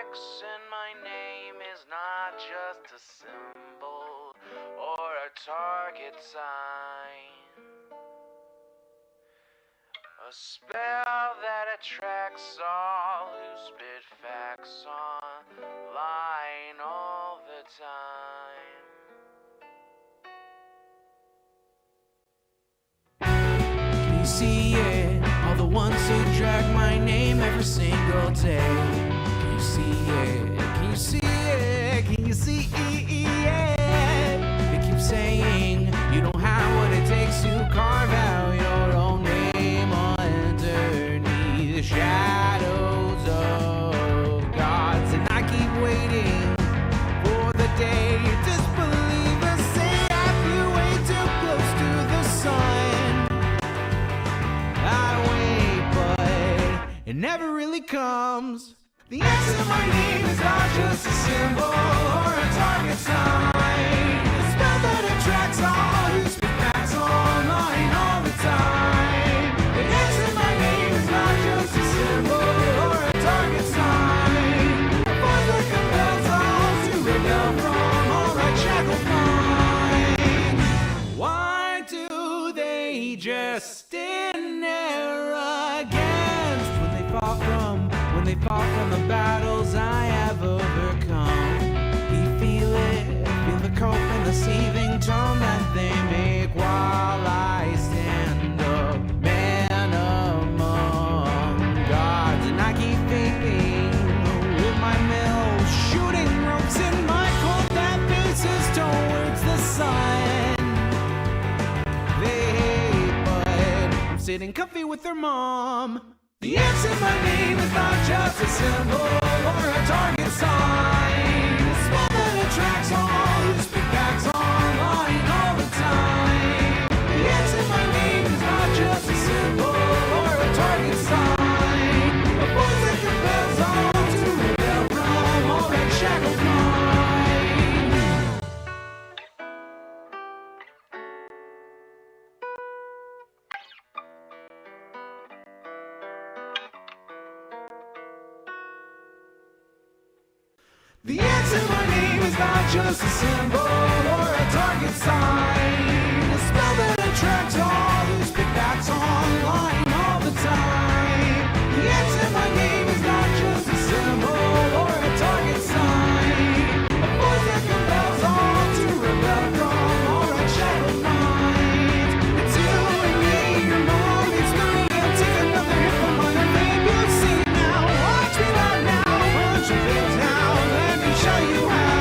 X in my name is not just a symbol or a target sign. A spell that attracts all who spit facts online all the time. Can you see it? All the ones who drag my name every single day. Can you see it? Can you see it? Can you see it? They keep saying you don't have what it takes to carve out your own name underneath the shadows of gods. And I keep waiting for the day disbelievers say I flew way too close to the sun. I wait, but it never really comes. The X in my name is not just a symbol or a target sign. A spell that attracts all who spit facts online all the time. The X in my name is not just a symbol or a target sign. A voice that compels all to rebel from all right shackled minds. Why do they just stand there against when they fall from the battles I have overcome? You feel it, feel the cope and the seething tone that they make while I stand up, man among gods. And I keep vaping with my mill, shooting ropes in my cold that faces towards the sun. They hate, but I'm sitting comfy with their mom. The X in my name is not just a symbol or a target sign. A spell that attracts all who speak facts online all the time. The X in my name is not just a symbol or a target sign. A voice that compels all to rebel from all that shackled mind. The X in my name is not just a symbol or a target sign. A spell that attracts all who spit facts online all the time. The X in my name is not just a symbol or a target sign. A voice that compels all to rebel from all right shackled minds. It's you and me, your mom, it's me. I'll take another hit from my name. You've seen it now. Watch me right now. Punch your face now. Show you how.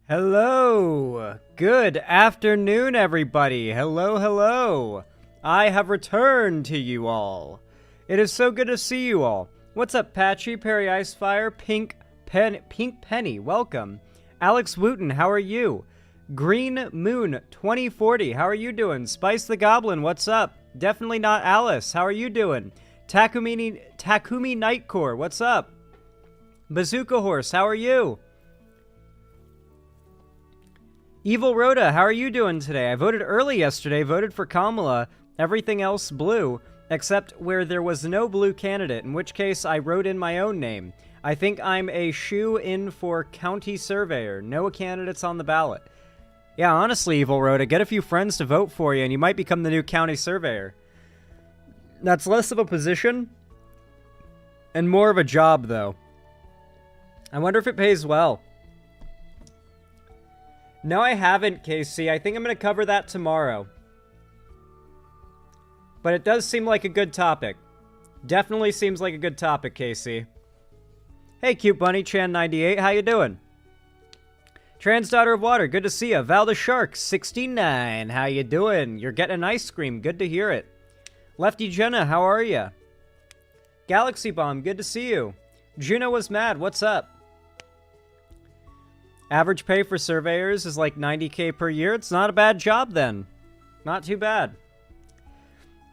Hello! Good afternoon, everybody! Hello, hello! I have returned to you all. It is so good to see you all. What's up, Patchy, Perry Icefire, Pink Penny, welcome. Alex Wooten, how are you? Green Moon 2040, how are you doing? Spice the Goblin, what's up? Definitely not Alice, how are you doing? Takumi Nightcore, what's up? Bazooka Horse, how are you? Evil Rhoda, how are you doing today? I voted early yesterday, voted for Kamala, everything else blue, except where there was no blue candidate, in which case I wrote in my own name. I think I'm a shoe-in for county surveyor, no candidates on the ballot. Yeah, honestly, Evil Rhoda, get a few friends to vote for you and you might become the new county surveyor. That's less of a position and more of a job, though. I wonder if it pays well. No, I haven't, KC. I think I'm going to cover that tomorrow. But it does seem like a good topic. Definitely seems like a good topic, KC. Hey, Cute Bunny Chan98, how you doing? Trans Daughter of Water, good to see ya. Val the Shark, 69, how you doing? You're getting an ice cream, good to hear it. Lefty Jenna, how are ya? Galaxy Bomb, good to see you. Juno was mad, what's up? Average pay for surveyors is like 90K per year. It's not a bad job then. Not too bad.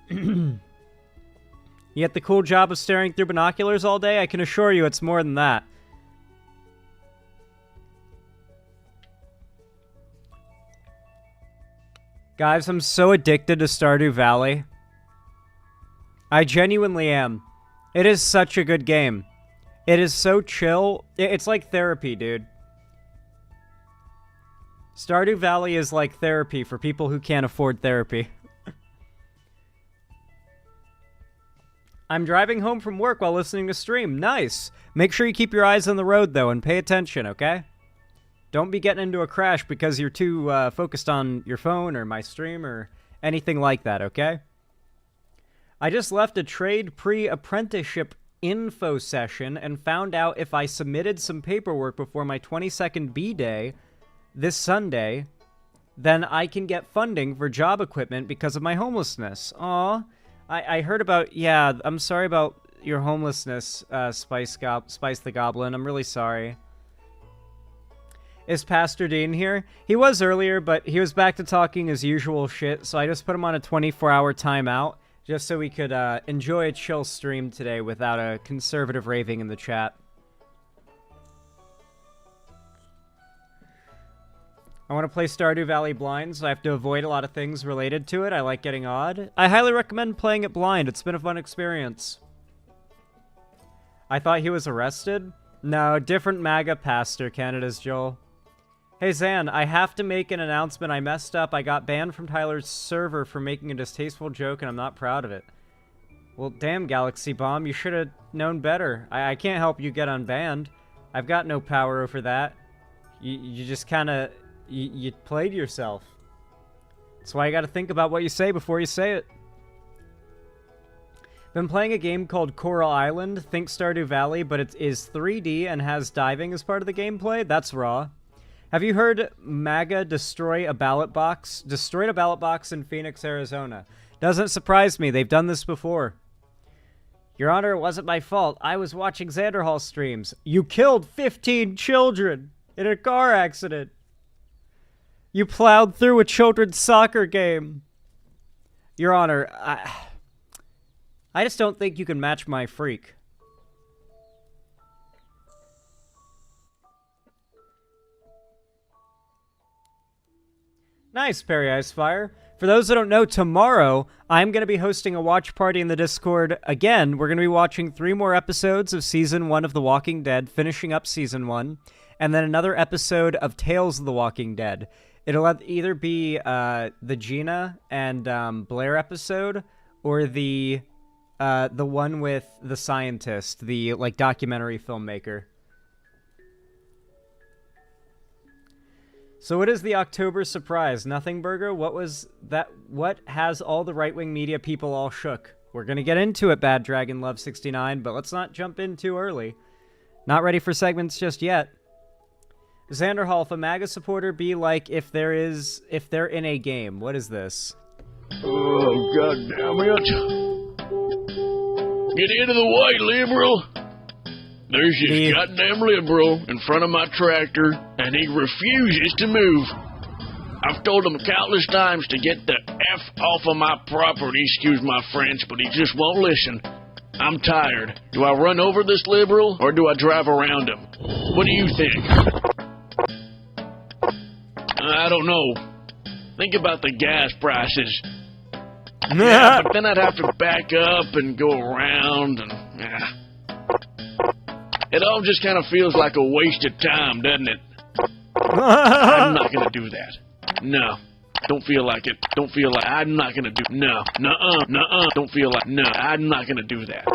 You get the cool job of staring through binoculars all day? I can assure you it's more than that. Guys, I'm so addicted to Stardew Valley. I genuinely am. It is such a good game. It is so chill. It's like therapy, dude. Stardew Valley is like therapy for people who can't afford therapy. I'm driving home from work while listening to stream. Nice. Make sure you keep your eyes on the road, though, and pay attention, okay? Don't be getting into a crash because you're too focused on your phone or my stream or anything like that, okay? I just left a trade pre-apprenticeship info session and found out if I submitted some paperwork before my 22nd B-day this Sunday, then I can get funding for job equipment because of my homelessness. Aw. I heard about... Yeah, I'm sorry about your homelessness, Spice the Goblin. I'm really sorry. Is Pastor Dean here? He was earlier, but he was back to talking his usual shit, so I just put him on a 24-hour timeout, just so we could enjoy a chill stream today without a conservative raving in the chat. I want to play Stardew Valley blind, so I have to avoid a lot of things related to it. I like getting odd. I highly recommend playing it blind. It's been a fun experience. I thought he was arrested? No, different MAGA pastor, Canada's Joel. Hey Zan, I have to make an announcement. I messed up. I got banned from Tyler's server for making a distasteful joke, and I'm not proud of it. Well, damn, Galaxy Bomb, you should have known better. I can't help you get unbanned. I've got no power over that. You just kind of... You played yourself. That's why you gotta think about what you say before you say it. Been playing a game called Coral Island. Think Stardew Valley, but it is 3D and has diving as part of the gameplay. That's raw. Have you heard Maga destroyed a ballot box in Phoenix, Arizona? Doesn't surprise me. They've done this before. Your Honor, it wasn't my fault. I was watching Xanderhall streams. You killed 15 children in a car accident. You plowed through a children's soccer game. Your Honor, I just don't think you can match my freak. Nice, Perry Icefire. For those that don't know, tomorrow I'm going to be hosting a watch party in the Discord again. We're going to be watching 3 more episodes of Season 1 of The Walking Dead, finishing up Season 1, and then another episode of Tales of the Walking Dead. It'll either be the Gina and Blair episode, or the one with the scientist, the like documentary filmmaker. So what is the October surprise? Nothing burger? What was that? What has all the right-wing media people all shook? We're gonna get into it, Bad Dragon Love 69, but let's not jump in too early. Not ready for segments just yet. Xanderhall, if a MAGA supporter be like if they're in a game. What is this? Oh, God damn it. Get into the white, liberal. There's this goddamn liberal in front of my tractor, and he refuses to move. I've told him countless times to get the F off of my property, excuse my French, but he just won't listen. I'm tired. Do I run over this liberal, or do I drive around him? What do you think? I don't know. Think about the gas prices. Yeah, but then I'd have to back up and go around, and it all just kind of feels like a waste of time, doesn't it? I'm not gonna do that. No. Don't feel like it. Don't feel like... I'm not gonna do... No. Nuh-uh. Nuh-uh. Don't feel like... No. I'm not gonna do that.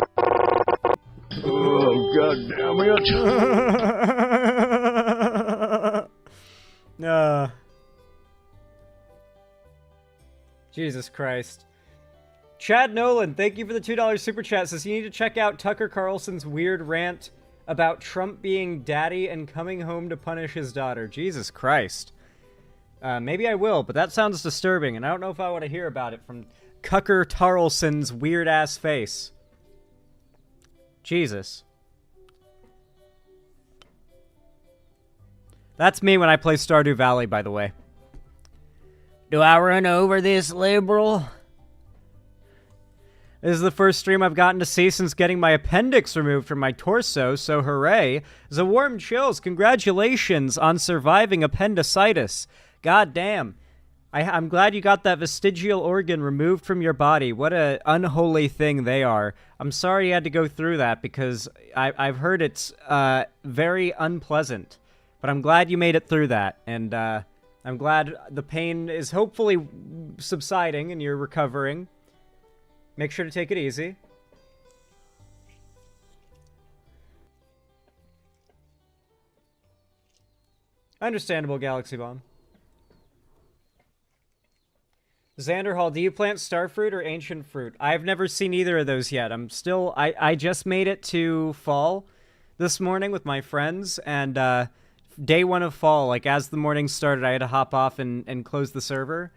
Oh, God damn it. Jesus Christ. Chad Nolan, thank you for the $2 super chat. Says you need to check out Tucker Carlson's weird rant about Trump being daddy and coming home to punish his daughter. Jesus Christ. Maybe I will, but that sounds disturbing, and I don't know if I want to hear about it from Tucker Carlson's weird-ass face. Jesus. That's me when I play Stardew Valley, by the way. Do I run over this liberal? This is the first stream I've gotten to see since getting my appendix removed from my torso, so hooray. The warm chills. Congratulations on surviving appendicitis. God damn. I'm glad you got that vestigial organ removed from your body. What a unholy thing they are. I'm sorry you had to go through that because I've heard it's very unpleasant. But I'm glad you made it through that, and I'm glad the pain is hopefully subsiding and you're recovering. Make sure to take it easy. Understandable, Galaxy Bomb. Xander Hall, do you plant starfruit or ancient fruit? I've never seen either of those yet. I just made it to fall this morning with my friends, and day one of fall, like as the morning started, I had to hop off and close the server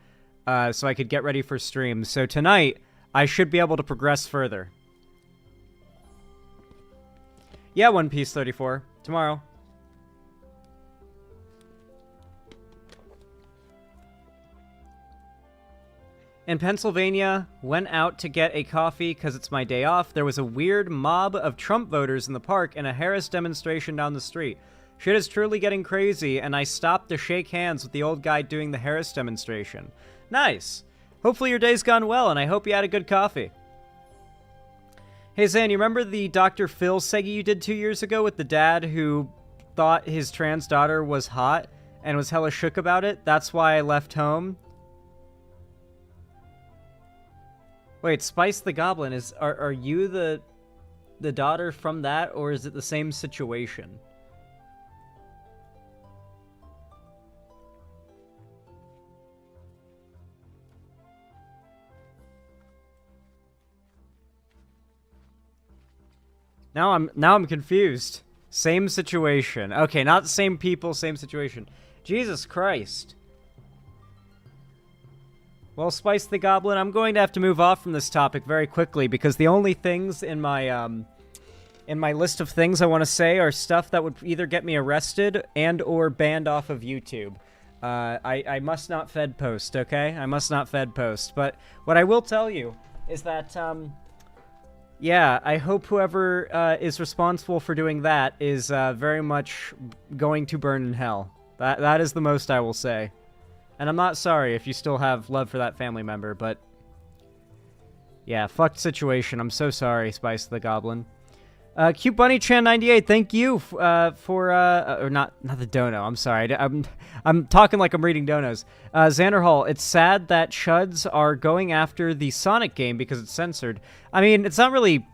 so I could get ready for stream. So tonight, I should be able to progress further. Yeah, One Piece 34. Tomorrow. In Pennsylvania, went out to get a coffee because it's my day off. There was a weird mob of Trump voters in the park and a Harris demonstration down the street. Shit is truly getting crazy, and I stopped to shake hands with the old guy doing the Harris demonstration. Nice. Hopefully your day's gone well, and I hope you had a good coffee. Hey, Zan, you remember the Dr. Phil seggy you did 2 years ago with the dad who thought his trans daughter was hot and was hella shook about it? That's why I left home. Wait, Spice the Goblin, are you the daughter from that, or is it the same situation? Now I'm confused. Same situation. Okay, not same people, same situation. Jesus Christ. Well, Spice the Goblin, I'm going to have to move off from this topic very quickly because the only things in my list of things I want to say are stuff that would either get me arrested and or banned off of YouTube. I must not Fed post, okay? I must not Fed post. But what I will tell you is that yeah, I hope whoever is responsible for doing that is very much going to burn in hell. That is the most I will say. And I'm not sorry if you still have love for that family member, but yeah, fucked situation. I'm so sorry, Spice the Goblin. Cute Bunny Chan 98, thank you or not the dono. I'm sorry. I'm talking like I'm reading donos. Xander Hall, it's sad that Chuds are going after the Sonic game because it's censored. I mean, it's not really.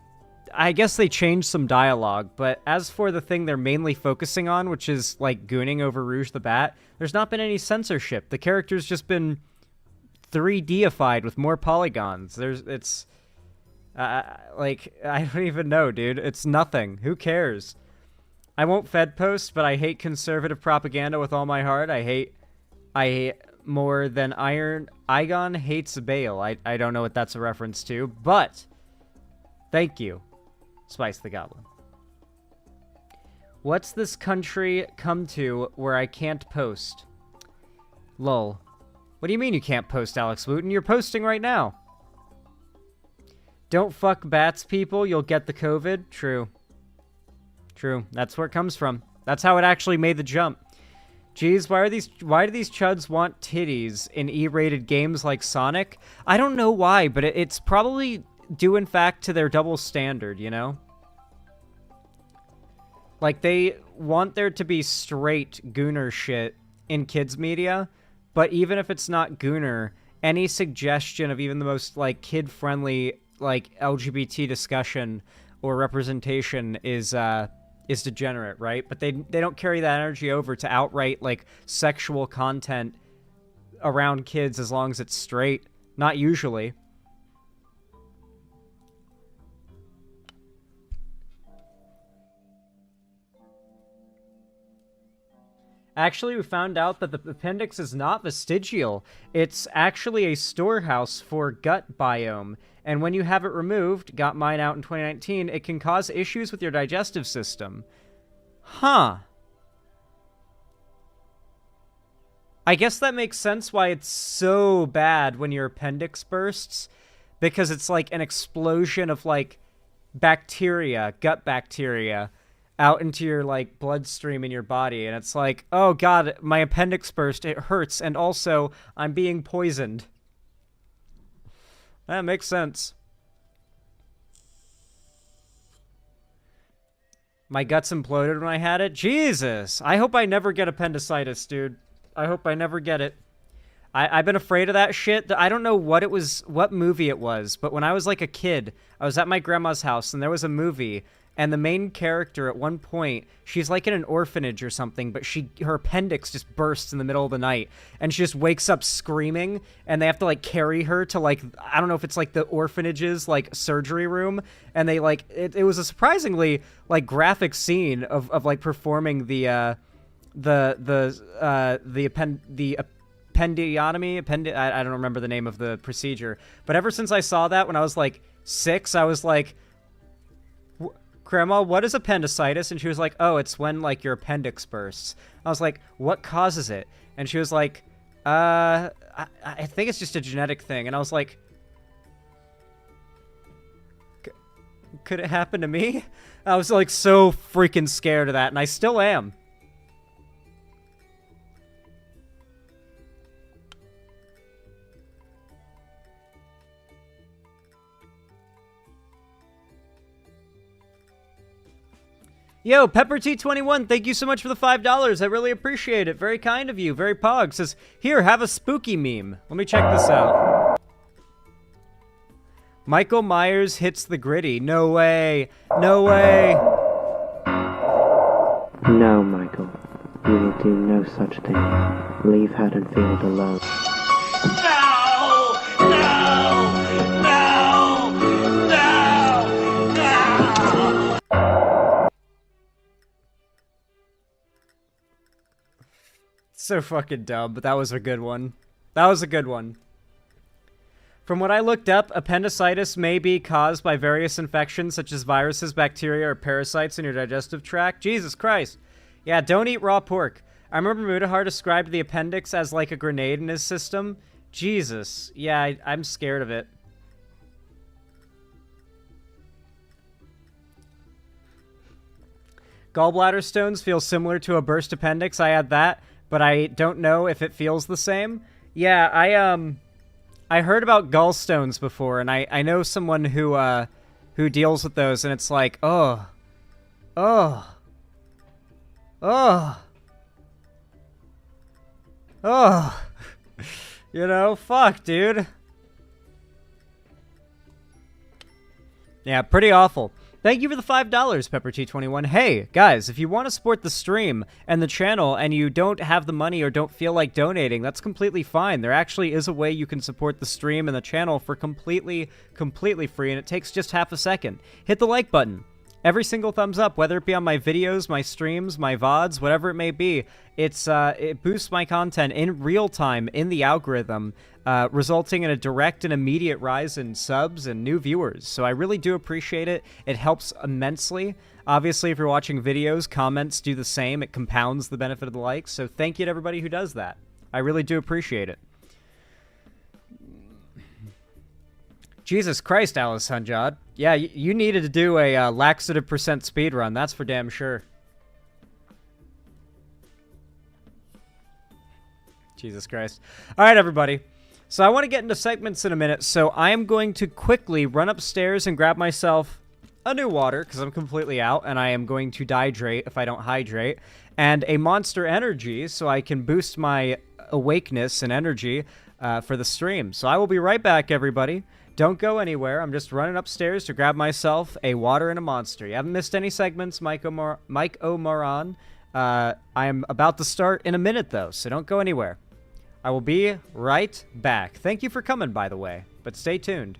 I guess they changed some dialogue, but as for the thing they're mainly focusing on, which is like gooning over Rouge the Bat, there's not been any censorship. The character's just been 3D-ified with more polygons. It's like, I don't even know, dude. It's nothing. Who cares? I won't Fed post, but I hate conservative propaganda with all my heart. I hate more than Igon hates Bale. I don't know what that's a reference to, but thank you, Spice the Goblin. What's this country come to where I can't post? Lol. What do you mean you can't post, Alex Wooten? You're posting right now. Don't fuck bats, people. You'll get the COVID. True. True. That's where it comes from. That's how it actually made the jump. Geez, why do these chuds want titties in E-rated games like Sonic? I don't know why, but it's probably due in fact to their double standard, you know? Like, they want there to be straight gooner shit in kids media, but even if it's not gooner, any suggestion of even the most, like, kid-friendly, like, LGBT discussion or representation is degenerate, right? But they don't carry that energy over to outright, like, sexual content around kids as long as it's straight. Not usually. Actually, we found out that the appendix is not vestigial. It's actually a storehouse for gut biome. And when you have it removed, got mine out in 2019, it can cause issues with your digestive system. Huh. I guess that makes sense why it's so bad when your appendix bursts, because it's like an explosion of like bacteria, gut bacteria, out into your like bloodstream in your body, and it's like, oh god, my appendix burst, it hurts, and also I'm being poisoned. That makes sense. My guts imploded when I had it. Jesus, I hope I never get appendicitis, dude. I hope I never get it. I've been afraid of that shit. I don't know what it was, what movie it was, but when I was like a kid, I was at my grandma's house and there was a movie, and the main character at one point, she's like in an orphanage or something, but her appendix just bursts in the middle of the night, and she just wakes up screaming, and they have to like carry her to like, I don't know if it's like the orphanage's like surgery room, and they like, it was a surprisingly like graphic scene of like performing the appendiotomy, I don't remember the name of the procedure, but ever since I saw that when I was like 6, I was like, Grandma, what is appendicitis? And she was like, oh, it's when like your appendix bursts. I was like, what causes it? And she was like, I think it's just a genetic thing. And I was like, could it happen to me? I was like so freaking scared of that, and I still am. Yo, PepperT21, thank you so much for the $5. I really appreciate it. Very kind of you. Very pog. Says, here, have a spooky meme. Let me check this out. Michael Myers hits the gritty. No way. No way. No, Michael. You will do no such thing. Leave Haddonfield alone. So fucking dumb, but that was a good one. That was a good one. From what I looked up, appendicitis may be caused by various infections such as viruses, bacteria, or parasites in your digestive tract. Jesus Christ. Yeah, don't eat raw pork. I remember Mudahar described the appendix as like a grenade in his system. Jesus. Yeah, I'm scared of it. Gallbladder stones feel similar to a burst appendix. I had that, but I don't know if it feels the same. Yeah, I heard about gallstones before, and I know someone who deals with those, and it's like, oh, you know, fuck, dude. Yeah, pretty awful. Thank you for the $5, PepperT21. Hey, guys, if you want to support the stream and the channel and you don't have the money or don't feel like donating, that's completely fine. There actually is a way you can support the stream and the channel for completely free, and it takes just half a second. Hit the like button. Every single thumbs up, whether it be on my videos, my streams, my VODs, whatever it may be, it boosts my content in real time in the algorithm, resulting in a direct and immediate rise in subs and new viewers. So I really do appreciate it. It helps immensely. Obviously, if you're watching videos, comments do the same. It compounds the benefit of the likes. So thank you to everybody who does that. I really do appreciate it. Jesus Christ, Alice Hunjad. Yeah, you needed to do a laxative percent speedrun. That's for damn sure. Jesus Christ. All right, everybody. So I want to get into segments in a minute, so I am going to quickly run upstairs and grab myself a new water, because I'm completely out, and I am going to dehydrate if I don't hydrate, and a Monster Energy, so I can boost my awakeness and energy for the stream. So I will be right back, everybody. Don't go anywhere. I'm just running upstairs to grab myself a water and a monster. You haven't missed any segments, Mike O'Moran. I am about to start in a minute, though, so don't go anywhere. I will be right back. Thank you for coming, by the way, but stay tuned.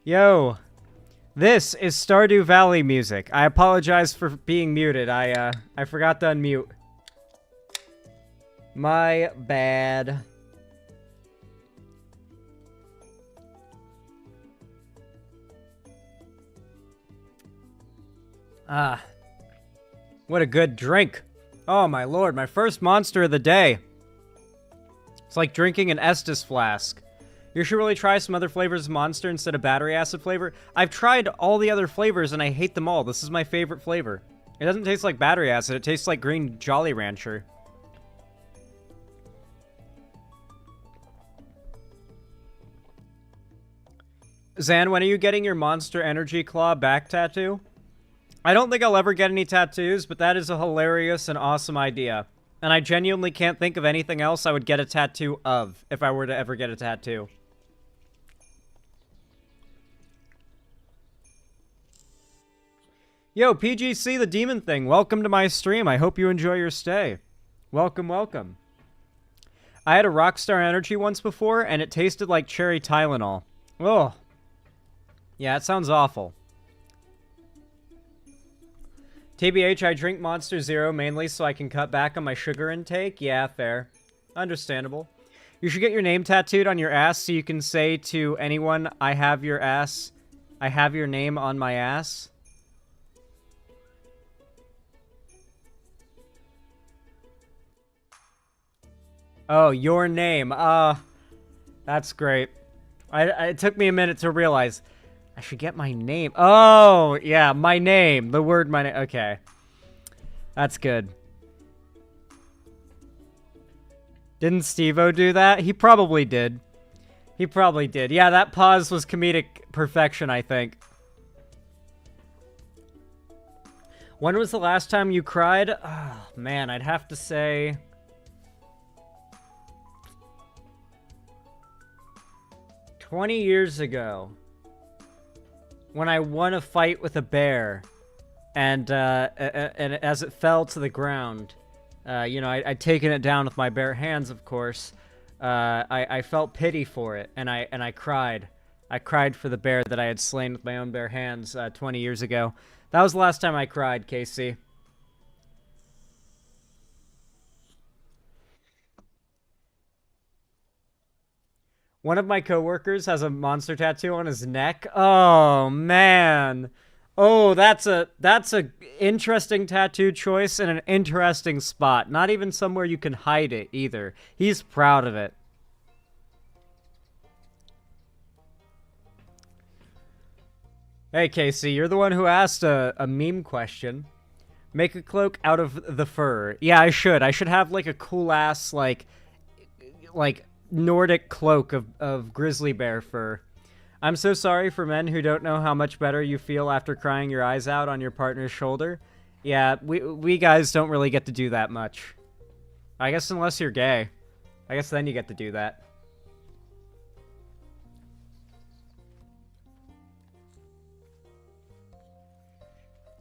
Yo, this is Stardew Valley music. I apologize for being muted. I forgot to unmute. My bad. Ah, what a good drink. Oh my lord, my first monster of the day. It's like drinking an Estus flask. You should really try some other flavors of Monster instead of battery acid flavor. I've tried all the other flavors and I hate them all. This is my favorite flavor. It doesn't taste like battery acid, it tastes like green Jolly Rancher. Zan, when are you getting your Monster Energy Claw back tattoo? I don't think I'll ever get any tattoos, but that is a hilarious and awesome idea. And I genuinely can't think of anything else I would get a tattoo of if I were to ever get a tattoo. Yo, PGC the Demon Thing, welcome to my stream. I hope you enjoy your stay. Welcome, welcome. I had a Rockstar Energy once before, and it tasted like cherry Tylenol. Oh. Yeah, it sounds awful. TBH, I drink Monster Zero mainly so I can cut back on my sugar intake. Yeah, fair. Understandable. You should get your name tattooed on your ass so you can say to anyone, I have your ass. I have your name on my ass. Oh, your name. That's great. It took me a minute to realize. I should get my name. Oh, yeah, my name. The word my name. Okay. That's good. Didn't Steve-O do that? He probably did. He probably did. Yeah, that pause was comedic perfection, I think. When was the last time you cried? Oh, man, I'd have to say... 20 years ago. When I won a fight with a bear, and as it fell to the ground, you know, I'd taken it down with my bare hands, of course. I felt pity for it, and I cried. I cried for the bear that I had slain with my own bare hands 20 years ago. That was the last time I cried, Casey. One of my coworkers has a monster tattoo on his neck. Oh, man. Oh, that's a interesting tattoo choice and an interesting spot. Not even somewhere you can hide it, either. He's proud of it. Hey, Casey, you're the one who asked a meme question. Make a cloak out of the fur. Yeah, I should. I should have, like, a cool-ass, like... Nordic cloak of grizzly bear fur. I'm so sorry for men who don't know how much better you feel after crying your eyes out on your partner's shoulder. Yeah, we guys don't really get to do that much. I guess unless you're gay. I guess then you get to do that.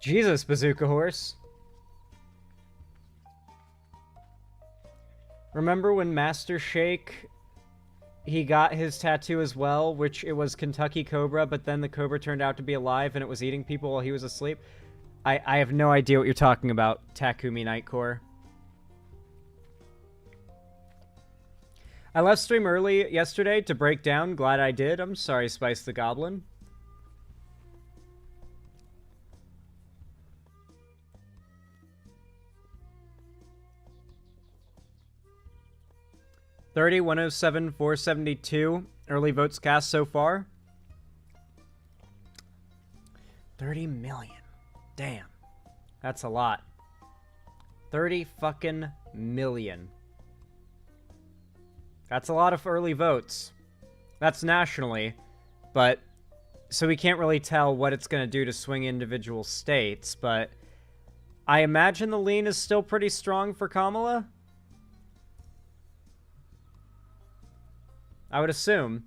Jesus, Bazooka Horse. Remember when Master Shake... he got his tattoo as well, which it was Kentucky Cobra, but then the Cobra turned out to be alive and it was eating people while he was asleep. I have no idea what you're talking about, Takumi Nightcore. I left stream early yesterday to break down. Glad I did. I'm sorry, Spice the Goblin. $30, 107, 472 early votes cast so far. 30 million. Damn. That's a lot. 30 fucking million. That's a lot of early votes. That's nationally, but so we can't really tell what it's going to do to swing individual states, but I imagine the lean is still pretty strong for Kamala. I would assume.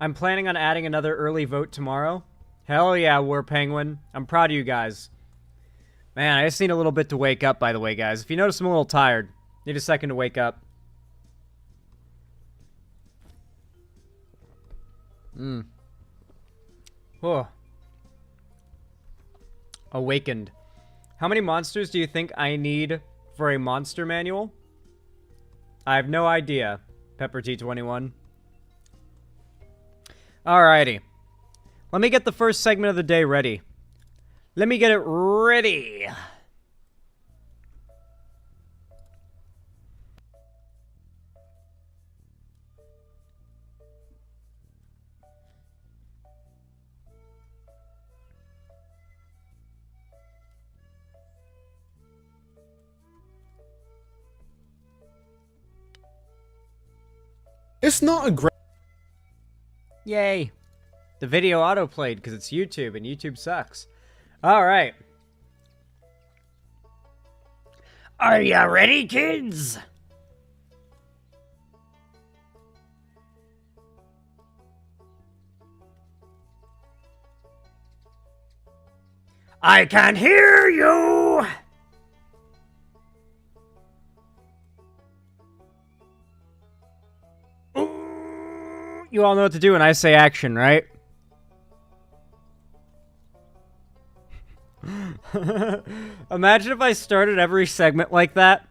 I'm planning on adding another early vote tomorrow. Hell yeah, War Penguin. I'm proud of you guys. Man, I just need a little bit to wake up, by the way, guys. If you notice I'm a little tired, need a second to wake up. Oh. Awakened. How many monsters do you think I need for a monster manual? I have no idea, Pepper T21. Alrighty. Let me get the first segment of the day ready. Let me get it ready. It's not a great... Yay. The video autoplayed because it's YouTube and YouTube sucks. Alright. Are ya ready, kids? I can hear you! You all know what to do when I say action, right? Imagine if I started every segment like that.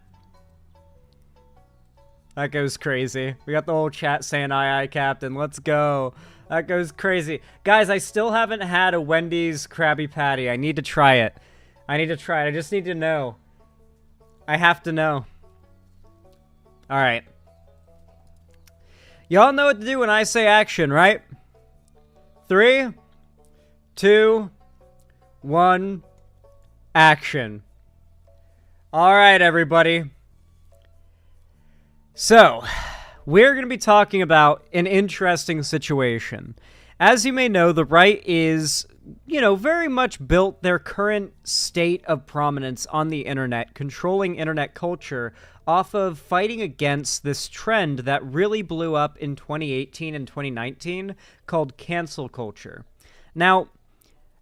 That goes crazy. We got the whole chat saying aye aye Captain, let's go. That goes crazy. Guys, I still haven't had a Wendy's Krabby Patty. I need to try it. I just need to know. I have to know. Alright. Y'all know what to do when I say action, right? 3, 2, 1, action. Alright, everybody. So, we're going to be talking about an interesting situation. As you may know, the right is, very much built their current state of prominence on the internet, controlling internet culture, off of fighting against this trend that really blew up in 2018 and 2019 called cancel culture. Now,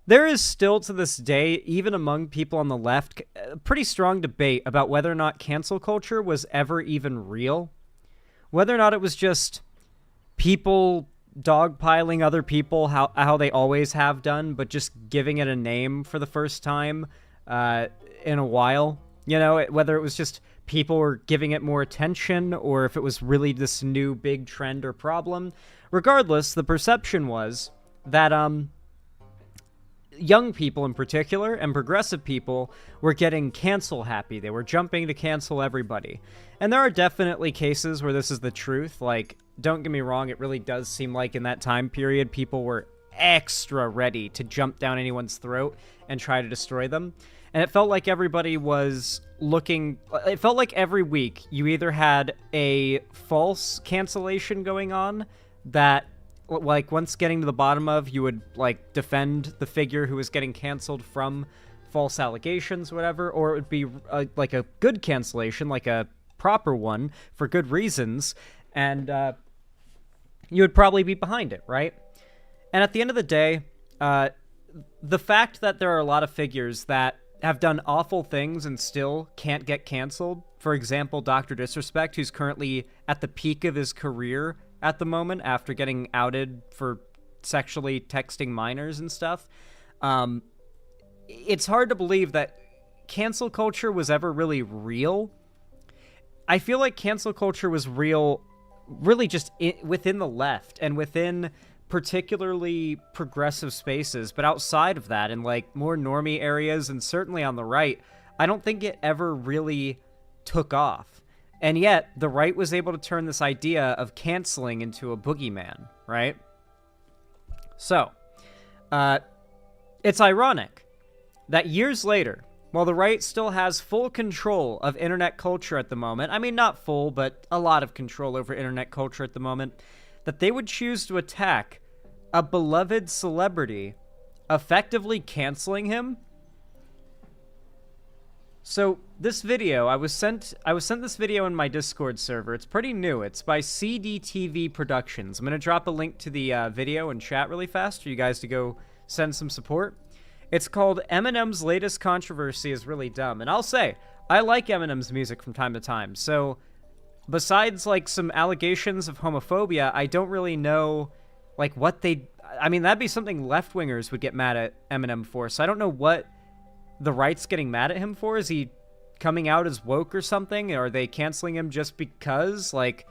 there is still to this day, even among people on the left, a pretty strong debate about whether or not cancel culture was ever even real. Whether or not it was just people dogpiling other people how they always have done, but just giving it a name for the first time in a while. Whether it was just people were giving it more attention or if it was really this new big trend or problem. Regardless, the perception was that young people in particular and progressive people were getting cancel happy. They were jumping to cancel everybody. And there are definitely cases where this is the truth. Like, don't get me wrong, it really does seem like in that time period people were extra ready to jump down anyone's throat and try to destroy them. And it felt like everybody was it felt like every week you either had a false cancellation going on that, like, once getting to the bottom of, you would, like, defend the figure who was getting canceled from false allegations, whatever, or it would be, like, a good cancellation, like a proper one, for good reasons, and, you would probably be behind it, right? And at the end of the day, the fact that there are a lot of figures that have done awful things and still can't get canceled, for example, Dr. Disrespect, who's currently at the peak of his career at the moment after getting outed for sexually texting minors and stuff. It's hard to believe that cancel culture was ever really real. I feel like cancel culture was real really just within the left and within particularly progressive spaces, but outside of that, in like more normie areas and certainly on the right, I don't think it ever really took off. And yet, the right was able to turn this idea of canceling into a boogeyman, right? So, it's ironic that years later, while the right still has full control of internet culture at the moment, I mean, not full, but a lot of control over internet culture at the moment, that they would choose to attack a beloved celebrity, effectively canceling him. So this video, I was sent this video in my Discord server. It's pretty new. It's by CDTV Productions. I'm going to drop a link to the video in chat really fast for you guys to go send some support. It's called Eminem's Latest Controversy is Really Dumb. And I'll say, I like Eminem's music from time to time. So besides like some allegations of homophobia, I don't really know like what they... I mean, that'd be something left-wingers would get mad at Eminem for, so I don't know what the right's getting mad at him for. Is he coming out as woke or something? Are they canceling him just because? Like,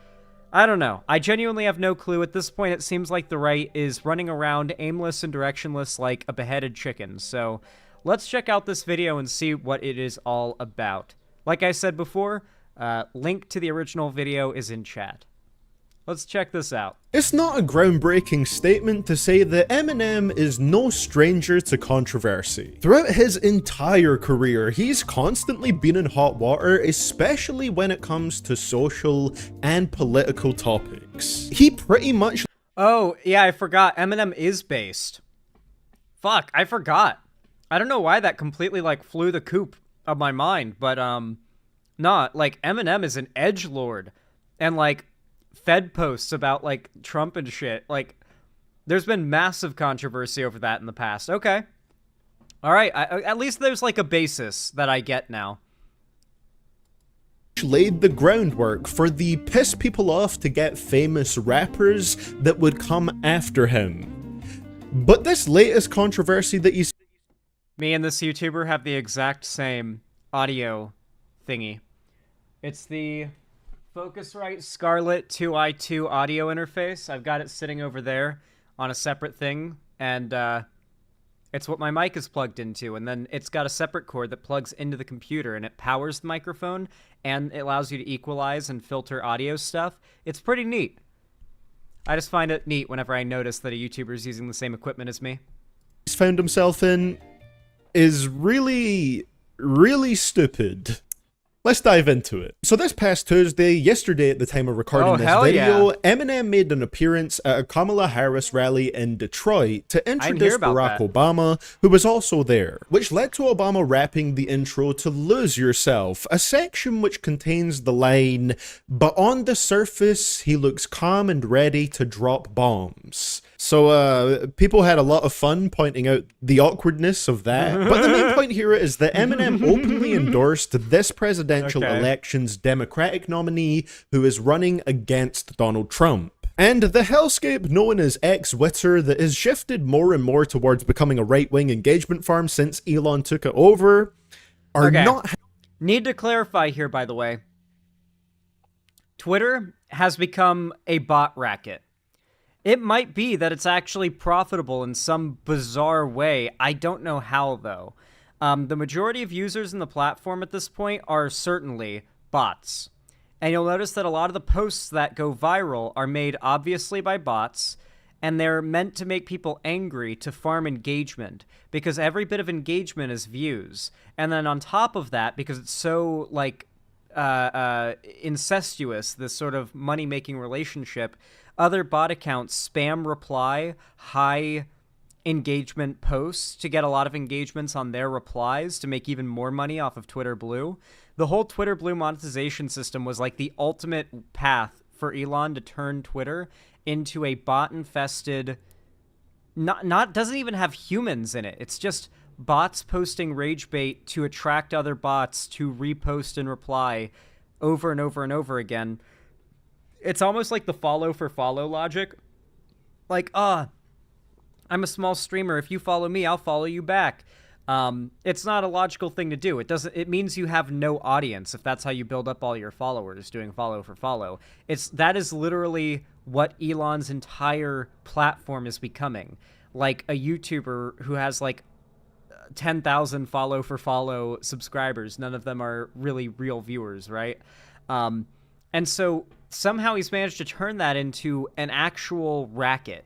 I don't know. I genuinely have no clue. At this point, it seems like the right is running around aimless and directionless like a beheaded chicken. So let's check out this video and see what it is all about. Like I said before, link to the original video is in chat. Let's check this out. It's not a groundbreaking statement to say that Eminem is no stranger to controversy. Throughout his entire career, he's constantly been in hot water, especially when it comes to social and political topics. He pretty much... Oh, yeah, I forgot. Eminem is based. Fuck, I forgot. I don't know why that completely, like, flew the coop of my mind, but, nah, like, Eminem is an edgelord. And, like, Fed posts about, like, Trump and shit. Like, there's been massive controversy over that in the past. Okay. All right. At least there's, like, a basis that I get now. Laid the groundwork for the piss people off to get famous rappers that would come after him. But this latest controversy that he's... Me and this YouTuber have the exact same audio thingy. It's the Focusrite Scarlett 2i2 audio interface. I've got it sitting over there on a separate thing, and it's what my mic is plugged into, and then it's got a separate cord that plugs into the computer, and it powers the microphone, and it allows you to equalize and filter audio stuff. It's pretty neat. I just find it neat whenever I notice that a YouTuber is using the same equipment as me. He's found himself in is really, really stupid. Let's dive into it. So this past Tuesday, yesterday at the time of recording this video, Eminem made an appearance at a Kamala Harris rally in Detroit to introduce Barack Obama, who was also there, which led to Obama rapping the intro to Lose Yourself, a section which contains the line, "But on the surface, he looks calm and ready to drop bombs." So people had a lot of fun pointing out the awkwardness of that. But the main point here is that Eminem openly endorsed this presidential election's Democratic nominee who is running against Donald Trump. And the hellscape known as X-Twitter that has shifted more and more towards becoming a right-wing engagement farm since Elon took it over are not... Need to clarify here, by the way. Twitter has become a bot racket. It might be that it's actually profitable in some bizarre way. I don't know how, though. The majority of users in the platform at this point are certainly bots. And you'll notice that a lot of the posts that go viral are made obviously by bots, and they're meant to make people angry to farm engagement, because every bit of engagement is views. And then on top of that, because it's so, like, incestuous, this sort of money-making relationship, other bot accounts spam reply high engagement posts to get a lot of engagements on their replies to make even more money off of Twitter Blue. The whole Twitter Blue monetization system was like the ultimate path for Elon to turn Twitter into a bot-infested, doesn't even have humans in it. It's just bots posting rage bait to attract other bots to repost and reply over and over and over again. It's almost like the follow for follow logic. Like, I'm a small streamer. If you follow me, I'll follow you back. It's not a logical thing to do. It means you have no audience if that's how you build up all your followers, doing follow for follow. That is literally what Elon's entire platform is becoming. Like a YouTuber who has like 10,000 follow for follow subscribers. None of them are really real viewers, right? And so somehow he's managed to turn that into an actual racket.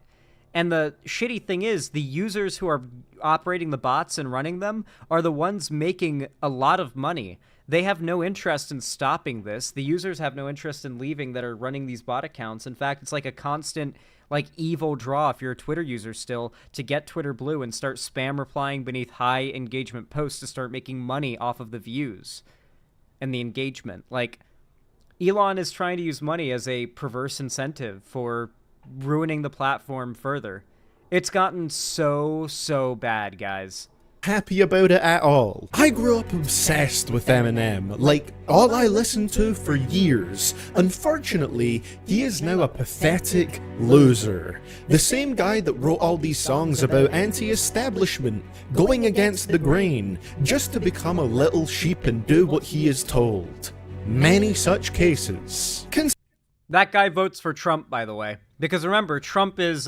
And the shitty thing is, the users who are operating the bots and running them are the ones making a lot of money. They have no interest in stopping this. The users have no interest in leaving that are running these bot accounts. In fact, it's like a constant, like, evil draw if you're a Twitter user still to get Twitter Blue and start spam replying beneath high engagement posts to start making money off of the views and the engagement. Like, Elon is trying to use money as a perverse incentive for ruining the platform further. It's gotten so bad, guys. happy about it at all. I grew up obsessed with Eminem, like all I listened to for years. Unfortunately, he is now a pathetic loser. The same guy that wrote all these songs about anti-establishment, going against the grain, just to become a little sheep and do what he is told. Many such cases. That guy votes for Trump, by the way, because remember, Trump is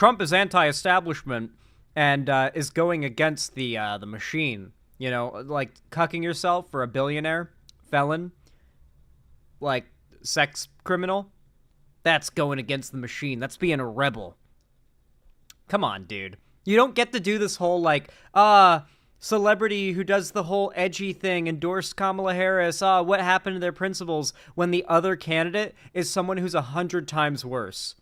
anti-establishment and is going against the machine. You know, like cucking yourself for a billionaire, felon, like sex criminal. That's going against the machine. That's being a rebel. Come on, dude. You don't get to do this whole like, celebrity who does the whole edgy thing, endorsed Kamala Harris, what happened to their principles, when the other candidate is someone who's 100 times worse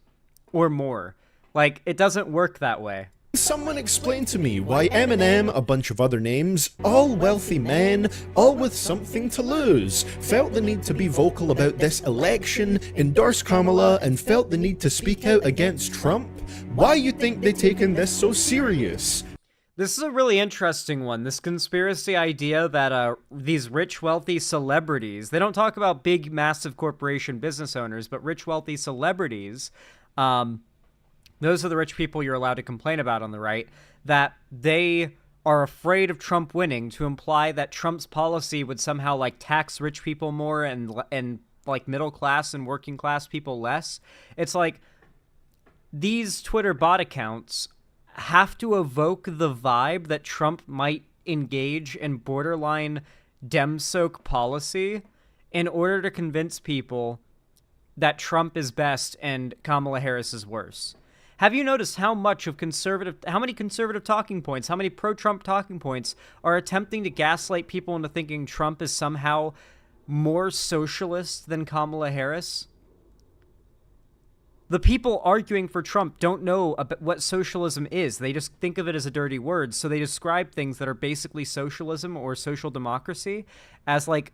or more. Like, it doesn't work that way. Someone explain to me why Eminem, a bunch of other names, all wealthy men, all with something to lose, felt the need to be vocal about this election, endorse Kamala, and felt the need to speak out against Trump? Why you think they taken this so serious? This is a really interesting one, this conspiracy idea that these rich, wealthy celebrities, they don't talk about big, massive corporation business owners, but rich, wealthy celebrities, those are the rich people you're allowed to complain about on the right, that they are afraid of Trump winning, to imply that Trump's policy would somehow like tax rich people more and like middle class and working class people less. It's like these Twitter bot accounts have to evoke the vibe that Trump might engage in borderline Dem-soak policy in order to convince people that Trump is best and Kamala Harris is worse. Have you noticed how many conservative talking points, how many pro-Trump talking points are attempting to gaslight people into thinking Trump is somehow more socialist than Kamala Harris? The people arguing for Trump don't know about what socialism is. They just think of it as a dirty word, so they describe things that are basically socialism or social democracy as like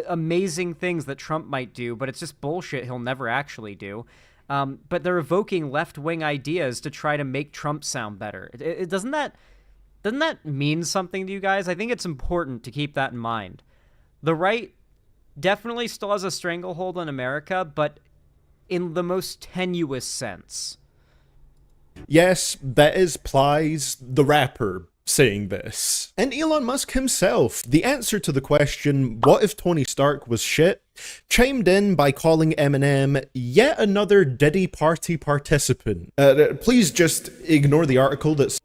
amazing things that Trump might do, but it's just bullshit he'll never actually do. But they're evoking left-wing ideas to try to make Trump sound better. Doesn't that mean something to you guys? I think it's important to keep that in mind. The right definitely still has a stranglehold on America, but in the most tenuous sense. Yes, that is Plies, the rapper, saying this. And Elon Musk himself, the answer to the question, what if Tony Stark was shit, chimed in by calling Eminem yet another Diddy party participant. Please just ignore the article that's...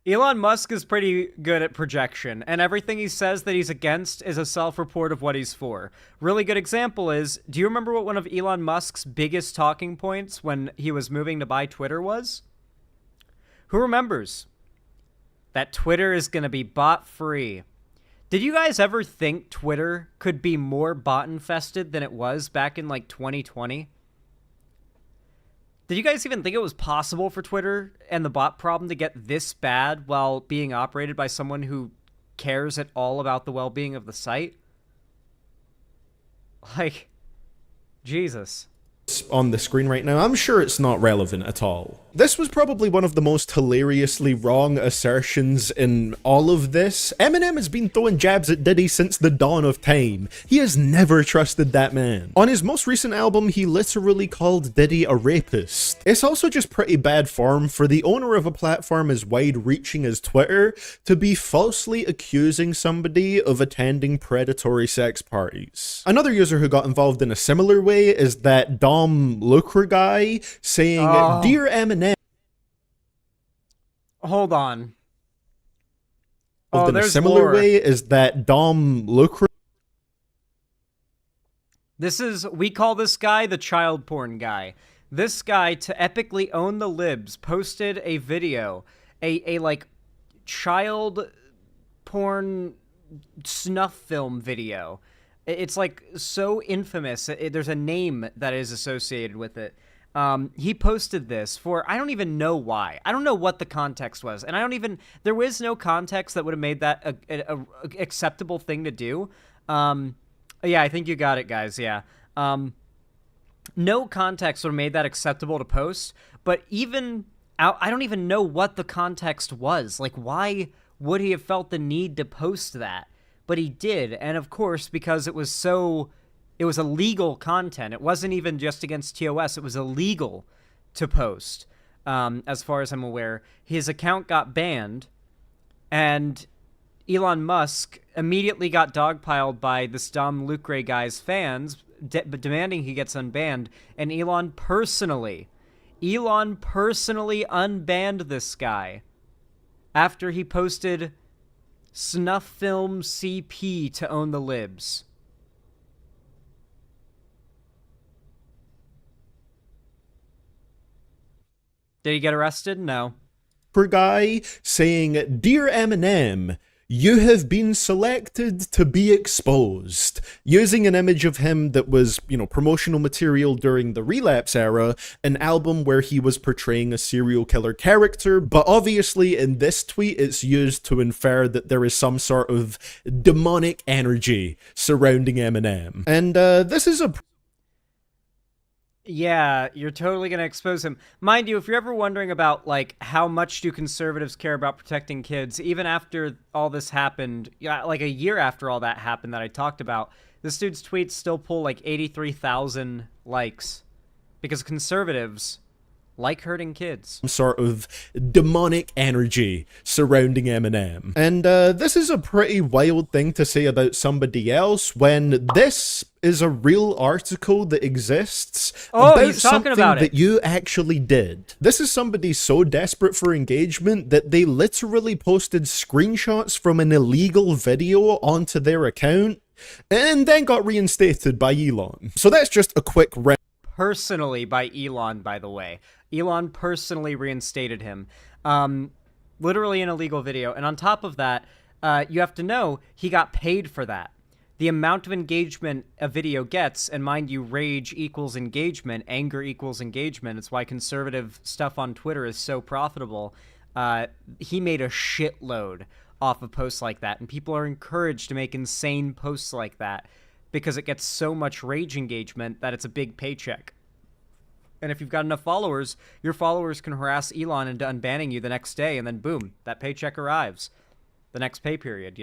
Elon Musk is pretty good at projection, and everything he says that he's against is a self-report of what he's for. Really good example is, do you remember what one of Elon Musk's biggest talking points when he was moving to buy Twitter was? Who remembers? That Twitter is going to be bot-free. Did you guys ever think Twitter could be more bot-infested than it was back in, like, 2020? Did you guys even think it was possible for Twitter and the bot problem to get this bad while being operated by someone who cares at all about the well-being of the site? Like, Jesus. On the screen right now, I'm sure it's not relevant at all. This was probably one of the most hilariously wrong assertions in all of this. Eminem has been throwing jabs at Diddy since the dawn of time. He has never trusted that man. On his most recent album, he literally called Diddy a rapist. It's also just pretty bad form for the owner of a platform as wide-reaching as Twitter to be falsely accusing somebody of attending predatory sex parties. Another user who got involved in a similar way is that Dom Lucre guy saying, "Dear Eminem." Hold on. In a similar way is that Dom Lucre. We call this guy the child porn guy. This guy, to epically own the libs, posted a video, a like child porn snuff film video. It's like so infamous. There's a name that is associated with it. He posted this for, I don't even know why. I don't know what the context was. And there was no context that would have made that a acceptable thing to do. Yeah, I think you got it, guys. Yeah. No context would have made that acceptable to post. But even I don't even know what the context was. Like, why would he have felt the need to post that? But he did, and of course, because it was illegal content. It wasn't even just against TOS. It was illegal to post, as far as I'm aware. His account got banned, and Elon Musk immediately got dogpiled by this Dom Lucre guy's fans, demanding he gets unbanned, and Elon personally unbanned this guy after he posted snuff film CP to own the libs. Did he get arrested? No. Per guy saying, "Dear Eminem, you have been selected to be exposed," using an image of him that was, promotional material during the Relapse era, an album where he was portraying a serial killer character, but obviously in this tweet it's used to infer that there is some sort of demonic energy surrounding Eminem. And this is a... Yeah, you're totally going to expose him. Mind you, if you're ever wondering about, like, how much do conservatives care about protecting kids, even after all this happened, like a year after all that happened that I talked about, this dude's tweets still pull, like, 83,000 likes. Because conservatives like hurting kids. Some sort of demonic energy surrounding Eminem. And this is a pretty wild thing to say about somebody else when this is a real article that exists about he's talking something about that you actually did. This is somebody so desperate for engagement that they literally posted screenshots from an illegal video onto their account and then got reinstated by Elon. So that's just a quick personally by Elon, by the way. Elon personally reinstated him. Literally an illegal video. And on top of that, you have to know he got paid for that. The amount of engagement a video gets, and mind you, rage equals engagement, anger equals engagement. It's why conservative stuff on Twitter is so profitable. He made a shitload off of posts like that, and people are encouraged to make insane posts like that because it gets so much rage engagement that it's a big paycheck. And if you've got enough followers, your followers can harass Elon into unbanning you the next day, and then boom, that paycheck arrives. The next pay period,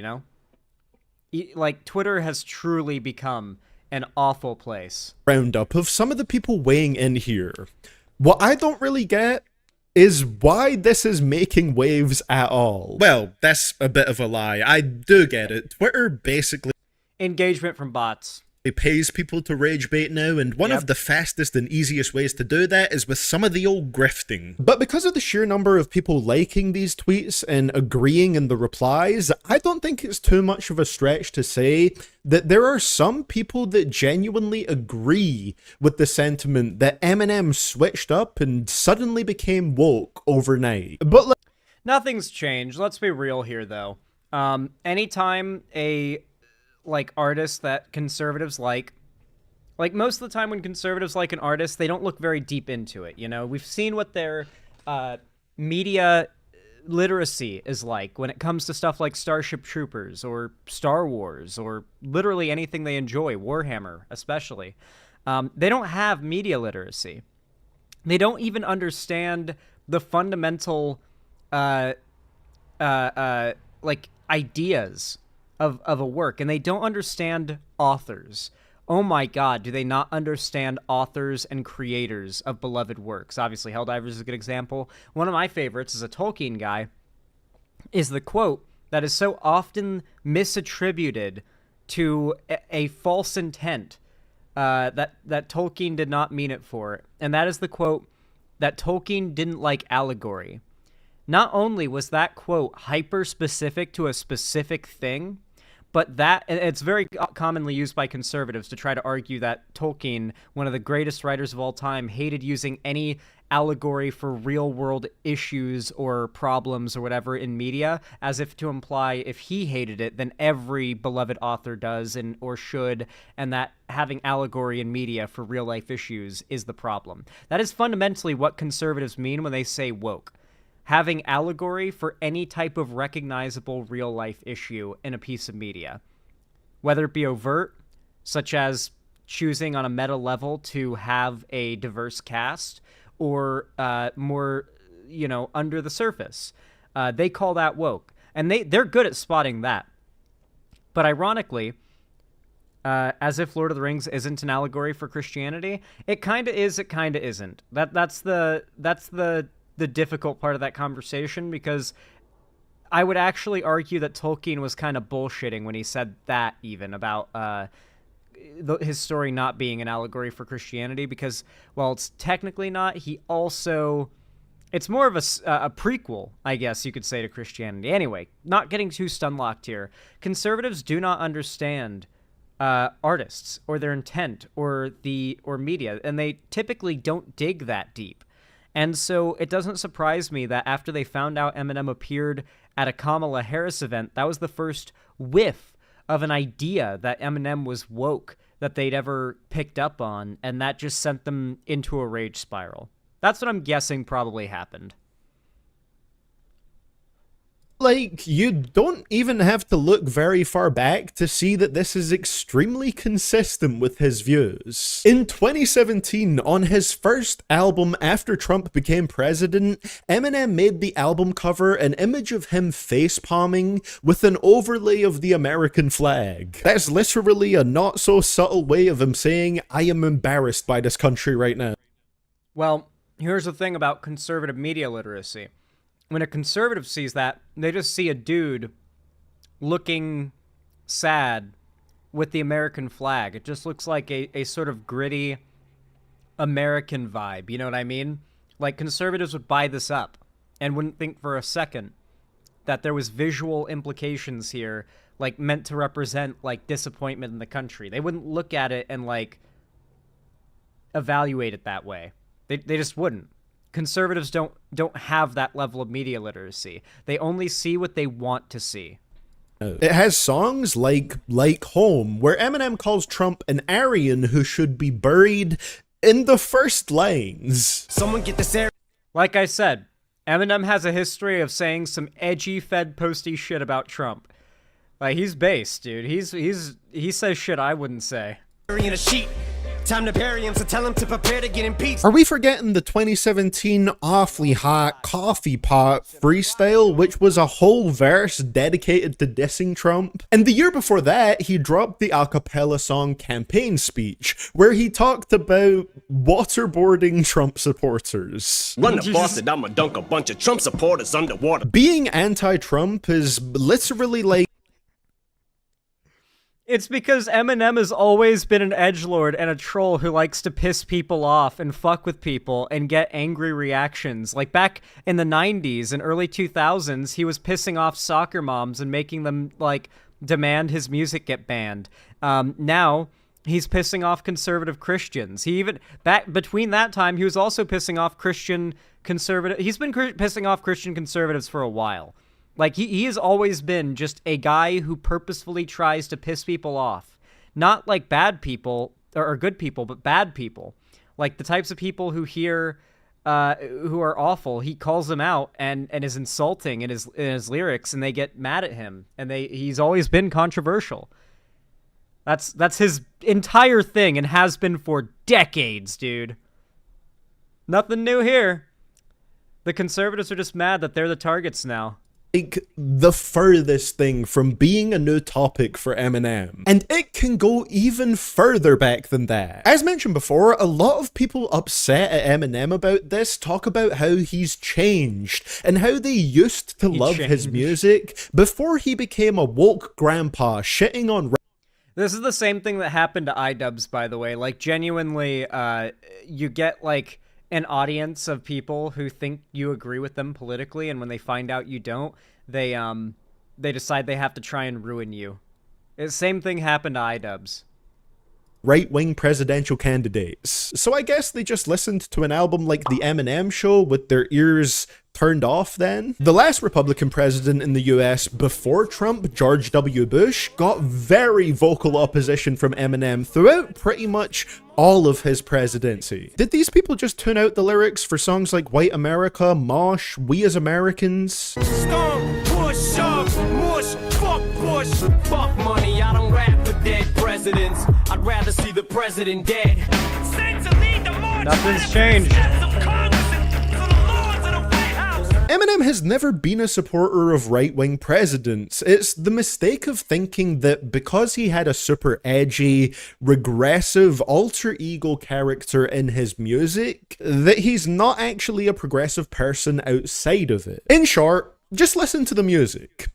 Like, Twitter has truly become an awful place. Roundup of some of the people weighing in here. What I don't really get is why this is making waves at all. Well, that's a bit of a lie. I do get it. Twitter basically... engagement from bots. It pays people to rage bait now, and one of the fastest and easiest ways to do that is with some of the old grifting. But because of the sheer number of people liking these tweets and agreeing in the replies, I don't think it's too much of a stretch to say that there are some people that genuinely agree with the sentiment that Eminem switched up and suddenly became woke overnight. But nothing's changed. Let's be real here, though. Anytime a artists that conservatives like most of the time when conservatives like an artist, they don't look very deep into it, We've seen what their media literacy is like when it comes to stuff like Starship Troopers or Star Wars or literally anything they enjoy, Warhammer especially. They don't have media literacy. They don't even understand the fundamental ideas of a work, and they don't understand authors. Oh my god, do they not understand authors and creators of beloved works? Obviously, Helldivers is a good example. One of my favorites is a Tolkien guy, is the quote that is so often misattributed to a false intent that Tolkien did not mean it for, and that is the quote that Tolkien didn't like allegory. Not only was that quote hyper-specific to a specific thing, but it's very commonly used by conservatives to try to argue that Tolkien, one of the greatest writers of all time, hated using any allegory for real-world issues or problems or whatever in media, as if to imply if he hated it, then every beloved author does or should, and that having allegory in media for real-life issues is the problem. That is fundamentally what conservatives mean when they say woke. Having allegory for any type of recognizable real-life issue in a piece of media. Whether it be overt, such as choosing on a meta level to have a diverse cast, or more, under the surface. They call that woke. And they're good at spotting that. But ironically, as if Lord of the Rings isn't an allegory for Christianity, it kind of is, it kind of isn't. That's the difficult part of that conversation, because I would actually argue that Tolkien was kind of bullshitting when he said that, even about his story not being an allegory for Christianity, because while it's technically not, it's more of a prequel, I guess you could say, to Christianity. Anyway, not getting too stunlocked here. Conservatives do not understand artists or their intent or media, and they typically don't dig that deep. And so it doesn't surprise me that after they found out Eminem appeared at a Kamala Harris event, that was the first whiff of an idea that Eminem was woke that they'd ever picked up on, and that just sent them into a rage spiral. That's what I'm guessing probably happened. Like, you don't even have to look very far back to see that this is extremely consistent with his views. In 2017, on his first album after Trump became president, Eminem made the album cover an image of him face-palming with an overlay of the American flag. That's literally a not-so-subtle way of him saying, I am embarrassed by this country right now. Well, here's the thing about conservative media literacy. When a conservative sees that, they just see a dude looking sad with the American flag. It just looks like a sort of gritty American vibe, you know what I mean? Like, conservatives would buy this up and wouldn't think for a second that there was visual implications here, like, meant to represent, like, disappointment in the country. They wouldn't look at it and, like, evaluate it that way. They just wouldn't. Conservatives don't have that level of media literacy. They only see what they want to see. It has songs like Home, where Eminem calls Trump an Aryan who should be buried in the first lines. Someone get this air. Like I said, Eminem has a history of saying some edgy Fed posty shit about Trump. Like, he's based, dude. He says shit I wouldn't say. In a sheet. Time to bury him, so tell him to prepare to get impeached. Are we forgetting the 2017 Awfully Hot Coffee Pot freestyle, which was a whole verse dedicated to dissing Trump? And the year before that, he dropped the a cappella song Campaign Speech, where he talked about waterboarding Trump supporters. Run the faucet, I'ma dunk a bunch of Trump supporters underwater. Being anti-Trump is literally like... It's because Eminem has always been an edgelord and a troll who likes to piss people off and fuck with people and get angry reactions. Like, back in the 90s and early 2000s, he was pissing off soccer moms and making them, like, demand his music get banned. Now, he's pissing off conservative Christians. Between that time, he was also pissing off Christian conservative... He's been pissing off Christian conservatives for a while. Like, he has always been just a guy who purposefully tries to piss people off. Not like bad people, or good people, but bad people. Like, the types of people who who are awful, he calls them out and is insulting in his lyrics, and they get mad at him. And he's always been controversial. That's his entire thing, and has been for decades, dude. Nothing new here. The conservatives are just mad that they're the targets now. Like, the furthest thing from being a new topic for Eminem. And it can go even further back than that. As mentioned before, a lot of people upset at Eminem about this talk about how he's changed, and how they used to love his music before he became a woke grandpa shitting on... This is the same thing that happened to iDubbbz, by the way. Like, genuinely, you get, like, an audience of people who think you agree with them politically, and when they find out you don't, they decide they have to try and ruin you. The same thing happened to iDubbbz. Right-wing presidential candidates. So I guess they just listened to an album like The Eminem Show with their ears turned off then. The last Republican president in the US before Trump, George W. Bush, got very vocal opposition from Eminem throughout pretty much all of his presidency. Did these people just tune out the lyrics for songs like White America, Mosh, We as Americans? Storm, push, shove, mush, fuck Bush, fuck money. I don't rap for dead presidents. I'd rather see the president dead. Nothing's changed. Eminem has never been a supporter of right-wing presidents. It's the mistake of thinking that because he had a super edgy, regressive, alter ego character in his music, that he's not actually a progressive person outside of it. In short, just listen to the music.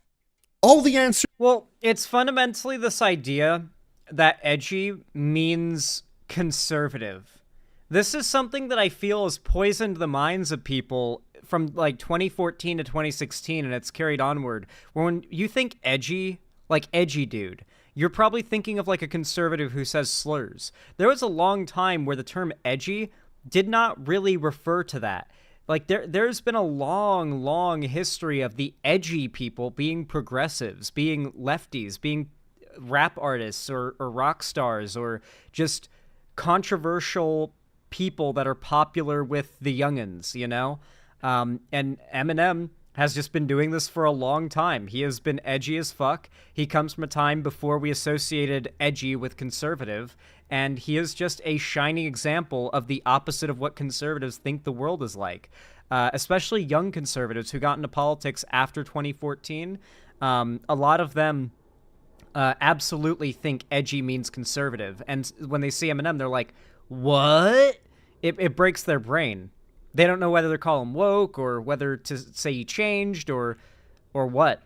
All the answers... Well, it's fundamentally this idea that edgy means conservative. This is something that I feel has poisoned the minds of people from like 2014 to 2016, and it's carried onward. When you think edgy, like edgy dude, you're probably thinking of like a conservative who says slurs. There was a long time where the term edgy did not really refer to that. Like there's been a long history of the edgy people being progressives, being lefties, being rap artists or rock stars or just controversial people that are popular with the youngins, you know? And Eminem has just been doing this for a long time. He has been edgy as fuck. He comes from a time before we associated edgy with conservative, and he is just a shining example of the opposite of what conservatives think the world is like. Especially young conservatives who got into politics after 2014. A lot of them absolutely think edgy means conservative. And when they see Eminem, they're like, what? It breaks their brain. They don't know whether to call him woke or whether to say he changed or what.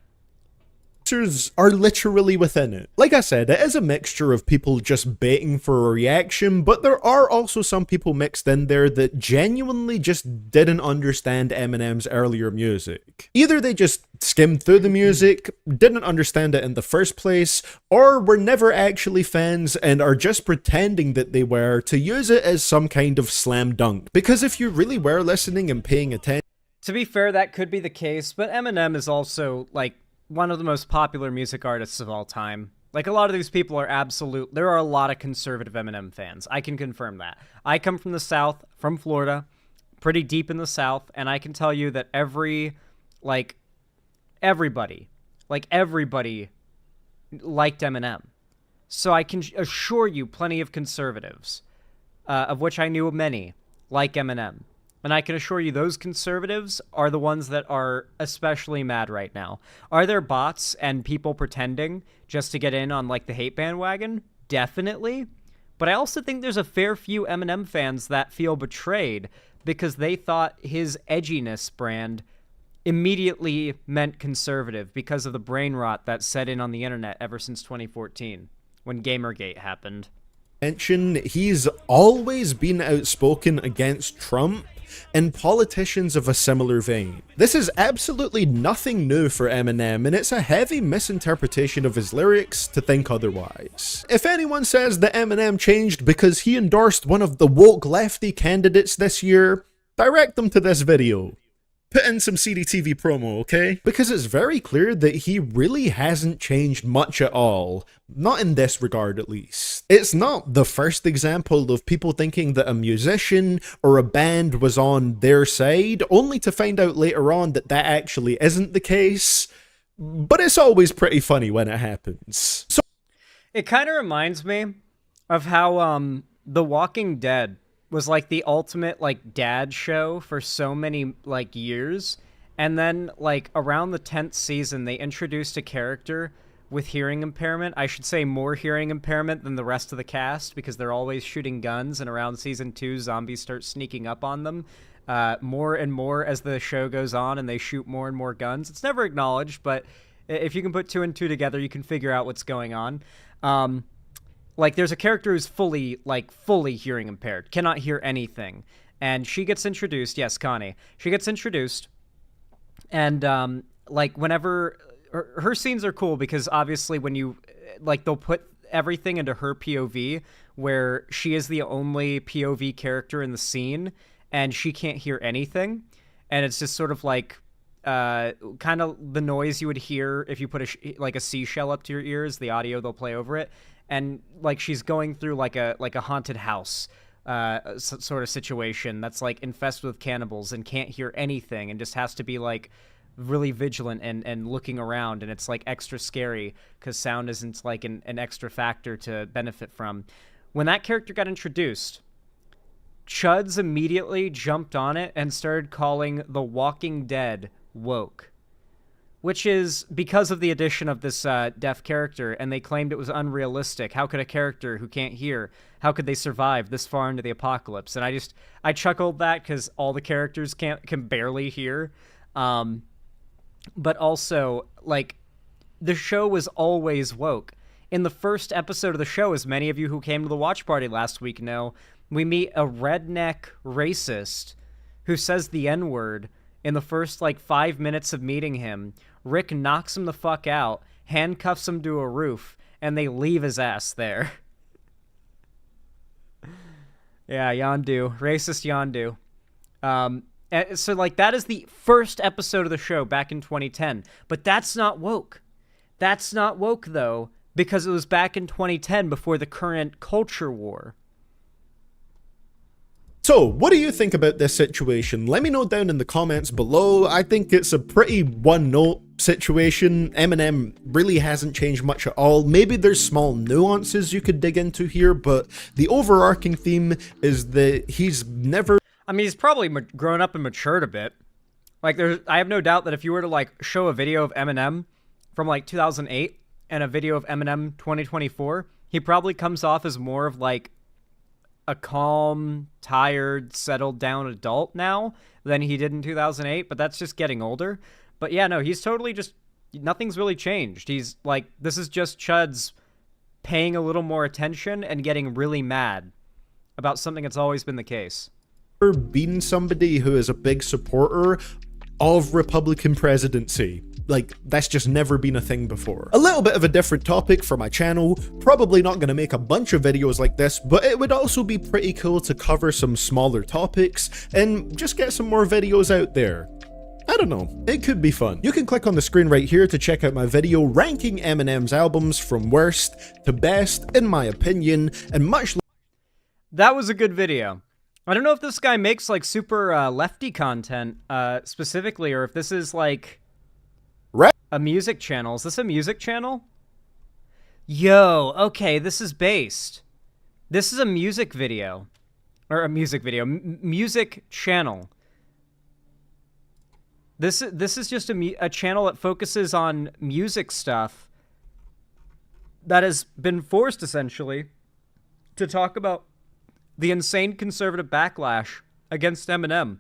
Answers are literally within it. Like I said, it is a mixture of people just baiting for a reaction, but there are also some people mixed in there that genuinely just didn't understand Eminem's earlier music. Either they just skimmed through the music, didn't understand it in the first place, or were never actually fans and are just pretending that they were to use it as some kind of slam dunk. Because if you really were listening and paying attention... To be fair, that could be the case, but Eminem is also, like, one of the most popular music artists of all time. Like, a lot of these people are there are a lot of conservative Eminem fans. I can confirm that. I come from the South, from Florida, pretty deep in the South, and I can tell you that everybody liked Eminem. So I can assure you plenty of conservatives, of which I knew many, like Eminem. And I can assure you those conservatives are the ones that are especially mad right now. Are there bots and people pretending just to get in on, like, the hate bandwagon? Definitely. But I also think there's a fair few Eminem fans that feel betrayed because they thought his edginess brand immediately meant conservative because of the brain rot that set in on the internet ever since 2014, when Gamergate happened. He's always been outspoken against Trump and politicians of a similar vein. This is absolutely nothing new for Eminem, and it's a heavy misinterpretation of his lyrics to think otherwise. If anyone says that Eminem changed because he endorsed one of the woke lefty candidates this year, direct them to this video. Put in some CDTV promo, okay? Because it's very clear that he really hasn't changed much at all. Not in this regard, at least. It's not the first example of people thinking that a musician or a band was on their side, only to find out later on that that actually isn't the case. But it's always pretty funny when it happens. So it kind of reminds me of how The Walking Dead was like the ultimate like dad show for so many like years, and then like around the 10th season they introduced a character with hearing impairment. I should say more hearing impairment than the rest of the cast because they're always shooting guns, and around season 2 zombies start sneaking up on them more and more as the show goes on, and they shoot more and more guns. It's never acknowledged, but if you can put 2 and 2 together you can figure out what's going on. Like, there's a character who's fully hearing impaired, cannot hear anything. And she gets introduced, yes, Connie. She gets introduced, and, like, whenever... Her scenes are cool because, obviously, when you... Like, they'll put everything into her POV, where she is the only POV character in the scene, and she can't hear anything. And it's just sort of like... kind of the noise you would hear if you put a seashell up to your ears, the audio they'll play over it. And like she's going through like a haunted house sort of situation that's like infested with cannibals and can't hear anything and just has to be like really vigilant and looking around, and it's like extra scary because sound isn't like an extra factor to benefit from. When that character got introduced, Chuds immediately jumped on it and started calling The Walking Dead woke. Which is because of the addition of this deaf character, and they claimed it was unrealistic. How could a character who can't hear, how could they survive this far into the apocalypse? And I chuckled that because all the characters can barely hear. But also, like, the show was always woke. In the first episode of the show, as many of you who came to the watch party last week know, we meet a redneck racist who says the N-word in the first, 5 minutes of meeting him. Rick knocks him the fuck out, handcuffs him to a roof, and they leave his ass there. Yeah, Yondu. Racist Yondu. So, that is the first episode of the show back in 2010. But that's not woke. That's not woke, though, because it was back in 2010 before the current culture war. So, what do you think about this situation? Let me know down in the comments below. I think it's a pretty one-note situation. Eminem really hasn't changed much at all. Maybe there's small nuances you could dig into here, but the overarching theme is that he's never... I mean, he's probably grown up and matured a bit. I have no doubt that if you were to, show a video of Eminem from, 2008 and a video of Eminem 2024, he probably comes off as more of, a calm, tired, settled down adult now than he did in 2008, but that's just getting older. But yeah, no, he's totally just, nothing's really changed. He's this is just Chuds paying a little more attention and getting really mad about something that's always been the case. Been somebody who is a big supporter of Republican presidency. That's just never been a thing before. A little bit of a different topic for my channel, probably not going to make a bunch of videos like this, but it would also be pretty cool to cover some smaller topics and just get some more videos out there. I don't know, it could be fun. You can click on the screen right here to check out my video ranking Eminem's albums from worst to best, in my opinion, and much. That was a good video. I don't know if this guy makes super lefty content specifically, or if this is a music channel. Is this a music channel? Yo, okay, this is based. This is a music video. Or a music video. Music channel. This is just a channel that focuses on music stuff that has been forced, essentially, to talk about the insane conservative backlash against Eminem.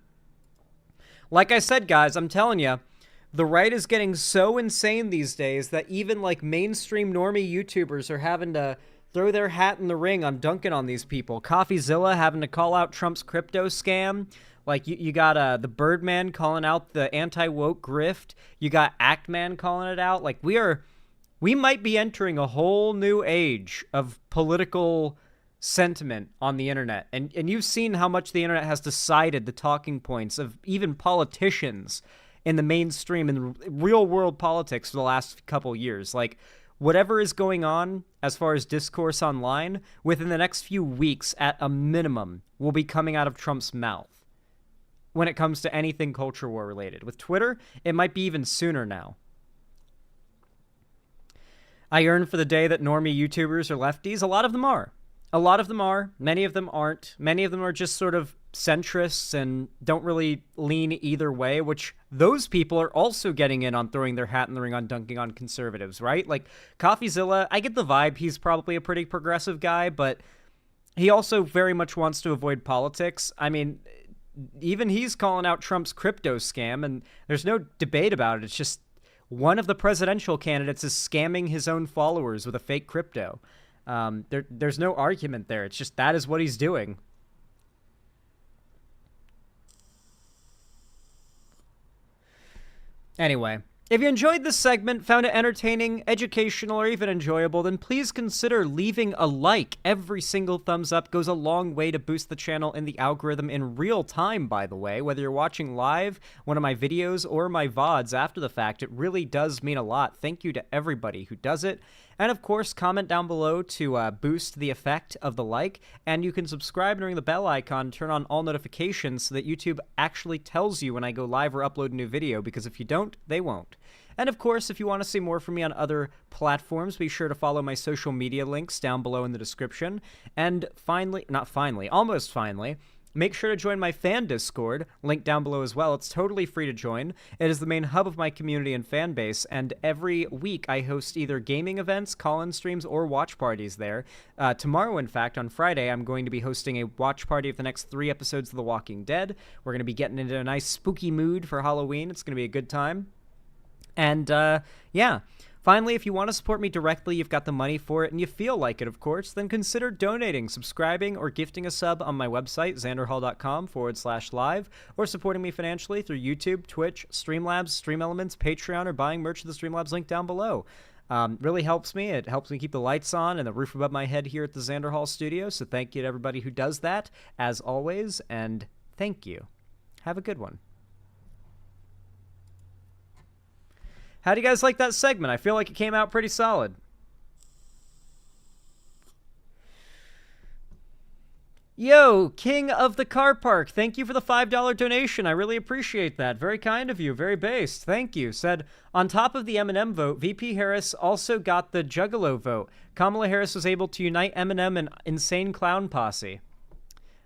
Like I said, guys, I'm telling you, the right is getting so insane these days that even mainstream normie YouTubers are having to throw their hat in the ring on dunking on these people. CoffeeZilla having to call out Trump's crypto scam. You got the Birdman calling out the anti-woke grift. You got Actman calling it out. We might be entering a whole new age of political sentiment on the internet. And you've seen how much the internet has decided the talking points of even politicians in the mainstream and real world politics for the last couple years. Whatever is going on as far as discourse online, within the next few weeks at a minimum will be coming out of Trump's mouth when it comes to anything culture war related. With Twitter, it might be even sooner now. I yearn for the day that normie YouTubers are lefties. A lot of them are. A lot of them are. Many of them aren't. Many of them are just sort of centrists and don't really lean either way, which those people are also getting in on throwing their hat in the ring on dunking on conservatives, right? CoffeeZilla, I get the vibe he's probably a pretty progressive guy, but he also very much wants to avoid politics. I mean, even he's calling out Trump's crypto scam, and there's no debate about it. It's just one of the presidential candidates is scamming his own followers with a fake crypto. There's no argument there. It's just that is what he's doing. Anyway, if you enjoyed this segment, found it entertaining, educational, or even enjoyable, then please consider leaving a like. Every single thumbs up goes a long way to boost the channel in the algorithm in real time, by the way. Whether you're watching live, one of my videos, or my VODs after the fact, it really does mean a lot. Thank you to everybody who does it. And of course, comment down below to boost the effect of the like, and you can subscribe and ring the bell icon, turn on all notifications so that YouTube actually tells you when I go live or upload a new video, because if you don't, they won't. And of course, if you want to see more from me on other platforms, be sure to follow my social media links down below in the description. And finally, almost finally, make sure to join my fan Discord, link down below as well. It's totally free to join. It is the main hub of my community and fan base, and every week I host either gaming events, call-in streams, or watch parties there. Tomorrow, in fact, on Friday, I'm going to be hosting a watch party of the next 3 episodes of The Walking Dead. We're going to be getting into a nice spooky mood for Halloween. It's going to be a good time. And, yeah. Finally, if you want to support me directly, you've got the money for it, and you feel like it, of course, then consider donating, subscribing, or gifting a sub on my website, xanderhall.com/live, or supporting me financially through YouTube, Twitch, Streamlabs, Stream Elements, Patreon, or buying merch at the Streamlabs link down below. Really helps me. It helps me keep the lights on and the roof above my head here at the Xander Hall studio, so thank you to everybody who does that, as always, and thank you. Have a good one. How do you guys like that segment? I feel like it came out pretty solid. Yo, King of the Car Park, thank you for the $5 donation. I really appreciate that. Very kind of you. Very based. Thank you. Said, on top of the Eminem vote, VP Harris also got the Juggalo vote. Kamala Harris was able to unite Eminem and Insane Clown Posse.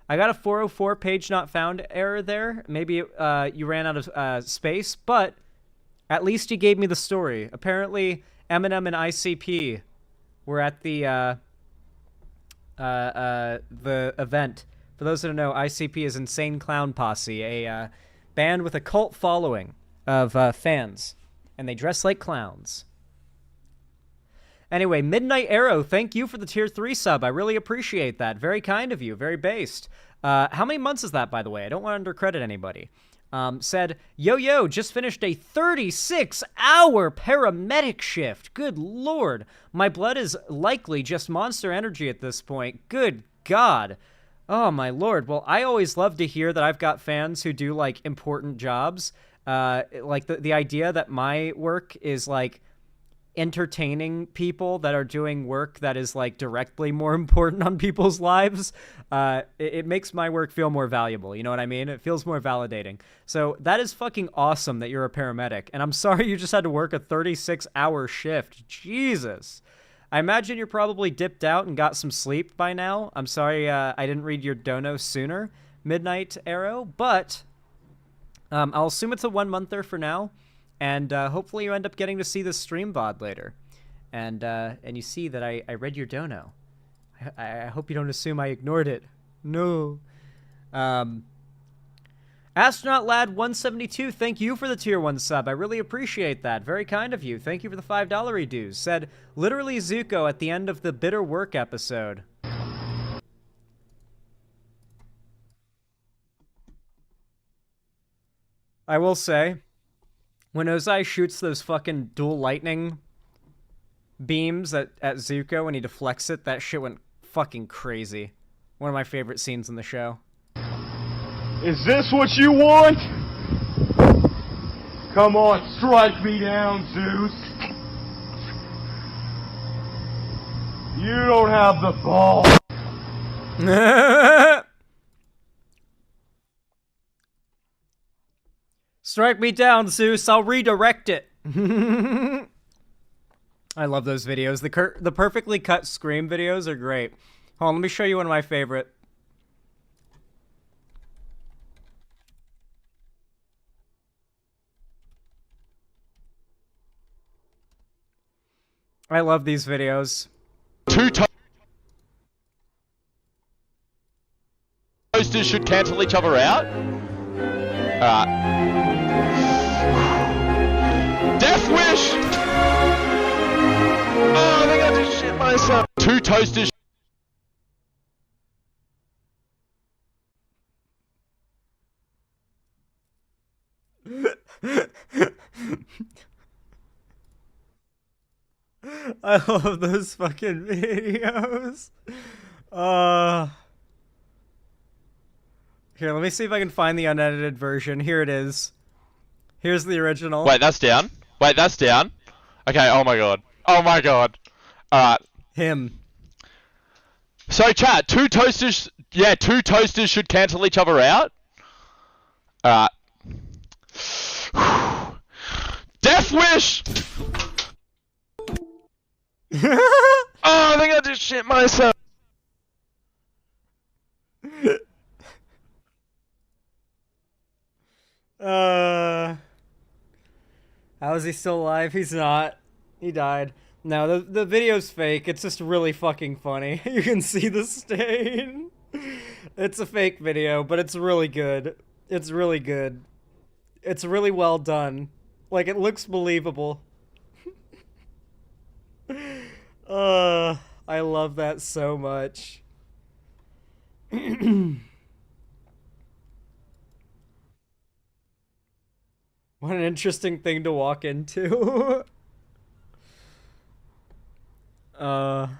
I got a 404 page not found error there. Maybe you ran out of space, but at least you gave me the story. Apparently, Eminem and ICP were at the event. For those that don't know, ICP is Insane Clown Posse, a band with a cult following of fans, and they dress like clowns. Anyway, Midnight Arrow, thank you for the tier 3 sub. I really appreciate that. Very kind of you. Very based. How many months is that, by the way? I don't want to undercredit anybody. Said, yo, just finished a 36-hour paramedic shift. Good lord. My blood is likely just monster energy at this point. Good god. Oh, my lord. Well, I always love to hear that I've got fans who do, like, important jobs. Like, the idea that my work is, like, entertaining people that are doing work that is, like, directly more important on people's lives, it makes my work feel more valuable, you know what I mean? It feels more validating. So that is fucking awesome that you're a paramedic, and I'm sorry you just had to work a 36-hour shift. Jesus. I imagine you're probably dipped out and got some sleep by now. I'm sorry I didn't read your dono sooner, Midnight Arrow, but I'll assume it's a 1-monther for now. And hopefully you end up getting to see the stream VOD later. And you see that I read your dono. I hope you don't assume I ignored it. No. Astronaut Lad 172, thank you for the tier 1 sub. I really appreciate that. Very kind of you. Thank you for the $5 dues. Said, literally Zuko at the end of the Bitter Work episode. I will say, when Ozai shoots those fucking dual lightning beams at Zuko and he deflects it, that shit went fucking crazy. One of my favorite scenes in the show. Is this what you want? Come on, strike me down, Zeus. You don't have the ball. Strike me down, Zeus. I'll redirect it. I love those videos. The perfectly cut Scream videos are great. Hold on, let me show you one of my favorite. I love these videos. Two toasters should cancel each other out. Death Wish! Oh, I think I just shit myself. Two toasters. I love those fucking videos. Here, let me see if I can find the unedited version. Here it is. Here's the original. Wait, that's down. Wait, that's down. Okay, oh my god. Oh my god. Alright. Him. So, chat, two toasters should cancel each other out. Alright. Death Wish! Oh, I think I just shit myself. How is he still alive? He's not. He died. No, the video's fake. It's just really fucking funny. You can see the stain. It's a fake video, but it's really good. It's really good. It's really well done. Like, it looks believable. I love that so much. What an interesting thing to walk into. Let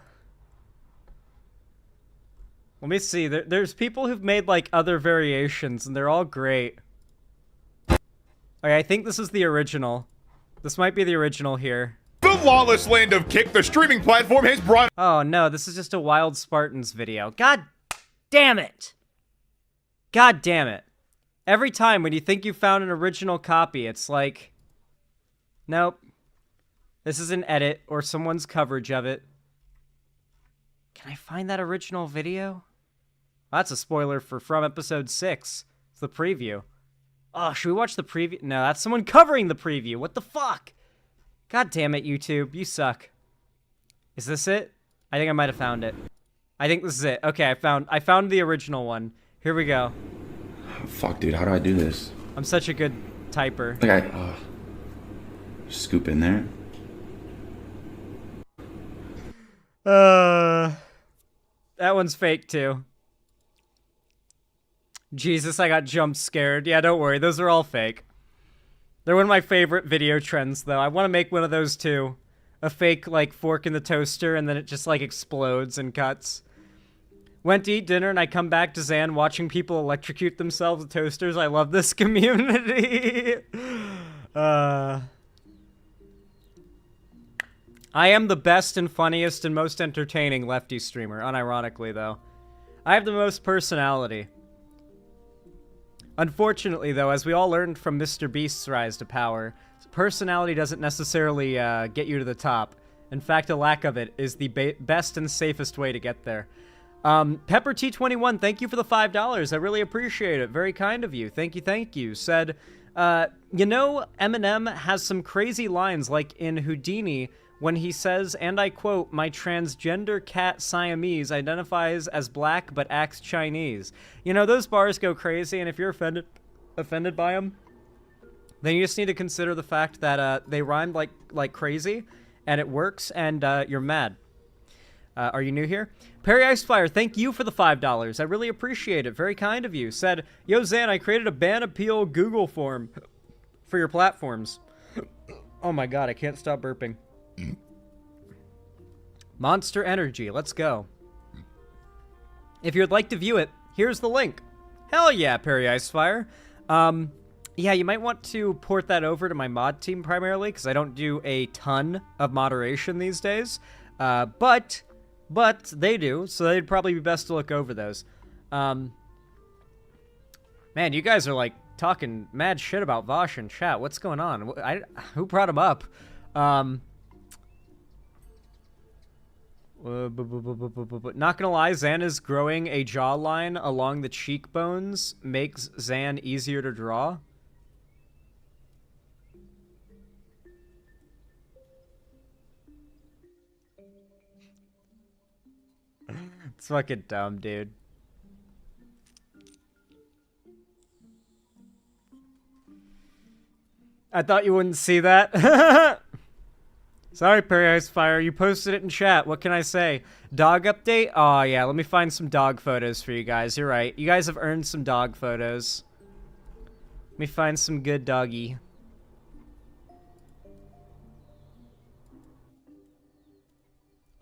me see. There's people who've made, like, other variations, and they're all great. Okay, I think this is the original. This might be the original here. The lawless land of Kick, the streaming platform, has brought... Oh, no, this is just a Wild Spartans video. God damn it! God damn it. Every time when you think you found an original copy, it's like... Nope. This is an edit, or someone's coverage of it. Can I find that original video? Oh, that's a spoiler for From Episode 6. It's the preview. Oh, should we watch the preview? No, that's someone covering the preview. What the fuck? God damn it, YouTube. You suck. Is this it? I think I might have found it. I think this is it. Okay, I found the original one. Here we go. Fuck, dude. How do I do this? I'm such a good typer. Like scoop in there. That one's fake too. Jesus, I got jump scared. Yeah, don't worry. Those are all fake. They're one of my favorite video trends, though. I want to make one of those, too. A fake, like, fork in the toaster, and then it just, like, explodes and cuts. Went to eat dinner, and I come back to Zan watching people electrocute themselves with toasters. I love this community. I am the best and funniest and most entertaining lefty streamer, unironically, though. I have the most personality. Unfortunately, though, as we all learned from Mr. Beast's rise to power, personality doesn't necessarily get you to the top. In fact, a lack of it is the best and safest way to get there. Pepper T21, thank you for the $5. I really appreciate it. Very kind of you. Thank you. Said, you know, Eminem has some crazy lines like in Houdini when he says, and I quote, "My transgender cat Siamese identifies as black but acts Chinese." You know, those bars go crazy, and if you're offended by them, then you just need to consider the fact that they rhymed like crazy, and it works, and you're mad. Are you new here? Perry Icefire, thank you for the $5. I really appreciate it. Very kind of you. Said, yo, Zan, I created a ban appeal Google form for your platforms. Oh my god, I can't stop burping. Monster Energy, let's go. If you'd like to view it, here's the link. Hell yeah, Perry Icefire. Yeah, you might want to port that over to my mod team primarily, because I don't do a ton of moderation these days. But they do, so they'd probably be best to look over those. Man, you guys are, like, talking mad shit about Vosh in chat. What's going on? Who brought him up? Not gonna lie, Zan is growing a jawline along the cheekbones makes Zan easier to draw. It's fucking dumb, dude. I thought you wouldn't see that. Sorry, Perry Icefire. You posted it in chat. What can I say? Dog update? Oh, yeah. Let me find some dog photos for you guys. You're right. You guys have earned some dog photos. Let me find some good doggy.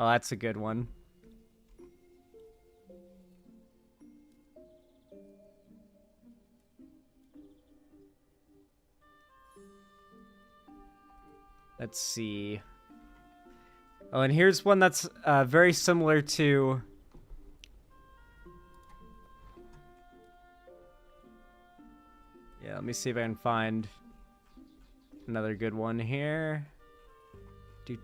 Oh, that's a good one. Let's see. Oh, and here's one that's very similar to... Yeah, let me see if I can find another good one here. All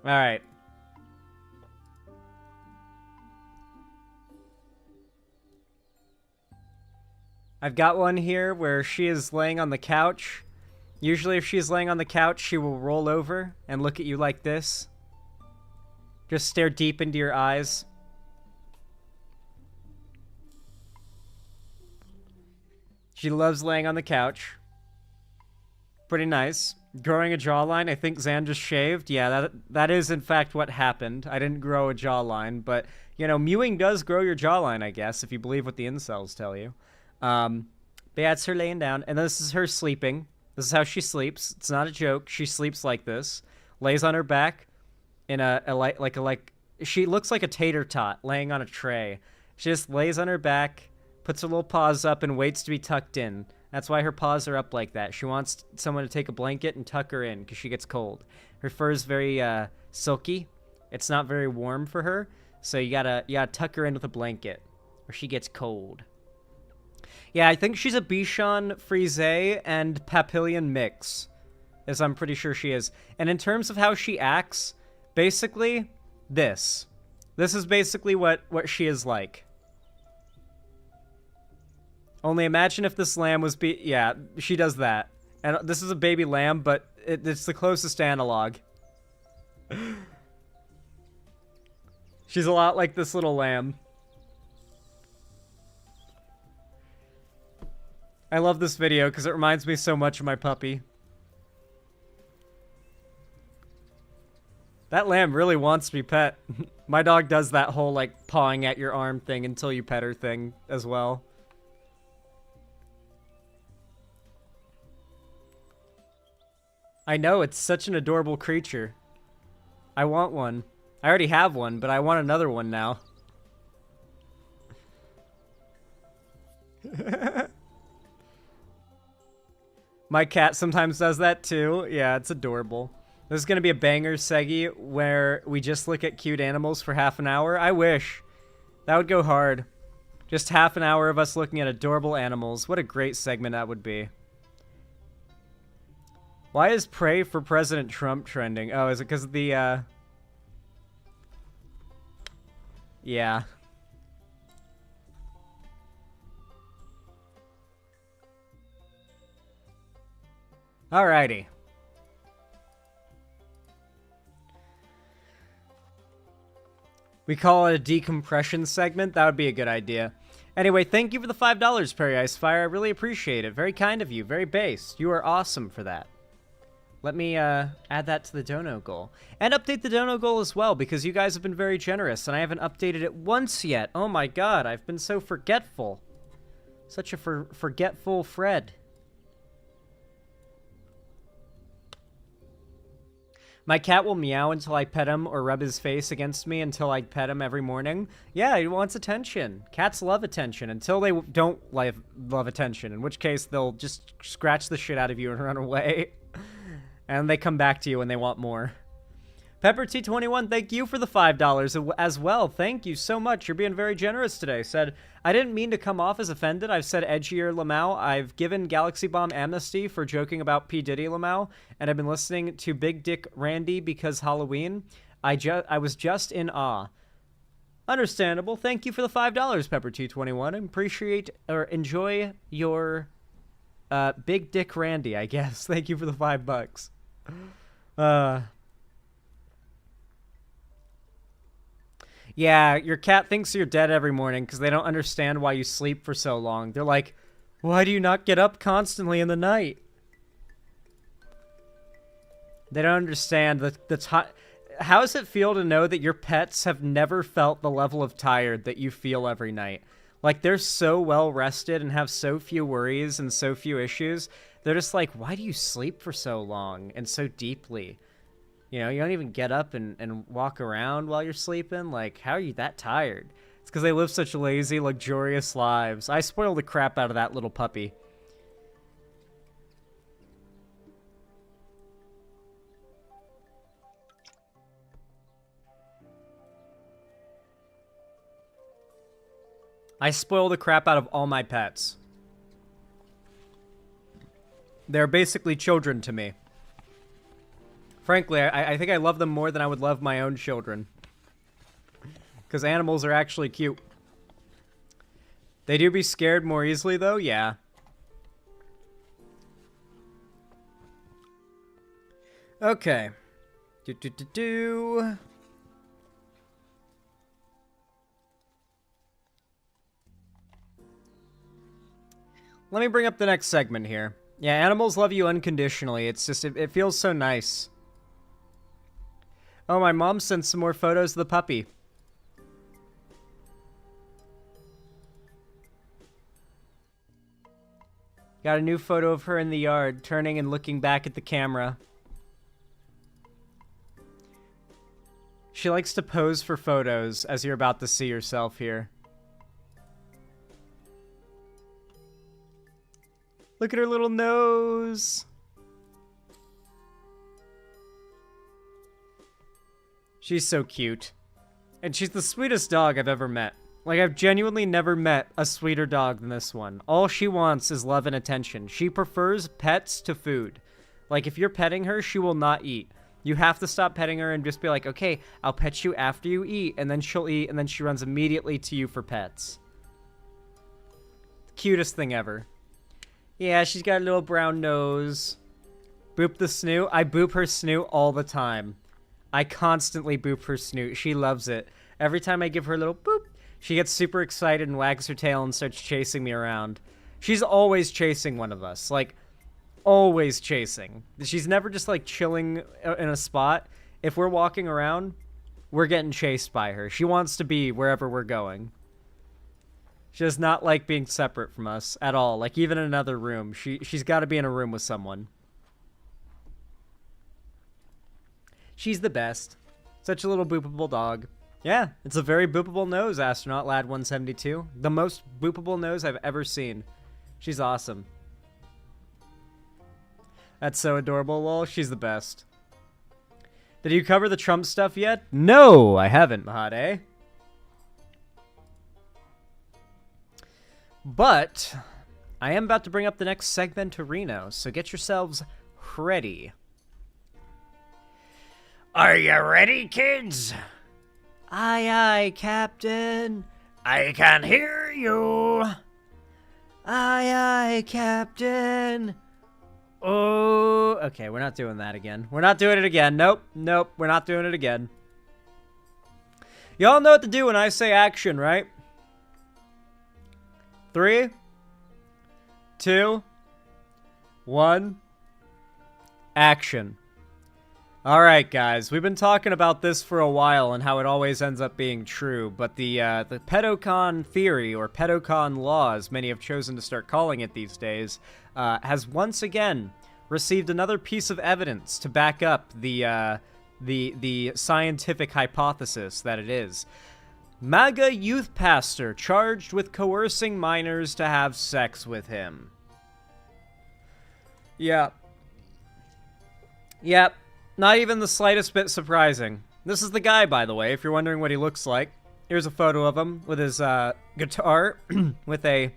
right. I've got one here where she is laying on the couch. Usually if she's laying on the couch, she will roll over and look at you like this. Just stare deep into your eyes. She loves laying on the couch. Pretty nice. Growing a jawline, I think Zan just shaved. Yeah, that is in fact what happened. I didn't grow a jawline, but, you know, mewing does grow your jawline, I guess, if you believe what the incels tell you. But yeah, it's her laying down, and this is her sleeping. This is how she sleeps. It's not a joke. She sleeps like this. Lays on her back in she looks like a tater tot laying on a tray. She just lays on her back, puts her little paws up, and waits to be tucked in. That's why her paws are up like that. She wants someone to take a blanket and tuck her in because she gets cold. Her fur is very silky. It's not very warm for her, so you gotta tuck her in with a blanket or she gets cold. Yeah, I think she's a Bichon Frise and Papillion mix, as I'm pretty sure she is. And in terms of how she acts, basically this. This is basically what she is like. Only imagine if this lamb was yeah, she does that. And this is a baby lamb, but it's the closest analog. She's a lot like this little lamb. I love this video because it reminds me so much of my puppy. That lamb really wants to be pet. My dog does that whole, like, pawing at your arm thing until you pet her thing as well. I know, it's such an adorable creature. I want one. I already have one, but I want another one now. My cat sometimes does that too. Yeah, it's adorable. This is going to be a banger seggy where we just look at cute animals for half an hour. I wish. That would go hard. Just half an hour of us looking at adorable animals. What a great segment that would be. Why is Pray for President Trump trending? Oh, is it because of the, yeah. Alrighty. We call it a decompression segment? That would be a good idea. Anyway, thank you for the $5, Perry Icefire. I really appreciate it. Very kind of you. Very based. You are awesome for that. Let me add that to the dono goal. And update the dono goal as well, because you guys have been very generous, and I haven't updated it once yet. Oh my god, I've been so forgetful. Such a forgetful Fred. My cat will meow until I pet him or rub his face against me until I pet him every morning. Yeah, he wants attention. Cats love attention until they don't love attention, in which case they'll just scratch the shit out of you and run away. And they come back to you when they want more. Pepper T21, thank you for the $5 as well. Thank you so much. You're being very generous today. Said, I didn't mean to come off as offended. I've said edgier Lamau. I've given Galaxy Bomb amnesty for joking about P. Diddy Lamau. And I've been listening to Big Dick Randy because Halloween. I was just in awe. Understandable. Thank you for the $5, Pepper T21. Appreciate or enjoy your Big Dick Randy, I guess. Thank you for the $5. Yeah, your cat thinks you're dead every morning because they don't understand why you sleep for so long. They're like, why do you not get up constantly in the night? They don't understand the time. How does it feel to know that your pets have never felt the level of tired that you feel every night? Like, they're so well rested and have so few worries and so few issues. They're just like, why do you sleep for so long and so deeply? You know, you don't even get up and walk around while you're sleeping. Like, how are you that tired? It's because they live such lazy, luxurious lives. I spoiled the crap out of that little puppy. I spoil the crap out of all my pets. They're basically children to me. Frankly, I think I love them more than I would love my own children. Because animals are actually cute. They do be scared more easily, though? Yeah. Okay. Let me bring up the next segment here. Yeah, animals love you unconditionally. It's just, it feels so nice. Oh, my mom sent some more photos of the puppy. Got a new photo of her in the yard, turning and looking back at the camera. She likes to pose for photos, as you're about to see yourself here. Look at her little nose. She's so cute. And she's the sweetest dog I've ever met. Like, I've genuinely never met a sweeter dog than this one. All she wants is love and attention. She prefers pets to food. Like, if you're petting her, she will not eat. You have to stop petting her and just be like, okay, I'll pet you after you eat, and then she'll eat, and then she runs immediately to you for pets. Cutest thing ever. Yeah, she's got a little brown nose. Boop the snoot. I boop her snoot all the time. I constantly boop her snoot. She loves it. Every time I give her a little boop, she gets super excited and wags her tail and starts chasing me around. She's always chasing one of us. Like, always chasing. She's never just, like, chilling in a spot. If we're walking around, we're getting chased by her. She wants to be wherever we're going. She does not like being separate from us at all. Like, even in another room. She's got to be in a room with someone. She's the best. Such a little boopable dog. Yeah, it's a very boopable nose, Astronaut Lad 172. The most boopable nose I've ever seen. She's awesome. That's so adorable, lol. She's the best. Did you cover the Trump stuff yet? No, I haven't, Mahade. But I am about to bring up the next segment to Reno, so get yourselves ready. Are you ready, kids? Aye, aye, Captain. I can hear you. Aye, aye, Captain. Oh, okay, we're not doing that again. We're not doing it again. Nope, nope, we're not doing it again. Y'all know what to do when I say action, right? 3, 2, 1, action. Alright, guys, we've been talking about this for a while and how it always ends up being true, but the pedocon theory, or pedocon law, as many have chosen to start calling it these days, has once again received another piece of evidence to back up the scientific hypothesis that it is. Maga youth pastor charged with coercing minors to have sex with him. Yeah. Yep. Not even the slightest bit surprising. This is the guy, by the way, if you're wondering what he looks like. Here's a photo of him with his guitar with a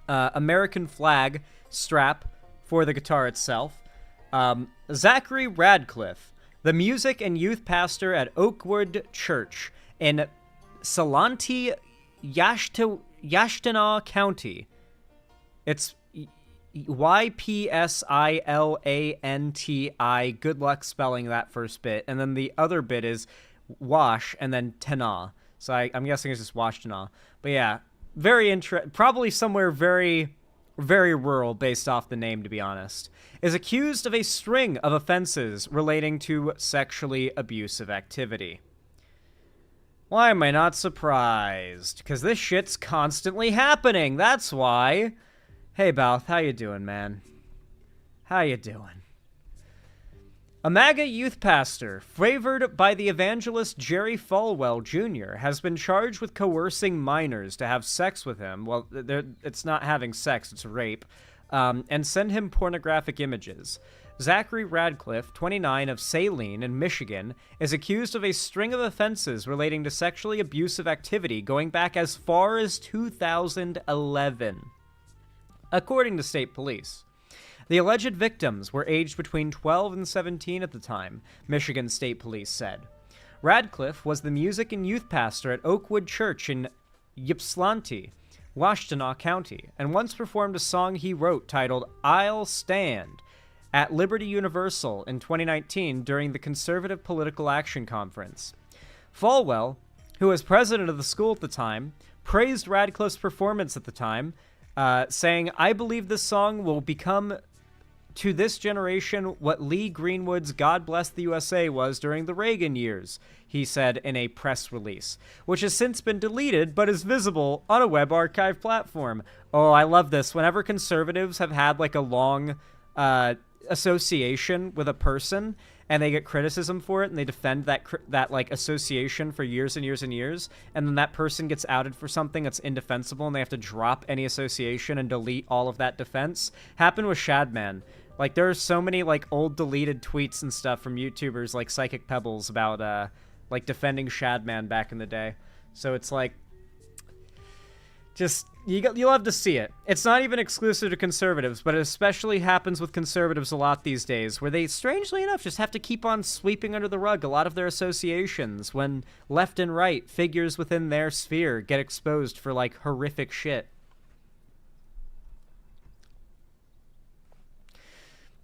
American flag strap for the guitar itself. Zachary Radcliffe, the music and youth pastor at Oakwood Church in Salanti, Yashtana County. It's Ypsilanti. Good luck spelling that first bit. And then the other bit is Wash and then Tana. So I'm guessing it's just Washtana. But yeah, very probably somewhere very, very rural based off the name, to be honest. Is accused of a string of offenses relating to sexually abusive activity. Why am I not surprised? Because this shit's constantly happening. That's why. Hey, Balth, how you doing, man? How you doing? A Maga youth pastor, favored by the evangelist Jerry Falwell Jr., has been charged with coercing minors to have sex with him. Well, it's not having sex, it's rape. And send him pornographic images. Zachary Radcliffe, 29, of Saline in Michigan, is accused of a string of offenses relating to sexually abusive activity going back as far as 2011. According to state police, the alleged victims were aged between 12 and 17 at the time, Michigan State Police said. Radcliffe was the music and youth pastor at Oakwood Church in Ypsilanti, Washtenaw County, and once performed a song he wrote titled I'll Stand at Liberty Universal in 2019 during the Conservative Political Action Conference. Falwell, who was president of the school at the time, praised Radcliffe's performance at the time, saying, "I believe this song will become to this generation what Lee Greenwood's God Bless the USA was during the Reagan years," he said in a press release, which has since been deleted but is visible on a web archive platform. Oh, I love this. Whenever conservatives have had like a long association with a person and they get criticism for it and they defend that like association for years and years and years, and then that person gets outed for something that's indefensible and they have to drop any association and delete all of that defense. Happened with Shadman. Like, there are so many, like, old deleted tweets and stuff from YouTubers like Psychic Pebbles about, like, defending Shadman back in the day. So it's like, just, you'll have to see it. It's not even exclusive to conservatives, but it especially happens with conservatives a lot these days, where they, strangely enough, just have to keep on sweeping under the rug a lot of their associations when left and right figures within their sphere get exposed for, like, horrific shit.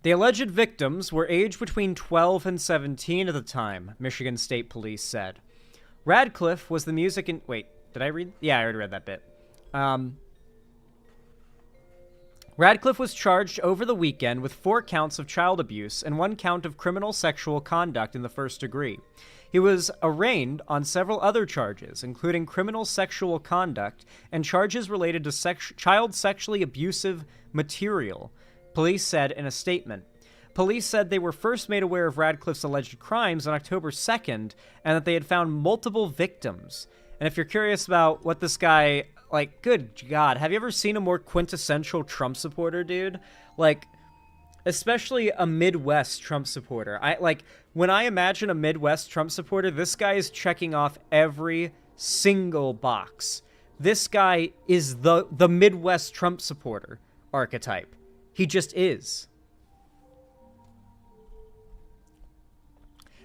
The alleged victims were aged between 12 and 17 at the time, Michigan State Police said. Radcliffe was the music in... Wait, did I read? Yeah, I already read that bit. Radcliffe was charged over the weekend with 4 counts of child abuse and 1 count of criminal sexual conduct in the first degree. He was arraigned on several other charges, including criminal sexual conduct and charges related to child sexually abusive material, police said in a statement. Police said they were first made aware of Radcliffe's alleged crimes on October 2nd, and that they had found multiple victims. And if you're curious about what this guy, like, good God, have you ever seen a more quintessential Trump supporter, dude? Like, especially a Midwest Trump supporter. When I imagine a Midwest Trump supporter, this guy is checking off every single box. This guy is the Midwest Trump supporter archetype. He just is.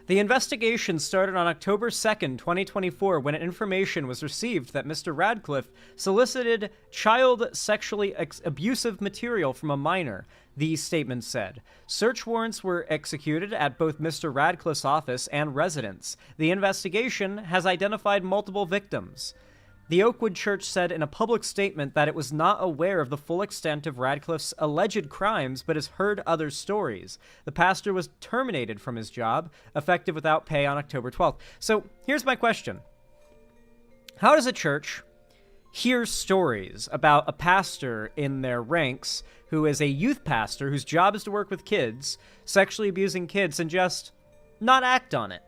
The investigation started on October 2nd, 2024, when information was received that Mr. Radcliffe solicited child sexually abusive material from a minor, the statement said. Search warrants were executed at both Mr. Radcliffe's office and residence. The investigation has identified multiple victims. The Oakwood Church said in a public statement that it was not aware of the full extent of Radcliffe's alleged crimes, but has heard other stories. The pastor was terminated from his job, effective without pay on October 12th. So here's my question. How does a church hear stories about a pastor in their ranks who is a youth pastor whose job is to work with kids, sexually abusing kids, and just not act on it?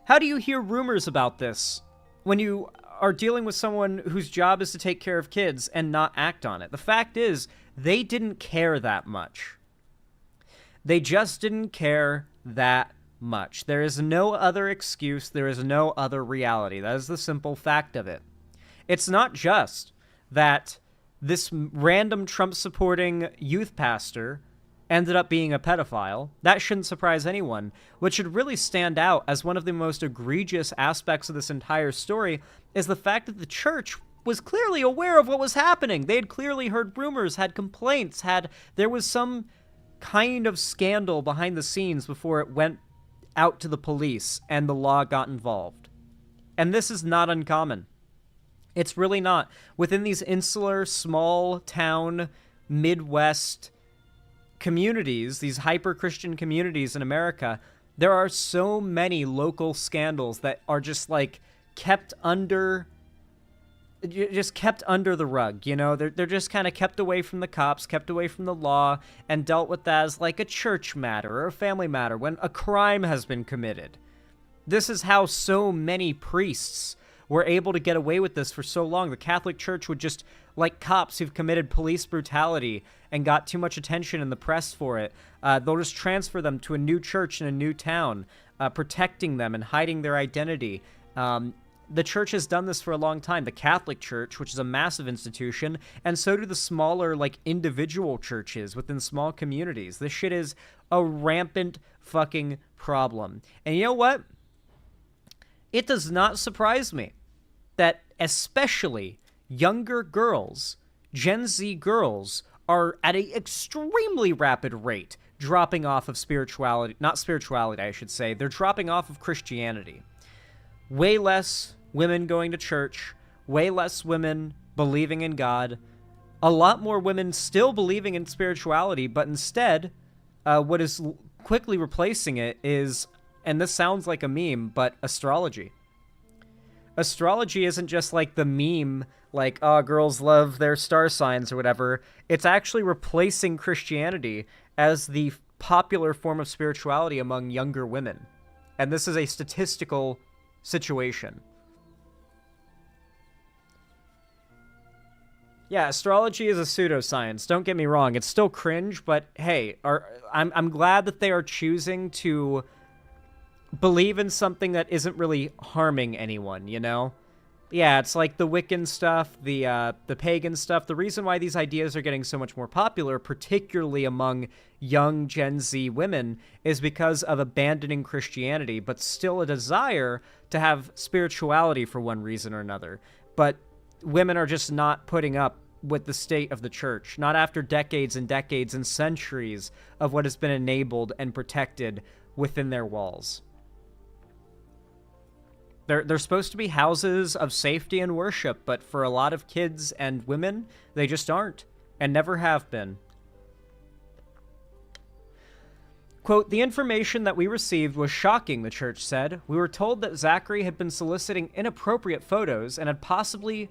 How do you hear rumors about this when you are dealing with someone whose job is to take care of kids and not act on it? The fact is, they didn't care that much. They just didn't care that much. There is no other excuse. There is no other reality. That is the simple fact of it. It's not just that this random Trump-supporting youth pastor ended up being a pedophile. That shouldn't surprise anyone. What should really stand out as one of the most egregious aspects of this entire story is the fact that the church was clearly aware of what was happening. They had clearly heard rumors, had complaints, there was some kind of scandal behind the scenes before it went out to the police and the law got involved. And this is not uncommon. It's really not. Within these insular, small town, Midwest communities, these hyper-Christian communities in America, there are so many local scandals that are just like kept under the rug, you know? They're just kind of kept away from the cops, kept away from the law, and dealt with as like a church matter or a family matter when a crime has been committed. This is how so many priests were able to get away with this for so long. The Catholic Church would just, like cops who've committed police brutality and got too much attention in the press for it, they'll just transfer them to a new church in a new town, protecting them and hiding their identity. The church has done this for a long time. The Catholic Church, which is a massive institution, and so do the smaller, like, individual churches within small communities. This shit is a rampant fucking problem. And you know what? It does not surprise me that especially younger girls, Gen Z girls, are at an extremely rapid rate dropping off of spirituality, not spirituality, I should say. They're dropping off of Christianity. Way less women going to church, way less women believing in God, a lot more women still believing in spirituality, but instead, what is quickly replacing it is, and this sounds like a meme, but astrology. Astrology isn't just like the meme, like, oh, girls love their star signs or whatever. It's actually replacing Christianity as the popular form of spirituality among younger women. And this is a statistical situation. Yeah, astrology is a pseudoscience. Don't get me wrong. It's still cringe, but hey, I'm glad that they are choosing to believe in something that isn't really harming anyone, you know? Yeah, it's like the Wiccan stuff, the pagan stuff. The reason why these ideas are getting so much more popular, particularly among young Gen Z women, is because of abandoning Christianity, but still a desire to have spirituality for one reason or another. But women are just not putting up with the state of the church, not after decades and decades and centuries of what has been enabled and protected within their walls. They're supposed to be houses of safety and worship, but for a lot of kids and women, they just aren't, and never have been. Quote, the information that we received was shocking, the church said. We were told that Zachary had been soliciting inappropriate photos and had possible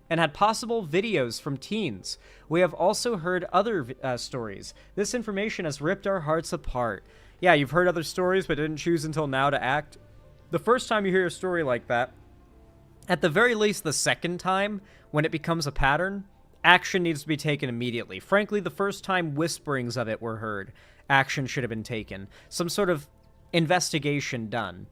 videos from teens. We have also heard other stories. This information has ripped our hearts apart. Yeah, you've heard other stories, but didn't choose until now to act. The first time you hear a story like that, at the very least the second time, when it becomes a pattern, action needs to be taken immediately. Frankly, the first time whisperings of it were heard, action should have been taken. Some sort of investigation done.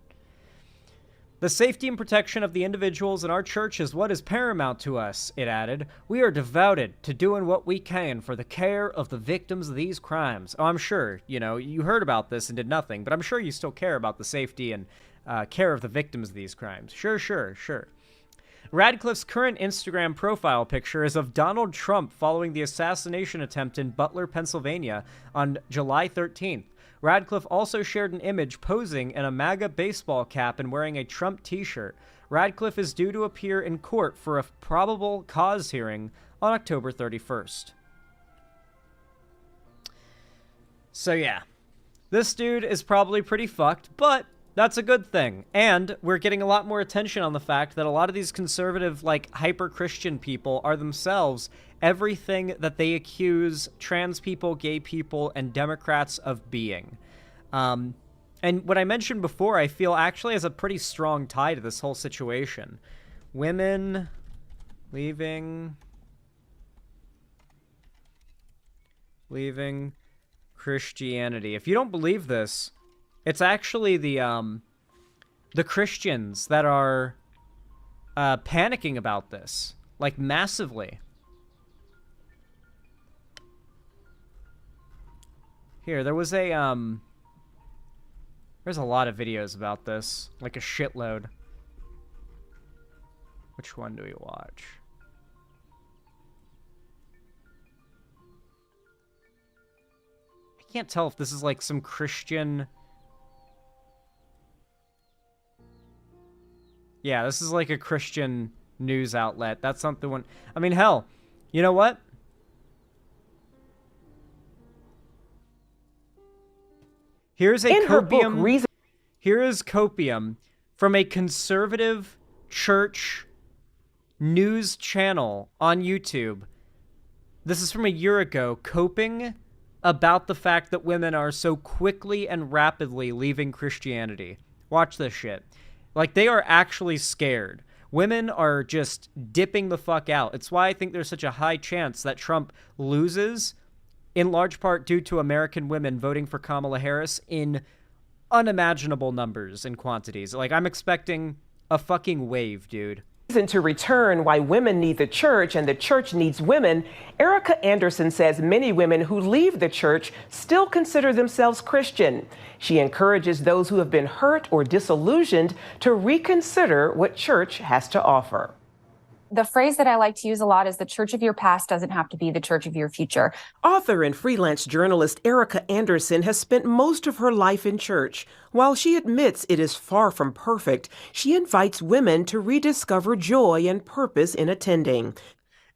The safety and protection of the individuals in our church is what is paramount to us, it added. We are devoted to doing what we can for the care of the victims of these crimes. Oh, I'm sure, you know, you heard about this and did nothing, but I'm sure you still care about the safety and care of the victims of these crimes. Sure. Radcliffe's current Instagram profile picture is of Donald Trump following the assassination attempt in Butler, Pennsylvania on July 13th. Radcliffe also shared an image posing in a Maga baseball cap and wearing a Trump t-shirt. Radcliffe is due to appear in court for a probable cause hearing on October 31st. So yeah, this dude is probably pretty fucked, but that's a good thing. And we're getting a lot more attention on the fact that a lot of these conservative, like, hyper-Christian people are themselves everything that they accuse trans people, gay people, and Democrats of being. And what I mentioned before, I feel actually has a pretty strong tie to this whole situation. Women leaving Christianity. If you don't believe this, it's actually the Christians that are panicking about this, like, massively. Here, there was a there's a lot of videos about this, like a shitload. Which one do we watch? I can't tell if this is like some Christian. Yeah, this is like a Christian news outlet. That's not the one. I mean, hell, you know what? Here's a copium. Here is copium from a conservative church news channel on YouTube. This is from a year ago, coping about the fact that women are so quickly and rapidly leaving Christianity. Watch this shit. Like, they are actually scared. Women are just dipping the fuck out. It's why I think there's such a high chance that Trump loses, in large part due to American women voting for Kamala Harris in unimaginable numbers and quantities. Like, I'm expecting a fucking wave, dude. To return why women need the church and the church needs women, Erica Anderson says many women who leave the church still consider themselves Christian. She encourages those who have been hurt or disillusioned to reconsider what church has to offer. The phrase that I like to use a lot is the church of your past doesn't have to be the church of your future. Author and freelance journalist Erica Anderson has spent most of her life in church. While she admits it is far from perfect, she invites women to rediscover joy and purpose in attending.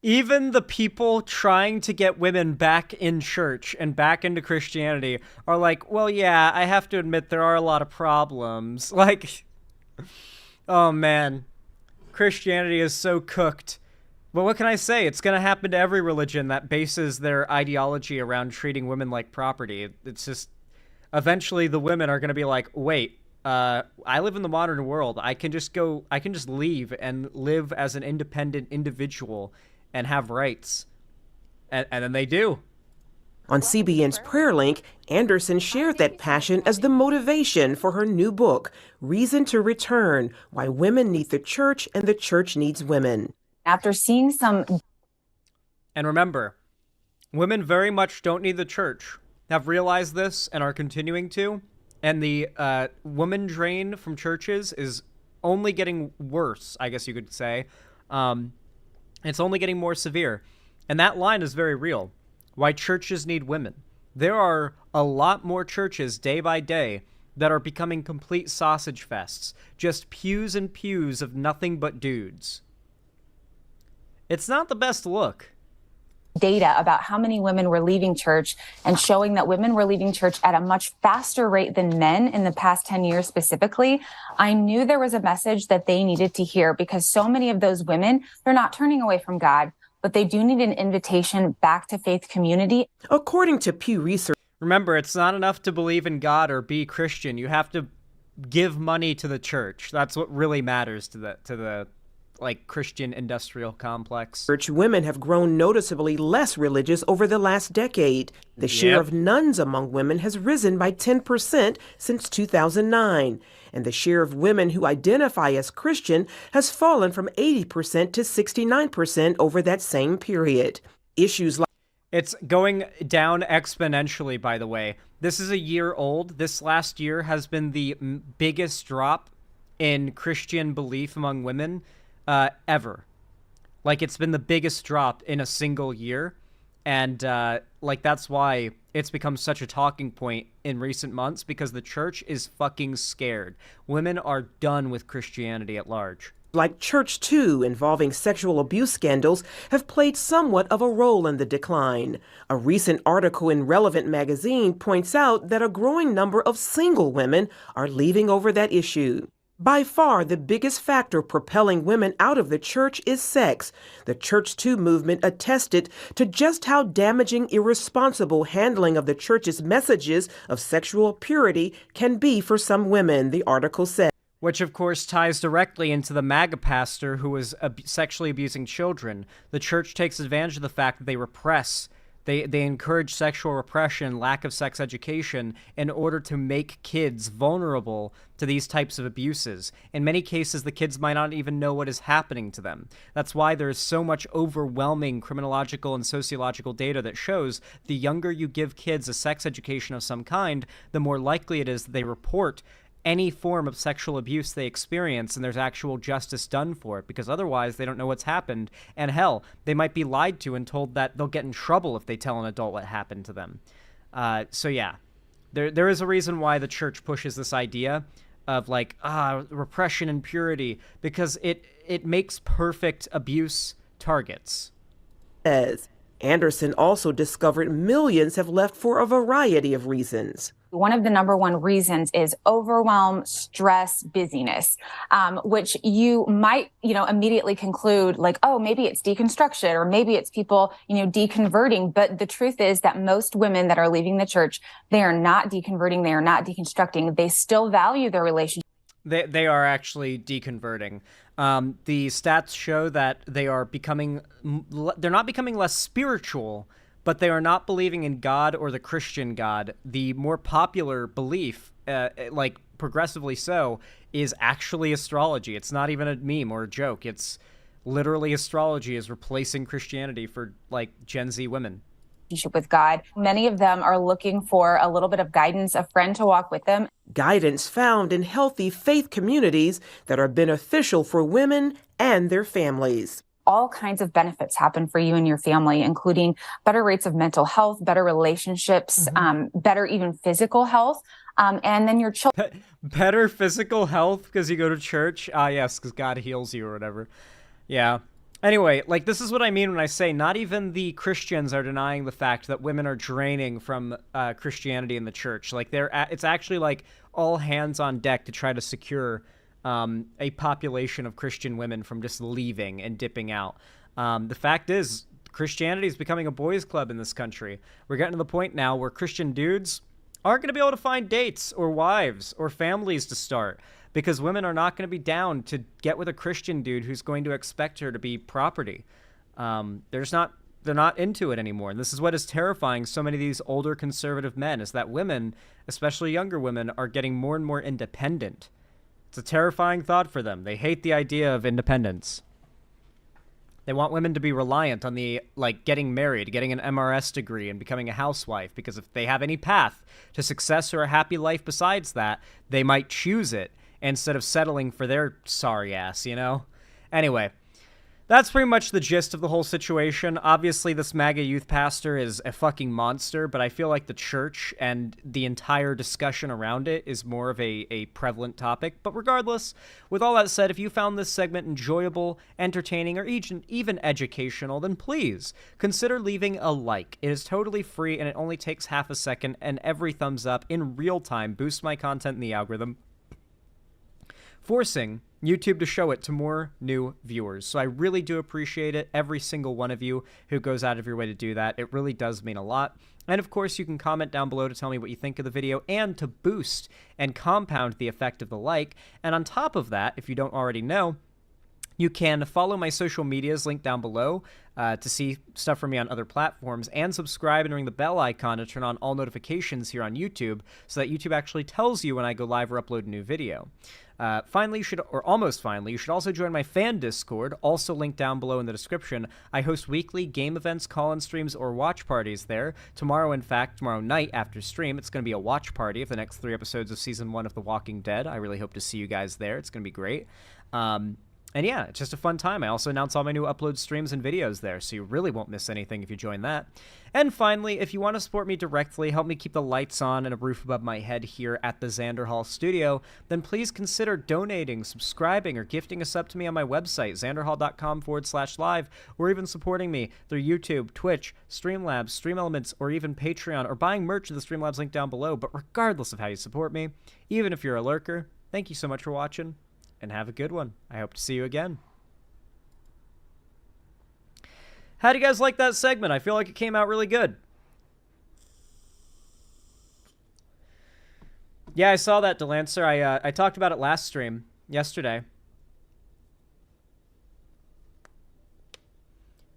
Even the people trying to get women back in church and back into Christianity are like, well, yeah, I have to admit there are a lot of problems. Like, oh man, Christianity is so cooked. But what can I say? It's going to happen to every religion that bases their ideology around treating women like property. It's just, eventually the women are going to be like, wait, I live in the modern world. I can just leave and live as an independent individual and have rights. And then they do. On CBN's Prayer Link, Anderson shared that passion as the motivation for her new book, Reason to Return: Why Women Need the Church and the Church Needs Women. After seeing some... And remember, women very much don't need the church, have realized this and are continuing to. And the woman drain from churches is only getting worse, I guess you could say. It's only getting more severe. And that line is very real. Why churches need women. There are a lot more churches day by day that are becoming complete sausage fests. Just pews and pews of nothing but dudes. It's not the best look. Data about how many women were leaving church and showing that women were leaving church at a much faster rate than men in the past 10 years specifically, I knew there was a message that they needed to hear, because so many of those women, they're not turning away from God, but they do need an invitation back to faith community. According to Pew Research, remember, it's not enough to believe in God or be Christian. You have to give money to the church. That's what really matters to the like Christian industrial complex. Church women have grown noticeably less religious over the last decade. The share of nuns among women has risen by 10% since 2009. And the share of women who identify as Christian has fallen from 80% to 69% over that same period. Issues like... It's going down exponentially, by the way. This is a year old. This last year has been the biggest drop in Christian belief among women ever. Like, it's been the biggest drop in a single year. And, like, that's why it's become such a talking point in recent months, because the church is fucking scared. Women are done with Christianity at large. Like Church 2, involving sexual abuse scandals, have played somewhat of a role in the decline. A recent article in Relevant magazine points out that a growing number of single women are leaving over that issue. By far, the biggest factor propelling women out of the church is sex. The Church 2 movement attested to just how damaging irresponsible handling of the church's messages of sexual purity can be for some women, the article said. Which, of course, ties directly into the Maga pastor who was sexually abusing children. The church takes advantage of the fact that they repress. They encourage sexual repression, lack of sex education, in order to make kids vulnerable to these types of abuses. In many cases, the kids might not even know what is happening to them. That's why there's so much overwhelming criminological and sociological data that shows the younger you give kids a sex education of some kind, the more likely it is that they report any form of sexual abuse they experience and there's actual justice done for it, because otherwise they don't know what's happened. And hell, they might be lied to and told that they'll get in trouble if they tell an adult what happened to them. So yeah, there is a reason why the church pushes this idea of like, repression and purity, because it makes perfect abuse targets. As Anderson also discovered millions have left for a variety of reasons. One of the number one reasons is overwhelm, stress, busyness, which you might, immediately conclude like, oh, maybe it's deconstruction or maybe it's people, deconverting. But the truth is that most women that are leaving the church, they are not deconverting. They are not deconstructing. They still value their relationship. They are actually deconverting. The stats show that they're not becoming less spiritual, but they are not believing in God or the Christian God. The more popular belief, like progressively so, is actually astrology. It's not even a meme or a joke. It's literally astrology is replacing Christianity for like Gen Z women. With God. Many of them are looking for a little bit of guidance, a friend to walk with them. Guidance found in healthy faith communities that are beneficial for women and their families. all kinds of benefits happen for you and your family, including better rates of mental health, better relationships, better even physical health. And then your children. Better physical health because you go to church? Ah, yes, because God heals you or whatever. Yeah. Anyway, like, this is what I mean when I say not even the Christians are denying the fact that women are draining from Christianity in the church. Like, it's actually, like, all hands on deck to try to secure a population of Christian women from just leaving and dipping out. The fact is, Christianity is becoming a boys' club in this country. We're getting to the point now where Christian dudes aren't going to be able to find dates or wives or families to start, because women are not going to be down to get with a Christian dude who's going to expect her to be property. They're not into it anymore. And this is what is terrifying so many of these older conservative men, is that women, especially younger women, are getting more and more independent. It's a terrifying thought for them. They hate the idea of independence. They want women to be reliant on getting married, getting an MRS degree, and becoming a housewife, because if they have any path to success or a happy life besides that, they might choose it instead of settling for their sorry ass, you know? Anyway, that's pretty much the gist of the whole situation. Obviously, this MAGA youth pastor is a fucking monster, but I feel like the church and the entire discussion around it is more of a prevalent topic. But regardless, with all that said, if you found this segment enjoyable, entertaining, or even educational, then please consider leaving a like. It is totally free, and it only takes half a second, and every thumbs up in real time boosts my content in the algorithm, forcing YouTube to show it to more new viewers. So I really do appreciate it, every single one of you who goes out of your way to do that. It really does mean a lot. And of course, you can comment down below to tell me what you think of the video and to boost and compound the effect of the like. And on top of that, if you don't already know, you can follow my social medias linked down below to see stuff from me on other platforms, and subscribe and ring the bell icon to turn on all notifications here on YouTube, so that YouTube actually tells you when I go live or upload a new video. Finally, you should also join my fan Discord, also linked down below in the description. I host weekly game events, call-in streams, or watch parties there. Tomorrow night after stream, it's going to be a watch party of the next 3 episodes of Season 1 of The Walking Dead. I really hope to see you guys there. It's going to be great. And yeah, it's just a fun time. I also announce all my new upload streams and videos there, so you really won't miss anything if you join that. And finally, if you want to support me directly, help me keep the lights on and a roof above my head here at the Xander Hall studio, then please consider donating, subscribing, or gifting a sub to me on my website, xanderhall.com/live, or even supporting me through YouTube, Twitch, Streamlabs, Stream Elements, or even Patreon, or buying merch in the Streamlabs link down below. But regardless of how you support me, even if you're a lurker, thank you so much for watching, and have a good one. I hope to see you again. How do you guys like that segment? I feel like it came out really good. Yeah, I saw that, Delancer. I talked about it last stream, yesterday.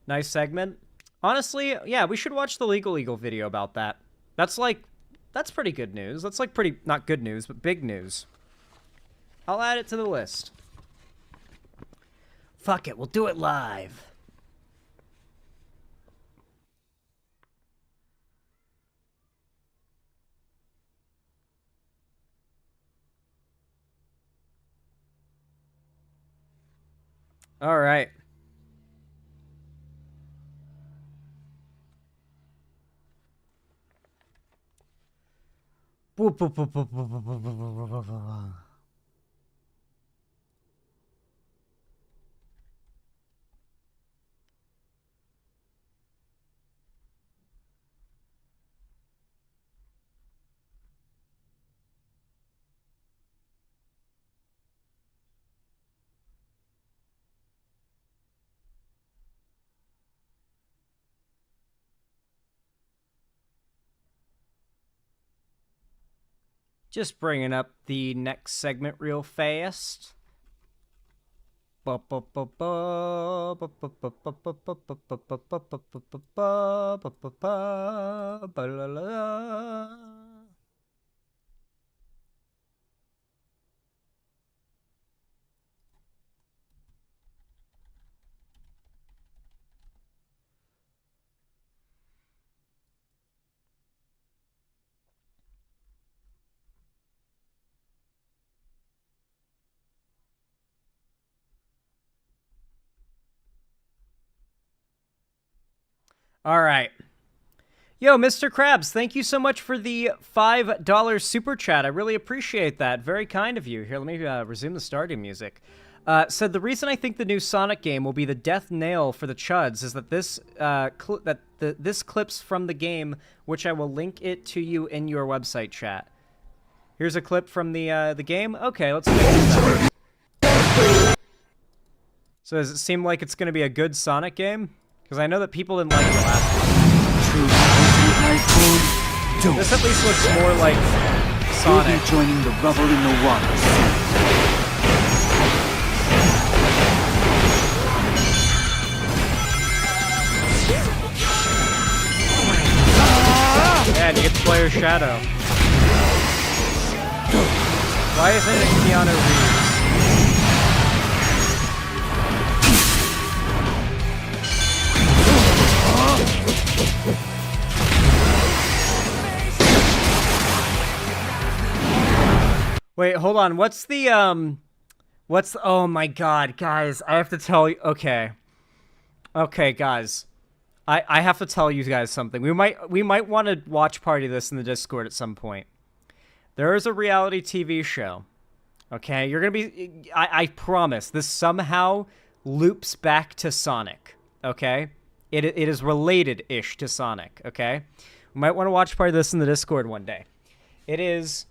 Nice segment. Honestly, yeah, we should watch the Legal Eagle video about that. That's pretty good news. That's like pretty, not good news, but big news. I'll add it to the list. Fuck it, we'll do it live. All right. Just bringing up the next segment real fast. All right. Yo, Mr. Krabs, thank you so much for the $5 super chat. I really appreciate that. Very kind of you. Here, let me resume the starting music. Said the reason I think the new Sonic game will be the death nail for the Chuds is that this clips from the game, which I will link it to you in your website chat. Here's a clip from the game. Okay, let's check this out. So does it seem like it's going to be a good Sonic game? Because I know that people didn't like the last one. This at least looks more like Sonic. We'll be joining the rubble in the water. Yeah, and you get to play your Shadow. Why isn't it Keanu Reeves? Wait, hold on. Oh my god, guys, I have to tell you. Okay, guys, I have to tell you guys something. We might want to watch party this in the Discord at some point. There is a reality TV show. Okay, you're gonna be. I promise this somehow loops back to Sonic. Okay, it is related-ish to Sonic. Okay, we might want to watch party this in the Discord one day. It is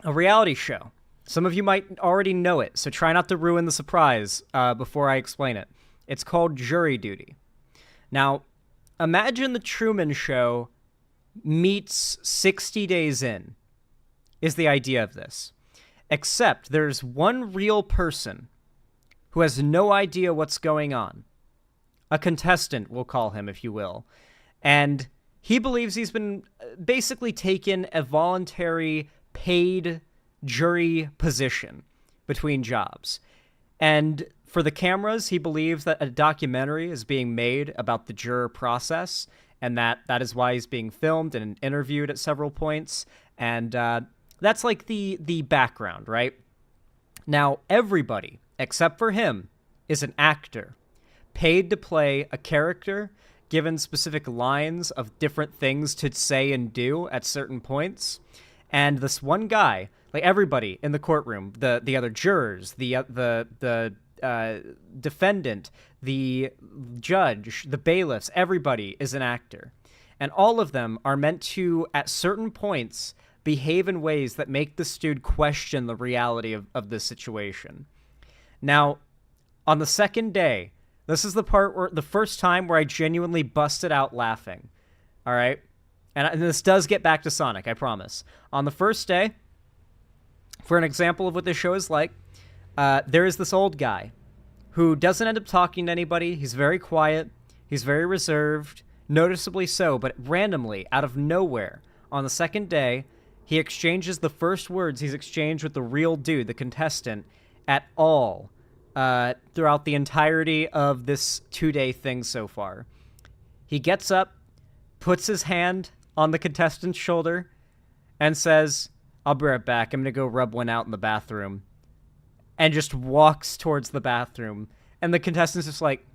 a reality show. Some of you might already know it, so try not to ruin the surprise before I explain it. It's called Jury Duty. Now, imagine the Truman Show meets 60 Days In, is the idea of this. Except there's one real person who has no idea what's going on. A contestant, we'll call him, if you will. And he believes he's been basically taken a voluntary paid jury position between jobs. And for the cameras, he believes that a documentary is being made about the juror process, and that is why he's being filmed and interviewed at several points. And that's like the background, right? Now, everybody, except for him, is an actor, paid to play a character, given specific lines of different things to say and do at certain points. And this one guy, like everybody in the courtroom, the other jurors, the defendant, the judge, the bailiffs, everybody is an actor. And all of them are meant to, at certain points, behave in ways that make this dude question the reality of this situation. Now, on the second day, this is the part where the first time where I genuinely busted out laughing. All right? And this does get back to Sonic, I promise. On the first day, for an example of what this show is like, there is this old guy who doesn't end up talking to anybody. He's very quiet. He's very reserved, noticeably so, but randomly, out of nowhere, on the second day, he exchanges the first words he's exchanged with the real dude, the contestant, at all throughout the entirety of this 2-day thing so far. He gets up, puts his hand on the contestant's shoulder, and says, "I'll be right back. I'm going to go rub one out in the bathroom." And just walks towards the bathroom. And the contestant's just like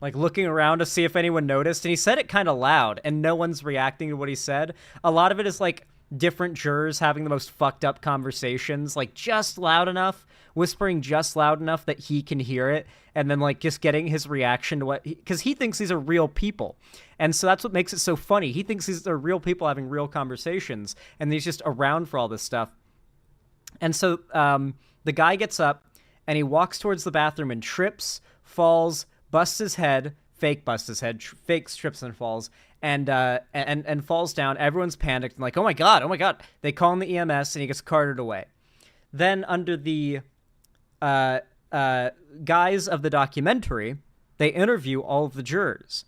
looking around to see if anyone noticed. And he said it kind of loud, and no one's reacting to what he said. A lot of it is like different jurors having the most fucked up conversations, like just loud enough, whispering just loud enough that he can hear it, and then like just getting his reaction to what, because he thinks these are real people. And so that's what makes it so funny. He thinks these are real people having real conversations, and he's just around for all this stuff. And so the guy gets up, and he walks towards the bathroom and trips, falls, busts his head, fake trips and falls, and falls down. Everyone's panicked and like, oh my god. They call in the EMS, and he gets carted away. Then under the guise of the documentary, they interview all of the jurors.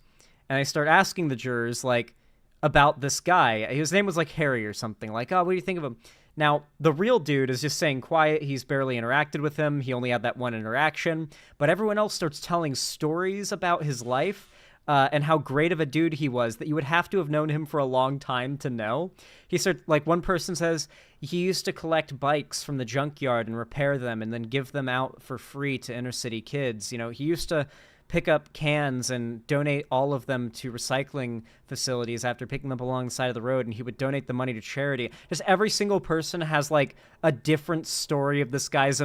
And they start asking the jurors, like, about this guy. His name was, like, Harry or something. Like, oh, what do you think of him? Now, the real dude is just staying quiet. He's barely interacted with him. He only had that one interaction. But everyone else starts telling stories about his life and how great of a dude he was, that you would have to have known him for a long time to know. He started, like, one person says he used to collect bikes from the junkyard and repair them and then give them out for free to inner city kids. You know, he used to pick up cans and donate all of them to recycling facilities after picking them up along the side of the road, and he would donate the money to charity. Just every single person has like a different story of this guy's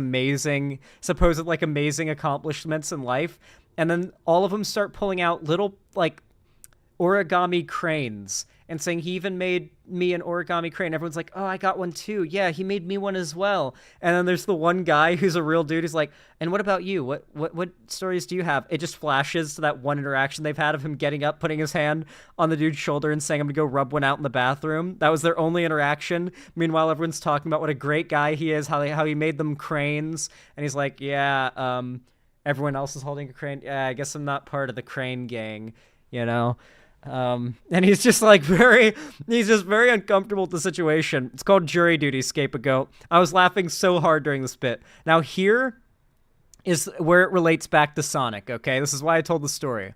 supposed like amazing accomplishments in life, and then all of them start pulling out little like origami cranes and saying he even made me an origami crane. Everyone's like, oh, I got one too. Yeah, he made me one as well. And then there's the one guy who's a real dude who's like, and what about you? What stories do you have? It just flashes to that one interaction they've had of him getting up, putting his hand on the dude's shoulder and saying, I'm gonna go rub one out in the bathroom. That was their only interaction. Meanwhile, everyone's talking about what a great guy he is, how he made them cranes. And he's like, yeah, everyone else is holding a crane. Yeah, I guess I'm not part of the crane gang, you know? And he's just like very uncomfortable with the situation. It's called jury duty, scapegoat. I was laughing so hard during this bit. Now here is where it relates back to Sonic, okay? This is why I told the story.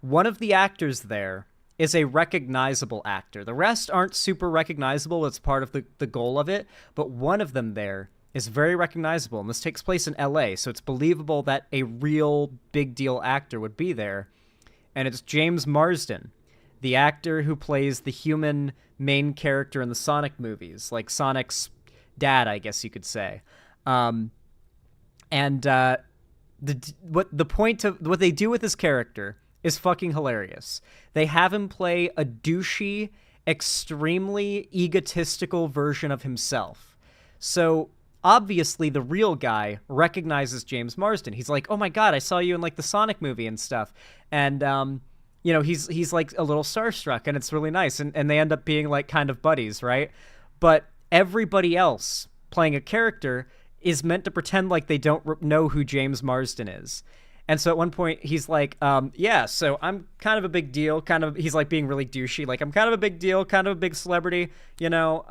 One of the actors there is a recognizable actor. The rest aren't super recognizable. It's part of the goal of it. But one of them there is very recognizable. And this takes place in LA, so it's believable that a real big deal actor would be there. And it's James Marsden, the actor who plays the human main character in the Sonic movies, like Sonic's dad, I guess you could say. What they do with his character is fucking hilarious. They have him play a douchey, extremely egotistical version of himself. So obviously the real guy recognizes James Marsden. He's like, oh my God, I saw you in like the Sonic movie and stuff. And, you know, he's like a little starstruck, and it's really nice. And they end up being like kind of buddies, right? But everybody else playing a character is meant to pretend like they don't know who James Marsden is. And so at one point he's like, yeah, so I'm kind of a big deal, he's like being really douchey. Like, I'm kind of a big deal, kind of a big celebrity, you know,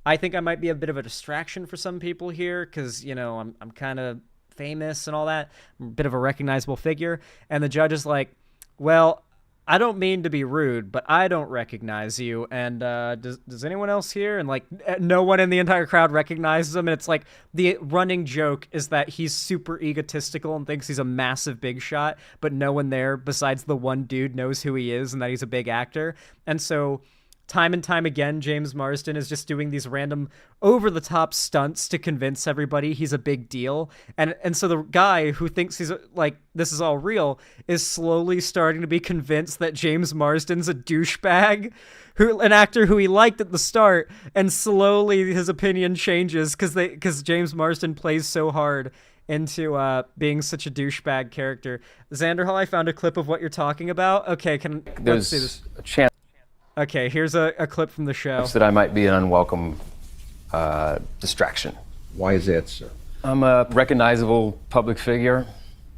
I think I might be a bit of a distraction for some people here because, you know, I'm kind of famous and all that. I'm a bit of a recognizable figure. And the judge is like, well, I don't mean to be rude, but I don't recognize you. And does anyone else here? And like no one in the entire crowd recognizes him. And it's like the running joke is that he's super egotistical and thinks he's a massive big shot, but no one there besides the one dude knows who he is and that he's a big actor. And so time and time again, James Marsden is just doing these random over-the-top stunts to convince everybody he's a big deal. And so the guy who thinks he's like, this is all real, is slowly starting to be convinced that James Marsden's a douchebag, an actor who he liked at the start, and slowly his opinion changes because James Marsden plays so hard into being such a douchebag character. Xanderhall, I found a clip of what you're talking about. Okay, let's see this. A chance. Okay, here's a clip from the show. That I might be an unwelcome distraction. Why is that, sir? I'm a recognizable public figure.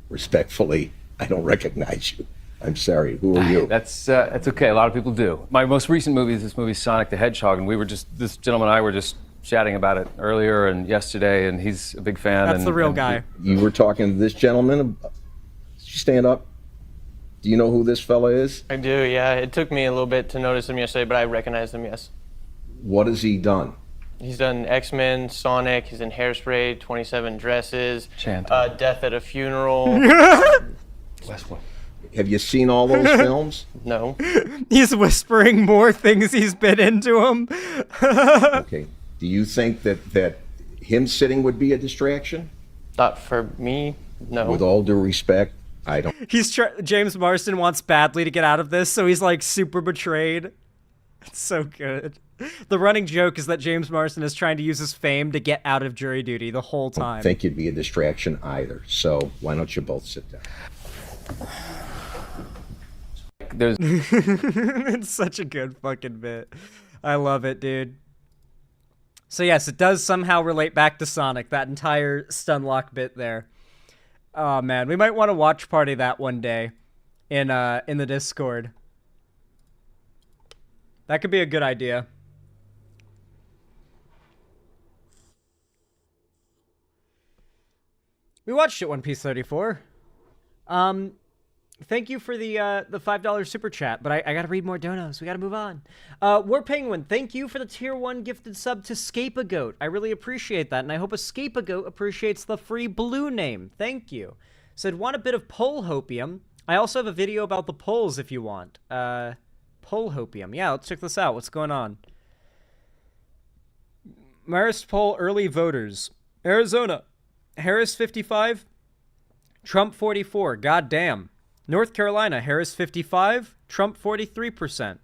Respectfully, I don't recognize you. I'm sorry. Who are you? That's okay. A lot of people do. My most recent movie is this movie Sonic the Hedgehog, and this gentleman and I were just chatting about it earlier and yesterday, and he's a big fan. That's the real guy. You were talking to this gentleman. Did you stand up? Do you know who this fella is? I do, yeah. It took me a little bit to notice him yesterday, but I recognized him, yes. What has he done? He's done X-Men, Sonic, he's in Hairspray, 27 Dresses, Death at a Funeral. Last one. Have you seen all those films? No. He's whispering more things he's been into him. Okay. Do you think that him sitting would be a distraction? Not for me, no. With all due respect, I don't. James Marsden wants badly to get out of this, so he's like super betrayed. It's so good. The running joke is that James Marsden is trying to use his fame to get out of jury duty the whole time. I don't think you'd be a distraction either. So why don't you both sit down? It's such a good fucking bit. I love it, dude. So yes, it does somehow relate back to Sonic, that entire Stunlock bit there. Oh man, we might want to watch party that one day in the Discord. That could be a good idea. We watched it, One Piece 34. Thank you for the $5 super chat, but I gotta read more donos. We gotta move on. War Penguin, thank you for the tier 1 gifted sub to Scapegoat. I really appreciate that, and I hope a Scapegoat appreciates the free blue name. Thank you. Said, want a bit of poll hopium? I also have a video about the polls if you want. Poll hopium. Yeah, let's check this out. What's going on? Marist poll early voters. Arizona. Harris 55. Trump 44. God damn. North Carolina. Harris 55. Trump 43%.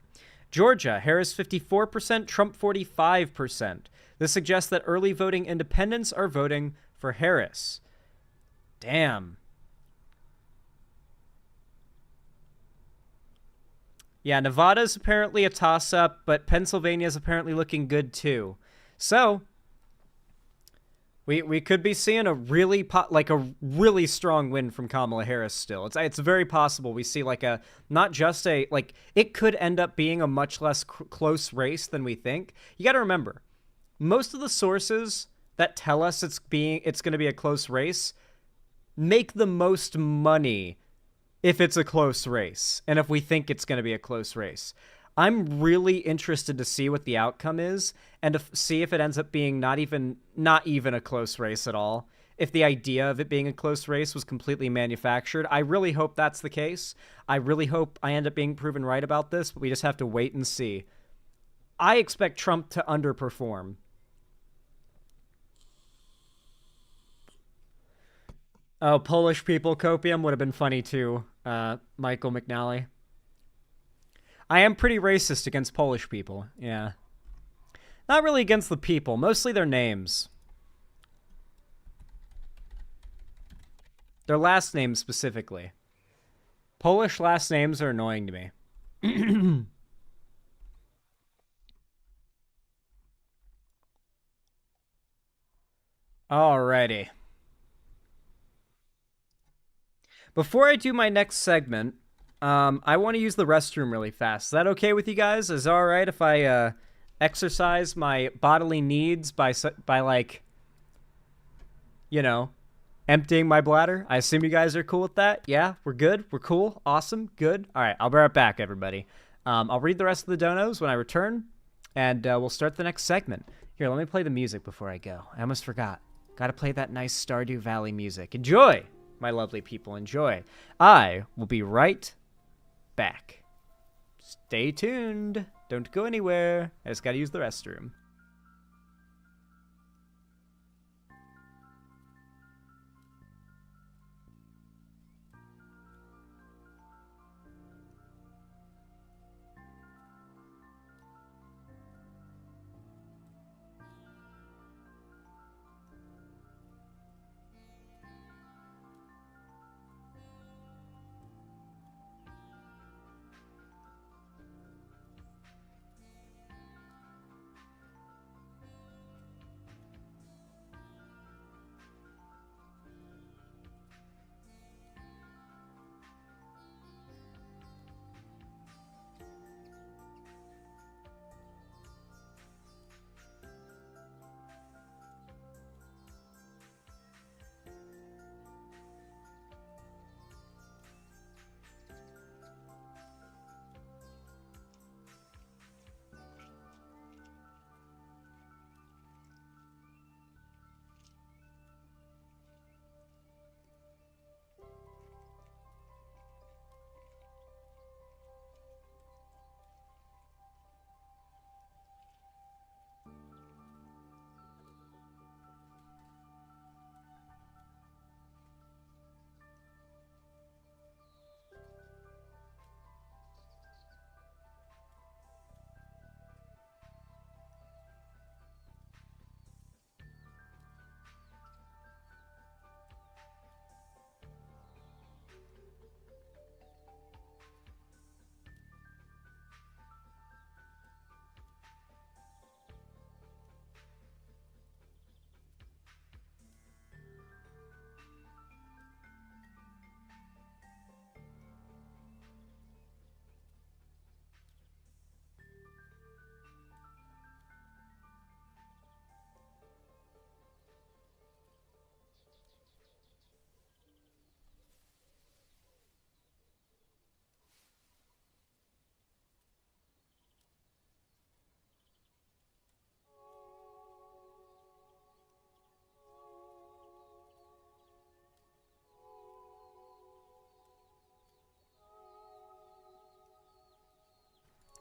Georgia. Harris 54%. Trump 45%. This suggests that early voting independents are voting for Harris. Damn. Yeah, Nevada's apparently a toss-up, but Pennsylvania's apparently looking good too. So, we could be seeing a really really strong win from Kamala Harris still. It's very possible we see like a, not just a, like, it could end up being a much less close race than we think. You got to remember, most of the sources that tell us it's going to be a close race make the most money if it's a close race, and if we think it's going to be a close race. I'm really interested to see what the outcome is, and to see if it ends up being not even a close race at all. If the idea of it being a close race was completely manufactured. I really hope that's the case. I really hope I end up being proven right about this, but we just have to wait and see. I expect Trump to underperform. Oh, Polish people copium would have been funny too, Michael McNally. I am pretty racist against Polish people, yeah. Not really against the people, mostly their names. Their last names specifically. Polish last names are annoying to me. Alrighty. Before I do my next segment, I want to use the restroom really fast. Is that okay with you guys? Is it all right if I exercise my bodily needs by like, you know, emptying my bladder? I assume you guys are cool with that. Yeah, we're good. We're cool. Awesome. Good. All right, I'll be right back, everybody. I'll read the rest of the donos when I return, and we'll start the next segment. Here, let me play the music before I go. I almost forgot. Got to play that nice Stardew Valley music. Enjoy, my lovely people. Enjoy. I will be right back. Stay tuned. Don't go anywhere. I just gotta use the restroom.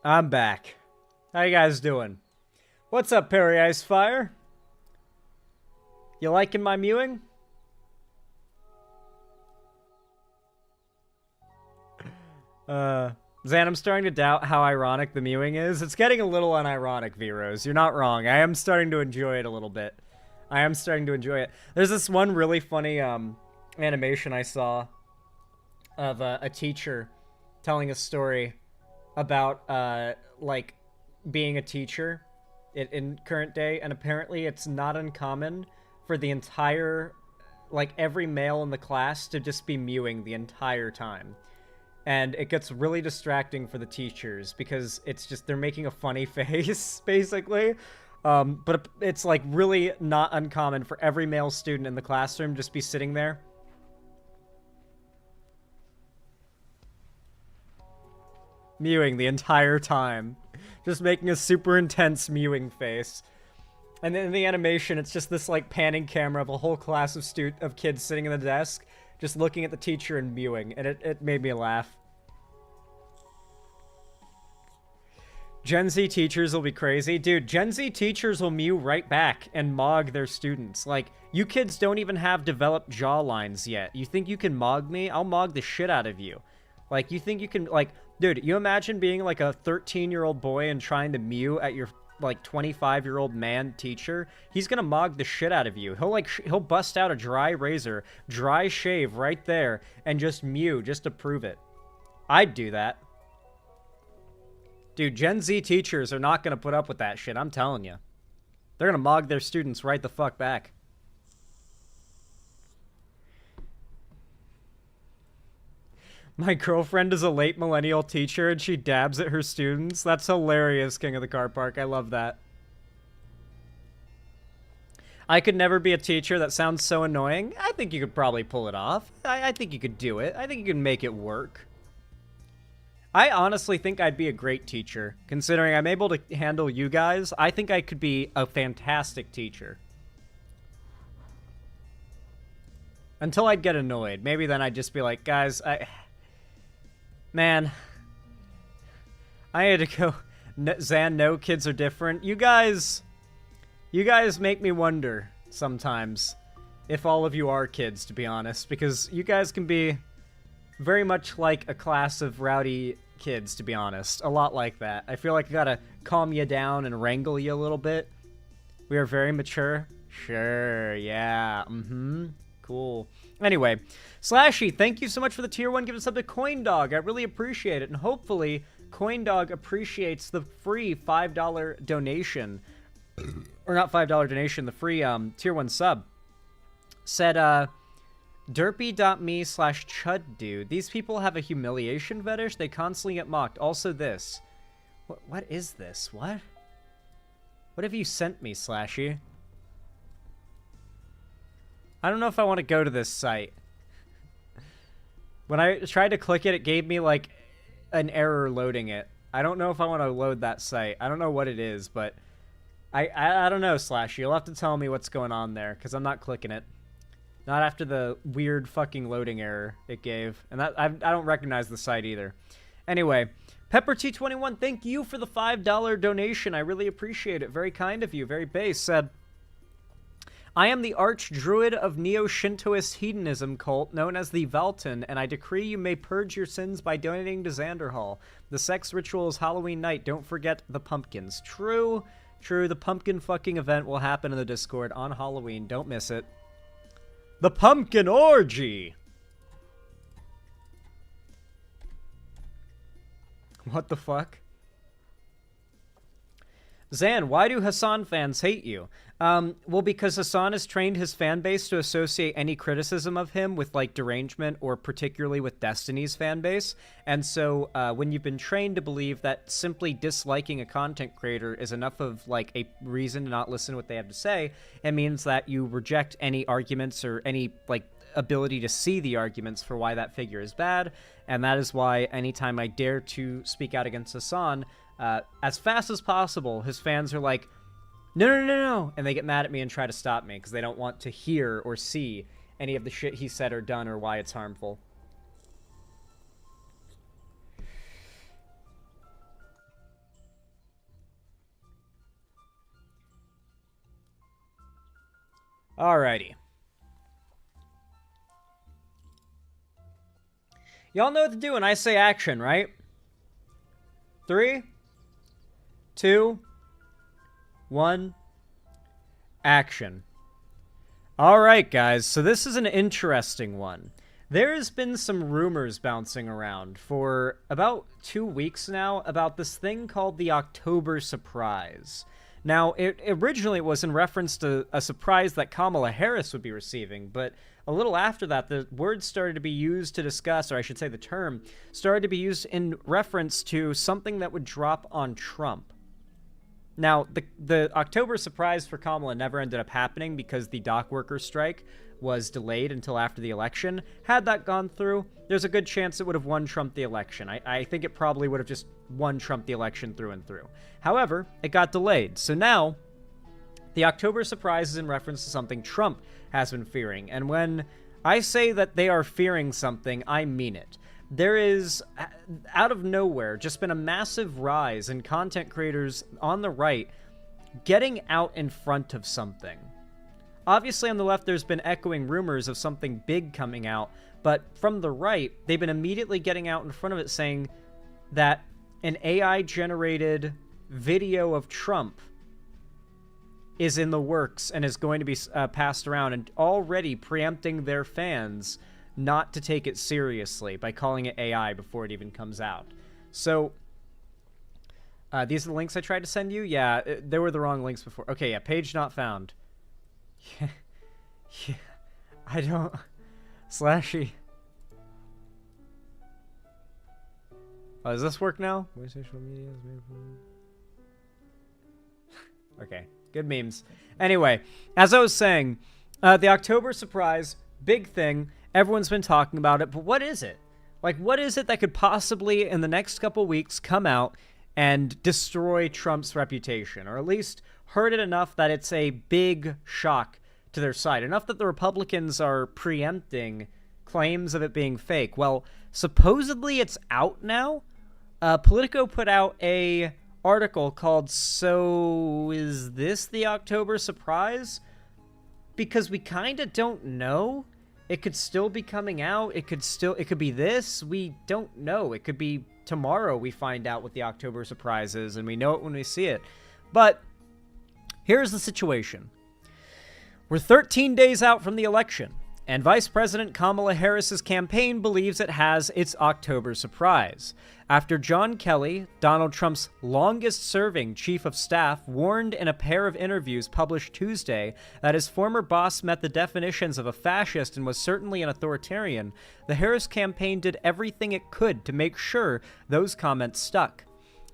I'm back. How you guys doing? What's up, Perry Icefire? You liking my mewing? Zan, I'm starting to doubt how ironic the mewing is. It's getting a little unironic, Veros. You're not wrong. I am starting to enjoy it a little bit. I am starting to enjoy it. There's this one really funny animation I saw of a teacher telling a story about like being a teacher in current day, and apparently it's not uncommon for the entire, like every male in the class to just be mewing the entire time. And it gets really distracting for the teachers because it's just, they're making a funny face, basically. But it's like really not uncommon for every male student in the classroom just be sitting there. Mewing the entire time. Just making a super intense mewing face. And then in the animation, it's just this like panning camera of a whole class of kids sitting in the desk, just looking at the teacher and mewing, and it made me laugh. Gen Z teachers will be crazy. Dude, Gen Z teachers will mew right back and mog their students. Like, you kids don't even have developed jaw lines yet. You think you can mog me? I'll mog the shit out of you. Like, you think you can, like, dude, you imagine being like a 13-year-old boy and trying to mew at your like 25-year-old man teacher? He's gonna mog the shit out of you. He'll bust out a dry razor, dry shave right there, and just mew just to prove it. I'd do that. Dude, Gen Z teachers are not gonna put up with that shit, I'm telling you. They're gonna mog their students right the fuck back. My girlfriend is a late millennial teacher and she dabs at her students. That's hilarious, King of the Car Park. I love that. I could never be a teacher. That sounds so annoying. I think you could probably pull it off. I think you could do it. I think you can make it work. I honestly think I'd be a great teacher. Considering I'm able to handle you guys, I think I could be a fantastic teacher. Until I'd get annoyed. Maybe then I'd just be like, guys, Man, I had to go. Zan, no, kids are different. You guys make me wonder sometimes if all of you are kids, to be honest, because you guys can be very much like a class of rowdy kids, to be honest. A lot like that. I feel like I gotta calm you down and wrangle you a little bit. We are very mature. Sure, yeah, cool. Anyway, Slashy, thank you so much for the tier 1. Give us up to CoinDog. I really appreciate it. And hopefully, CoinDog appreciates the free $5 donation. Or not $5 donation, the free tier 1 sub. Said, derpy.me/chud dude. These people have a humiliation fetish. They constantly get mocked. Also this. What is this? What? What have you sent me, Slashy? I don't know if I want to go to this site. When I tried to click it, it gave me, like, an error loading it. I don't know if I want to load that site. I don't know what it is, but I don't know, Slash. You'll have to tell me what's going on there, because I'm not clicking it. Not after the weird fucking loading error it gave. And that I don't recognize the site either. Anyway, PepperT21, thank you for the $5 donation. I really appreciate it. Very kind of you. Very base. Said, I am the arch-druid of neo-Shintoist hedonism cult known as the Valton, and I decree you may purge your sins by donating to Xanderhall. The sex ritual is Halloween night. Don't forget the pumpkins. True. True. The pumpkin fucking event will happen in the Discord on Halloween. Don't miss it. The pumpkin orgy! What the fuck? Zan, why do Hassan fans hate you? Well, because Hassan has trained his fan base to associate any criticism of him with, like, derangement or particularly with Destiny's fan base. And so, when you've been trained to believe that simply disliking a content creator is enough of, like, a reason to not listen to what they have to say, it means that you reject any arguments or any, like, ability to see the arguments for why that figure is bad. And that is why anytime I dare to speak out against Hassan, as fast as possible, his fans are like, no, no, no, no, and they get mad at me and try to stop me because they don't want to hear or see any of the shit he said or done or why it's harmful. Alrighty. Y'all know what to do when I say action, right? 3, 2, 1, action. Alright, guys, so this is an interesting one. There has been some rumors bouncing around for about 2 weeks now about this thing called the October Surprise. Now, it originally was in reference to a surprise that Kamala Harris would be receiving, but a little after that, the word started to be used to discuss, or I should say the term, started to be used in reference to something that would drop on Trump. Now, the October surprise for Kamala never ended up happening because the dock worker strike was delayed until after the election. Had that gone through, there's a good chance it would have won Trump the election. I think it probably would have just won Trump the election through and through. However, it got delayed. So now, the October surprise is in reference to something Trump has been fearing. And when I say that they are fearing something, I mean it. There is, out of nowhere, just been a massive rise in content creators on the right getting out in front of something. Obviously, on the left, there's been echoing rumors of something big coming out, but from the right, they've been immediately getting out in front of it saying that an AI-generated video of Trump is in the works and is going to be passed around, and already preempting their fans not to take it seriously by calling it AI before it even comes out. So, these are the links I tried to send you? Yeah, they were the wrong links before. Okay, yeah, page not found. Yeah, I don't... Slashy. Oh, does this work now? Social media is made for... Okay, good memes. Anyway, as I was saying, the October surprise, big thing. Everyone's been talking about it, but what is it? Like, what is it that could possibly, in the next couple weeks, come out and destroy Trump's reputation? Or at least hurt it enough that it's a big shock to their side. Enough that the Republicans are preempting claims of it being fake. Well, supposedly it's out now. Politico put out a article called "So Is This the October Surprise?" Because we kind of don't know. It could still be coming out. It could be this. We don't know. It could be tomorrow we find out what the October surprise is, and we know it when we see it. But here's the situation. We're 13 days out from the election, and Vice President Kamala Harris's campaign believes it has its October surprise. After John Kelly, Donald Trump's longest-serving chief of staff, warned in a pair of interviews published Tuesday that his former boss met the definitions of a fascist and was certainly an authoritarian, the Harris campaign did everything it could to make sure those comments stuck.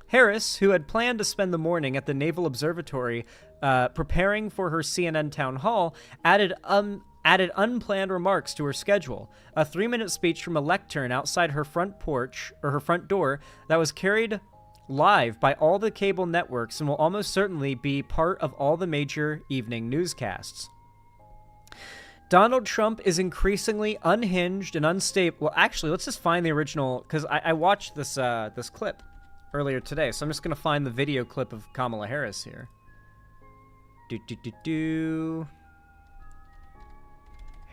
Harris, who had planned to spend the morning at the Naval Observatory preparing for her CNN town hall, added unplanned remarks to her schedule. A 3-minute speech from a lectern outside her front porch, or her front door, that was carried live by all the cable networks and will almost certainly be part of all the major evening newscasts. Donald Trump is increasingly unhinged and unstable. Well, actually, let's just find the original, because I watched this this clip earlier today, so I'm just going to find the video clip of Kamala Harris here.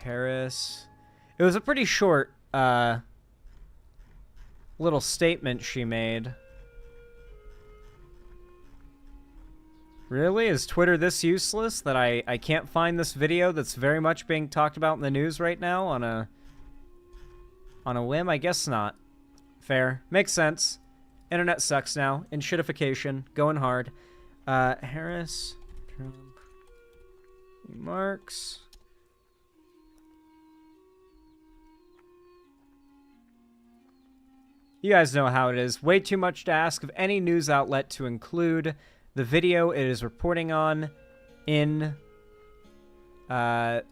Harris. It was a pretty short little statement she made. Really? Is Twitter this useless that I can't find this video that's very much being talked about in the news right now on a whim? I guess not. Fair. Makes sense. Internet sucks now. In shitification. Going hard. Harris. Trump. Remarks. You guys know how it is. Way too much to ask of any news outlet to include the video it is reporting on in their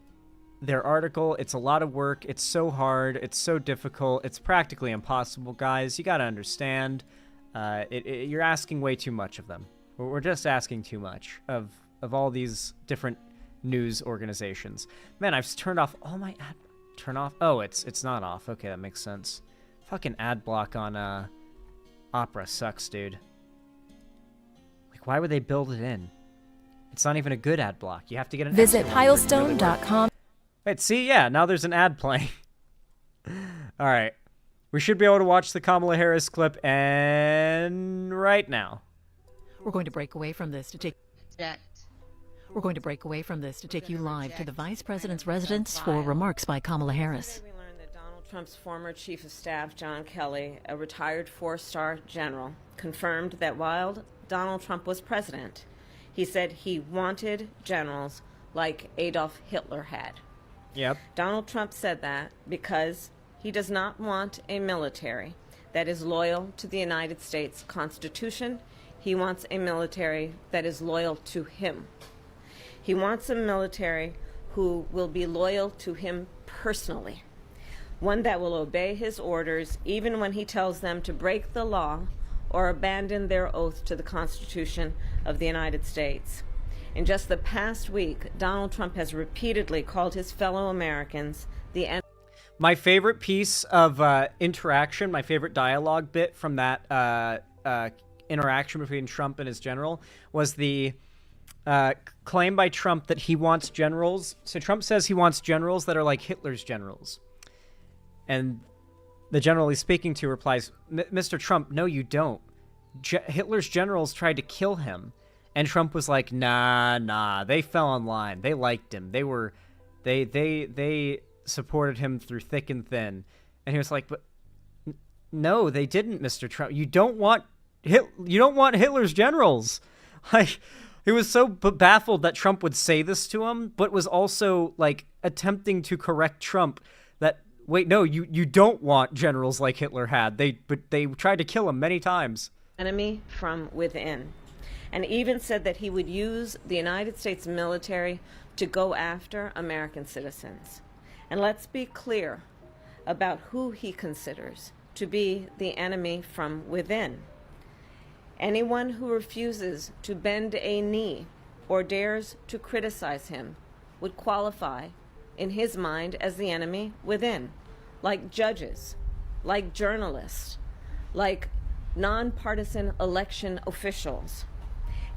article. It's a lot of work. It's so hard. It's so difficult. It's practically impossible, guys. You gotta understand. You're asking way too much of them. We're just asking too much of all these different news organizations. Man, I've turned off all my ad... Turn off? Oh, it's not off. Okay, that makes sense. Fucking ad block on Opera sucks, dude. Like, why would they build it in? It's not even a good ad block. You have to get an Visit extra one to really work. pilestone.com. Wait, see, yeah, now there's an ad playing. All right. We should be able to watch the Kamala Harris clip and right now. We're going to break away from this to take you live to the Vice President's residence for remarks by Kamala Harris. We learned that Donald Trump's former Chief of Staff, John Kelly, a retired four-star general, confirmed that while Donald Trump was president, he said he wanted generals like Adolf Hitler had. Yep. Donald Trump said that because he does not want a military that is loyal to the United States Constitution. He wants a military that is loyal to him. He wants a military who will be loyal to him personally, one that will obey his orders even when he tells them to break the law or abandon their oath to the Constitution of the United States. In just the past week, Donald Trump has repeatedly called his fellow Americans the enemy. My favorite piece of interaction, my favorite dialogue bit from that interaction between Trump and his general was the claim by Trump that he wants generals. So Trump says he wants generals that are like Hitler's generals. And the general he's speaking to replies, Mr. Trump, no, you don't. Hitler's generals tried to kill him. And Trump was like, nah, they fell in line. They liked him. They supported him through thick and thin. And he was like, but no, they didn't, Mr. Trump. You don't want Hitler's generals. Like, he was so baffled that Trump would say this to him, but was also like attempting to correct Trump that, wait, no, you don't want generals like Hitler had. But they tried to kill him many times. Enemy from within. And even said that he would use the United States military to go after American citizens. And let's be clear about who he considers to be the enemy from within. Anyone who refuses to bend a knee or dares to criticize him would qualify, in his mind, as the enemy within, like judges, like journalists, like nonpartisan election officials.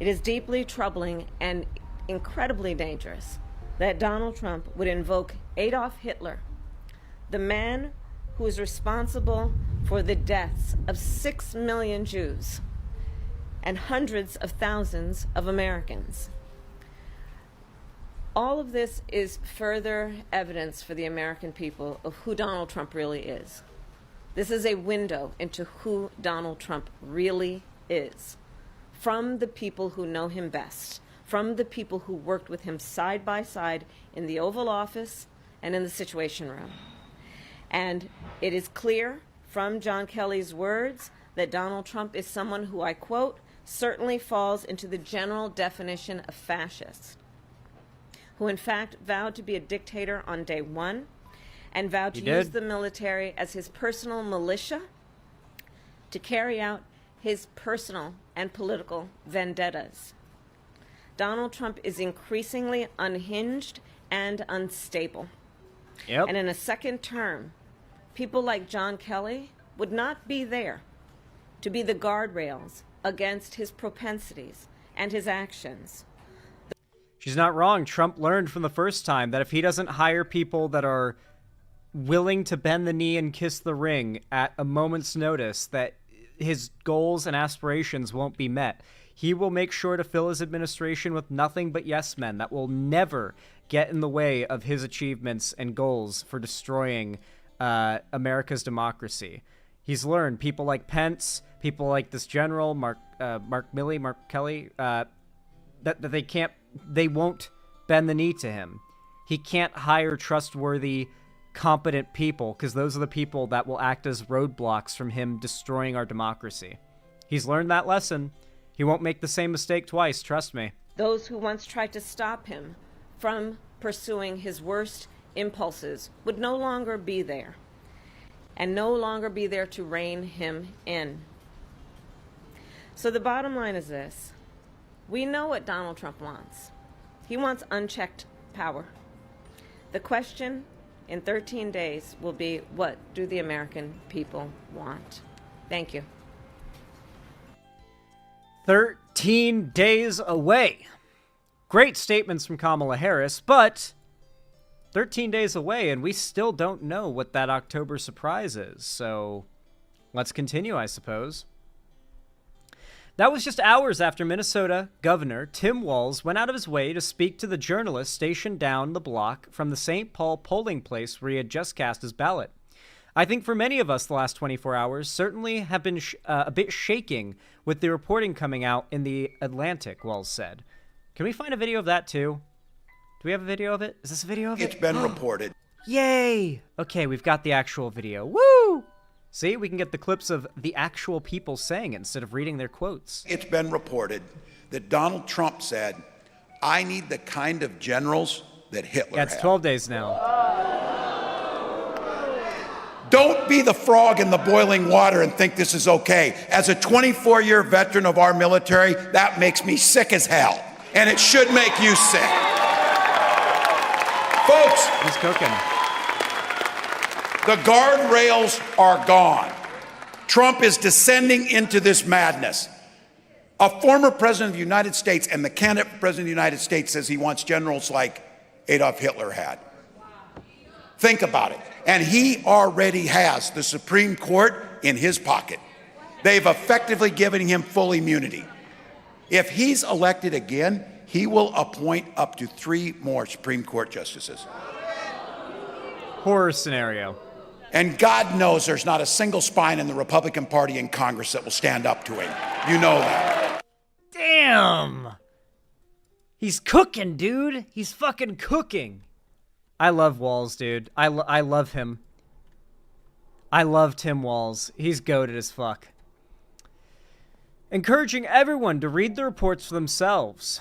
It is deeply troubling and incredibly dangerous that Donald Trump would invoke Adolf Hitler, the man who is responsible for the deaths of 6 million Jews and hundreds of thousands of Americans. All of this is further evidence for the American people of who Donald Trump really is. This is a window into who Donald Trump really is, from the people who know him best, from the people who worked with him side by side in the Oval Office and in the Situation Room. And it is clear from John Kelly's words that Donald Trump is someone who, I quote, certainly falls into the general definition of fascist, who in fact vowed to be a dictator on day one and vowed to use the military as his personal militia to carry out his personal and political vendettas. Donald Trump is increasingly unhinged and unstable. Yep. And in a second term, people like John Kelly would not be there to be the guardrails against his propensities and his actions. She's not wrong. Trump learned from the first time that if he doesn't hire people that are willing to bend the knee and kiss the ring at a moment's notice, that his goals and aspirations won't be met. He will make sure to fill his administration with nothing but yes men that will never get in the way of his achievements and goals for destroying America's democracy. He's learned people like Pence, people like this general, Mark Kelly, that they won't bend the knee to him. He can't hire trustworthy, competent people because those are the people that will act as roadblocks from him destroying our democracy. He's learned that lesson. He won't make the same mistake twice, trust me. Those who once tried to stop him from pursuing his worst impulses would no longer be there, and no longer be there to rein him in. So the bottom line is this. We know what Donald Trump wants. He wants unchecked power. The question in 13 days will be, what do the American people want? Thank you. 13 days away. Great statements from Kamala Harris, but 13 days away, and we still don't know what that October surprise is. So let's continue, I suppose. That was just hours after Minnesota Governor Tim Walz went out of his way to speak to the journalist stationed down the block from the St. Paul polling place where he had just cast his ballot. I think for many of us, the last 24 hours certainly have been a bit shaking with the reporting coming out in the Atlantic, Walz said. Can we find a video of that too? Do we have a video of it? Is this a video of it? It's been reported. Yay! Okay, we've got the actual video. Woo! See, we can get the clips of the actual people saying it instead of reading their quotes. It's been reported that Donald Trump said, I need the kind of generals that Hitler had. It's 12 days now. Don't be the frog in the boiling water and think this is okay. As a 24-year veteran of our military, that makes me sick as hell. And it should make you sick. Folks, he's cooking. The guardrails are gone. Trump is descending into this madness. A former president of the United States and the candidate for president of the United States says he wants generals like Adolf Hitler had. Think about it. And he already has the Supreme Court in his pocket. They've effectively given him full immunity. If he's elected again, he will appoint up to 3 more Supreme Court justices. Horror scenario. And God knows there's not a single spine in the Republican Party in Congress that will stand up to him. You know that. Damn! He's cooking, dude. He's fucking cooking. I love Walz, dude. I love him. I love Tim Walz. He's goated as fuck. Encouraging everyone to read the reports for themselves.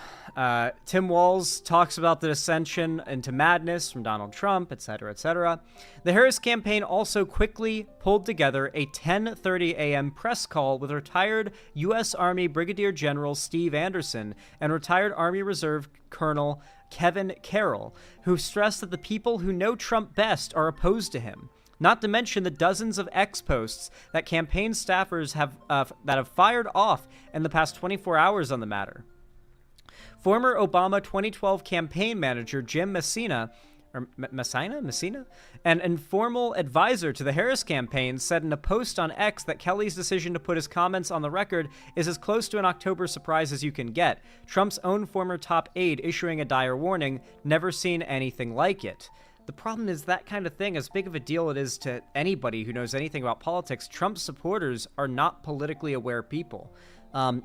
Tim Walz talks about the dissension into madness from Donald Trump, etc., etc. The Harris campaign also quickly pulled together a 10:30 a.m. press call with retired U.S. Army Brigadier General Steve Anderson and retired Army Reserve Colonel Kevin Carroll, who stressed that the people who know Trump best are opposed to him. Not to mention the dozens of X posts that campaign staffers have fired off in the past 24 hours on the matter. Former Obama 2012 campaign manager Jim Messina, an informal advisor to the Harris campaign, said in a post on X that Kelly's decision to put his comments on the record is as close to an October surprise as you can get. Trump's own former top aide issuing a dire warning, never seen anything like it. The problem is that kind of thing, as big of a deal it is to anybody who knows anything about politics, Trump supporters are not politically aware people.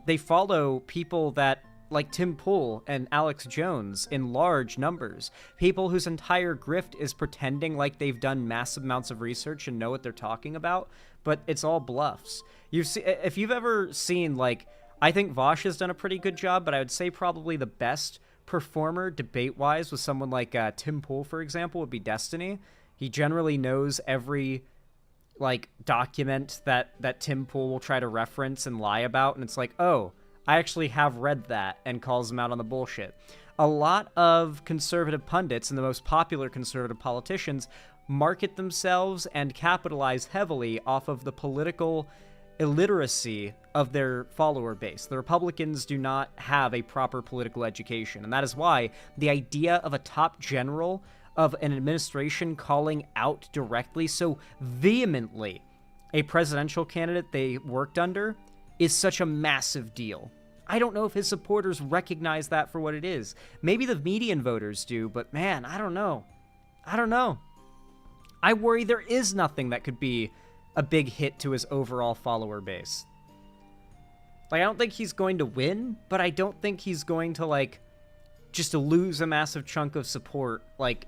They follow people that, like Tim Pool and Alex Jones, in large numbers. People whose entire grift is pretending like they've done massive amounts of research and know what they're talking about, but it's all bluffs. If you've ever seen, like, I think Vosh has done a pretty good job, but I would say probably the best performer debate-wise with someone like Tim Pool, for example, would be Destiny. He generally knows every document that Tim Pool will try to reference and lie about, and it's like, oh, I actually have read that, and calls him out on the bullshit. A lot of conservative pundits and the most popular conservative politicians market themselves and capitalize heavily off of the political illiteracy of their follower base. The Republicans do not have a proper political education, and that is why the idea of a top general of an administration calling out directly so vehemently a presidential candidate they worked under is such a massive deal. I don't know if his supporters recognize that for what it is. Maybe the median voters do, but man, I don't know. I worry there is nothing that could be a big hit to his overall follower base. I don't think he's going to win, but I don't think he's going to, just lose a massive chunk of support,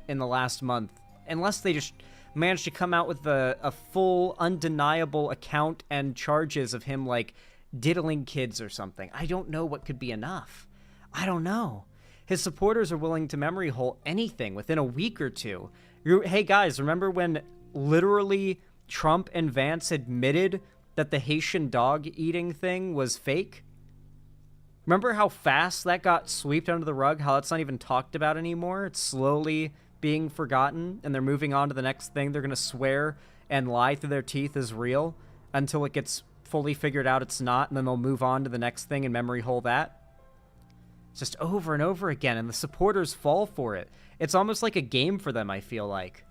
in the last month. Unless they just manage to come out with a full, undeniable account and charges of him, diddling kids or something. I don't know what could be enough. I don't know. His supporters are willing to memory hole anything within a week or two. Hey, guys, remember when literally Trump and Vance admitted that the Haitian dog eating thing was fake? Remember how fast that got swept under the rug? How it's not even talked about anymore? It's slowly being forgotten, and they're moving on to the next thing they're going to swear and lie through their teeth is real until it gets fully figured out it's not, and then they'll move on to the next thing and memory hole that. just over and over again, and the supporters fall for it. It's almost like a game for them, I feel like.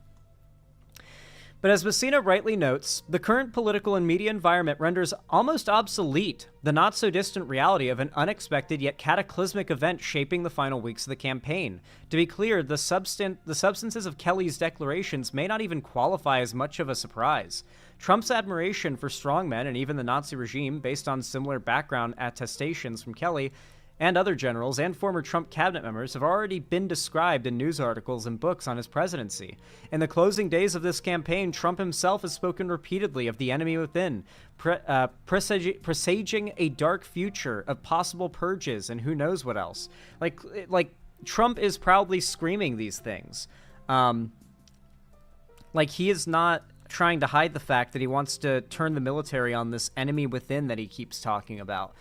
But as Messina rightly notes, the current political and media environment renders almost obsolete the not-so-distant reality of an unexpected yet cataclysmic event shaping the final weeks of the campaign. To be clear, the substances of Kelly's declarations may not even qualify as much of a surprise. Trump's admiration for strongmen and even the Nazi regime, based on similar background attestations from Kelly, and other generals and former Trump cabinet members have already been described in news articles and books on his presidency. In the closing days of this campaign, Trump himself has spoken repeatedly of the enemy within, presaging a dark future of possible purges and who knows what else. Like Trump is proudly screaming these things. Like, he is not trying to hide the fact that he wants to turn the military on this enemy within that he keeps talking about.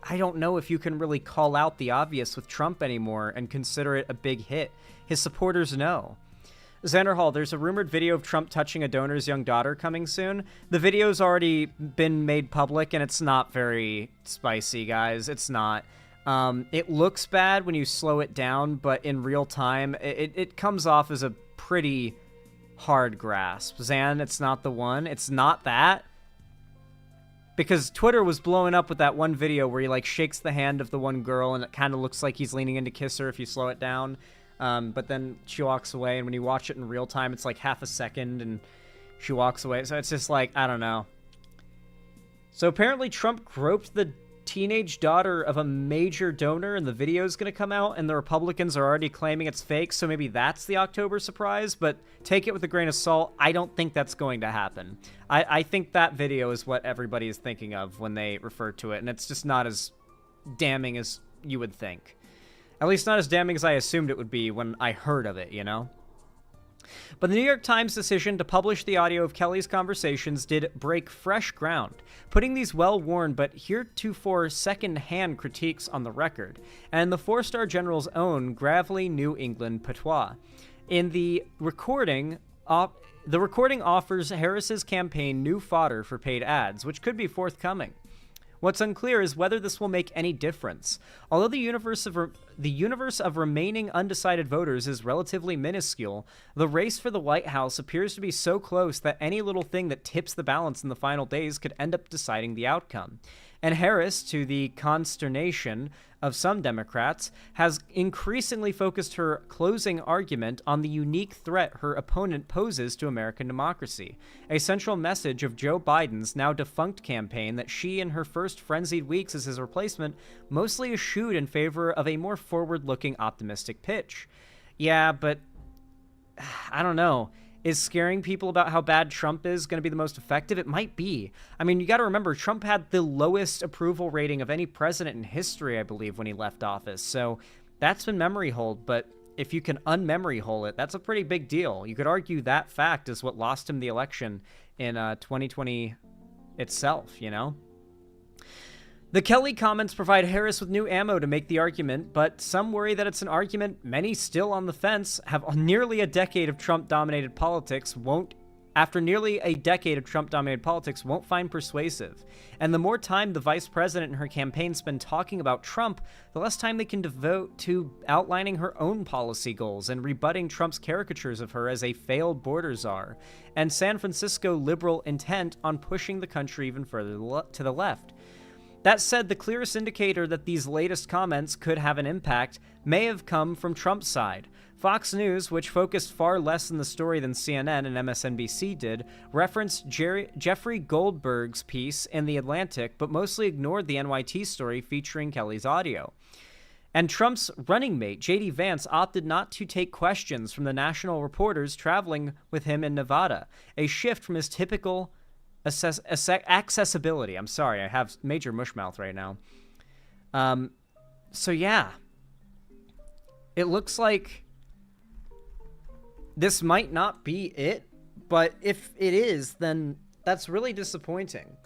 I don't know if you can really call out the obvious with Trump anymore and consider it a big hit. His supporters know. Xander Hall, there's a rumored video of Trump touching a donor's young daughter coming soon. The video's already been made public, and it's not very spicy, guys. It's not. It looks bad when you slow it down, but in real time, it comes off as a pretty hard grasp. Zan, it's not the one. It's not that. Because Twitter was blowing up with that one video where he, like, shakes the hand of the one girl, and it kind of looks like he's leaning in to kiss her if you slow it down. But then she walks away, and when you watch it in real time, it's like half a second, and she walks away. So it's just like, I don't know. So apparently Trump groped the teenage daughter of a major donor, and the video is going to come out, and the Republicans are already claiming it's fake, so maybe that's the October surprise, but take it with a grain of salt. I don't think that's going to happen. I think that video is what everybody is thinking of when they refer to it, and it's just not as damning as you would think. At least not as damning as I assumed it would be when I heard of it, you know? But the New York Times decision to publish the audio of Kelly's conversations did break fresh ground, putting these well-worn but heretofore second-hand critiques on the record, and the four-star general's own gravelly New England patois. In the recording offers Harris's campaign new fodder for paid ads, which could be forthcoming. What's unclear is whether this will make any difference. Although the universe of remaining undecided voters is relatively minuscule, the race for the White House appears to be so close that any little thing that tips the balance in the final days could end up deciding the outcome. And Harris, to the consternation of some Democrats, has increasingly focused her closing argument on the unique threat her opponent poses to American democracy, a central message of Joe Biden's now defunct campaign that she, in her first frenzied weeks as his replacement, mostly eschewed in favor of a more forward-looking, optimistic pitch. Yeah, but I don't know. Is scaring people about how bad Trump is going to be the most effective? It might be. I mean, you got to remember, Trump had the lowest approval rating of any president in history, I believe, when he left office. So that's been memory hold, but if you can unmemory hole it, that's a pretty big deal. You could argue that fact is what lost him the election in 2020 itself, you know? The Kelly comments provide Harris with new ammo to make the argument, but some worry that it's an argument many still on the fence have nearly a decade of Trump-dominated politics won't find persuasive. And the more time the vice president and her campaign spend talking about Trump, the less time they can devote to outlining her own policy goals and rebutting Trump's caricatures of her as a failed border czar, and San Francisco liberal intent on pushing the country even further to the left. That said, the clearest indicator that these latest comments could have an impact may have come from Trump's side. Fox News, which focused far less on the story than CNN and MSNBC did, referenced Jeffrey Goldberg's piece in The Atlantic, but mostly ignored the NYT story featuring Kelly's audio. And Trump's running mate, J.D. Vance, opted not to take questions from the national reporters traveling with him in Nevada, a shift from his typical accessibility. I'm sorry, I have major mushmouth right now. So yeah, it looks like this might not be it, but if it is, then that's really disappointing.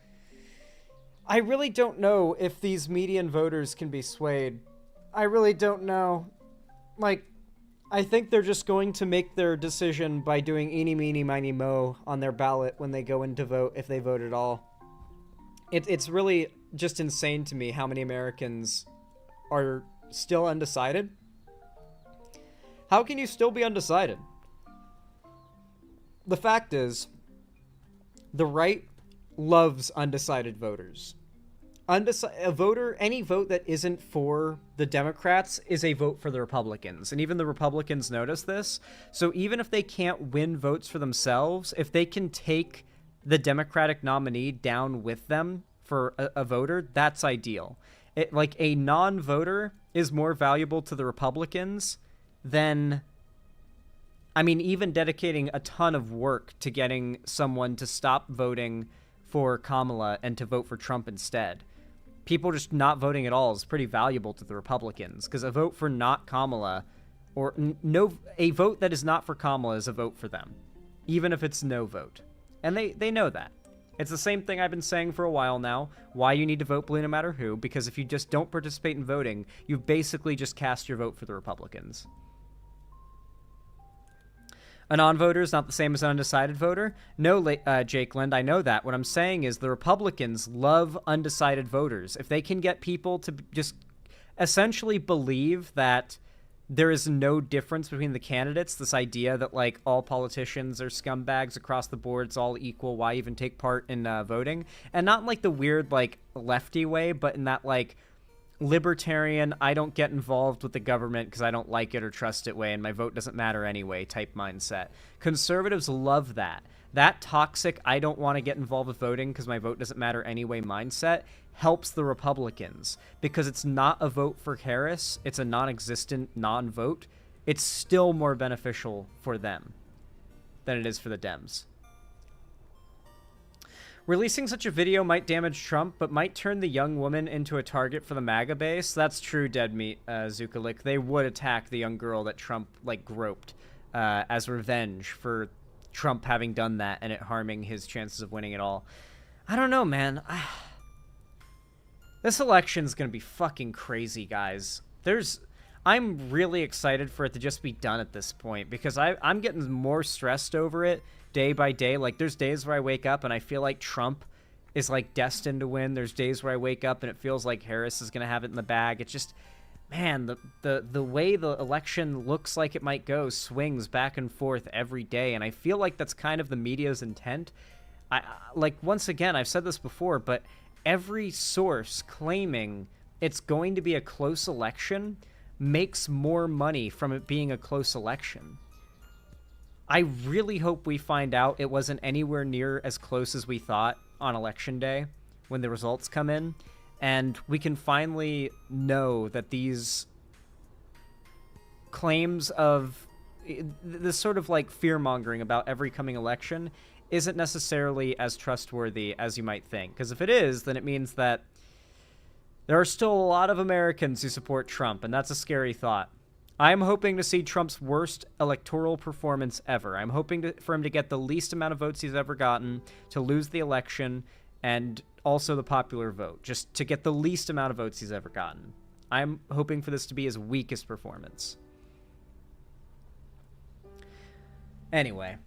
I really don't know if these median voters can be swayed. I really don't know. Like, I think they're just going to make their decision by doing eeny, meeny, miny, mo on their ballot when they go in to vote, if they vote at all. It's really just insane to me how many Americans are still undecided. How can you still be undecided? The fact is, the right loves undecided voters. A voter, any vote that isn't for the Democrats is a vote for the Republicans. And even the Republicans notice this. So even if they can't win votes for themselves, if they can take the Democratic nominee down with them for a voter, that's ideal. Like, a non-voter is more valuable to the Republicans than, I mean, even dedicating a ton of work to getting someone to stop voting for Kamala and to vote for Trump instead. People just not voting at all is pretty valuable to the Republicans, because a vote for not Kamala, or a vote that is not for Kamala is a vote for them, even if it's no vote. And they know that. It's the same thing I've been saying for a while now, why you need to vote blue no matter who, because if you just don't participate in voting, you've basically just cast your vote for the Republicans. A non-voter is not the same as an undecided voter. No, Jake Lind, I know that. What I'm saying is the Republicans love undecided voters. If they can get people to just essentially believe that there is no difference between the candidates, this idea that, like, all politicians are scumbags across the board, it's all equal, why even take part in voting? And not in, like, the weird, like, lefty way, but in that, like, libertarian, I don't get involved with the government because I don't like it or trust it way, and my vote doesn't matter anyway type mindset. Conservatives love that. That toxic, I don't want to get involved with voting because my vote doesn't matter anyway mindset helps the Republicans, because it's not a vote for Harris, it's a non-existent non-vote. It's still more beneficial for them than it is for the Dems. Releasing such a video might damage Trump, but might turn the young woman into a target for the MAGA base. That's true, Dead Meat, Zukalik. They would attack the young girl that Trump, like, groped as revenge for Trump having done that and it harming his chances of winning it all. I don't know, man. This election's gonna be fucking crazy, guys. I'm really excited for it to just be done at this point, because I'm getting more stressed over it day by day. Like, there's days where I wake up and I feel like Trump is, like, destined to win. There's days where I wake up and it feels like Harris is going to have it in the bag. It's just, man, the way the election looks like it might go swings back and forth every day. And I feel like that's kind of the media's intent. Like, once again, I've said this before, but every source claiming it's going to be a close election makes more money from it being a close election. I really hope we find out it wasn't anywhere near as close as we thought on Election Day when the results come in, and we can finally know that these claims of this sort of, like, fear-mongering about every coming election isn't necessarily as trustworthy as you might think. Because if it is, then it means that there are still a lot of Americans who support Trump, and that's a scary thought. I'm hoping to see Trump's worst electoral performance ever. I'm hoping for him to get the least amount of votes he's ever gotten, to lose the election, and also the popular vote, just to get the least amount of votes he's ever gotten. I'm hoping for this to be his weakest performance. Anyway,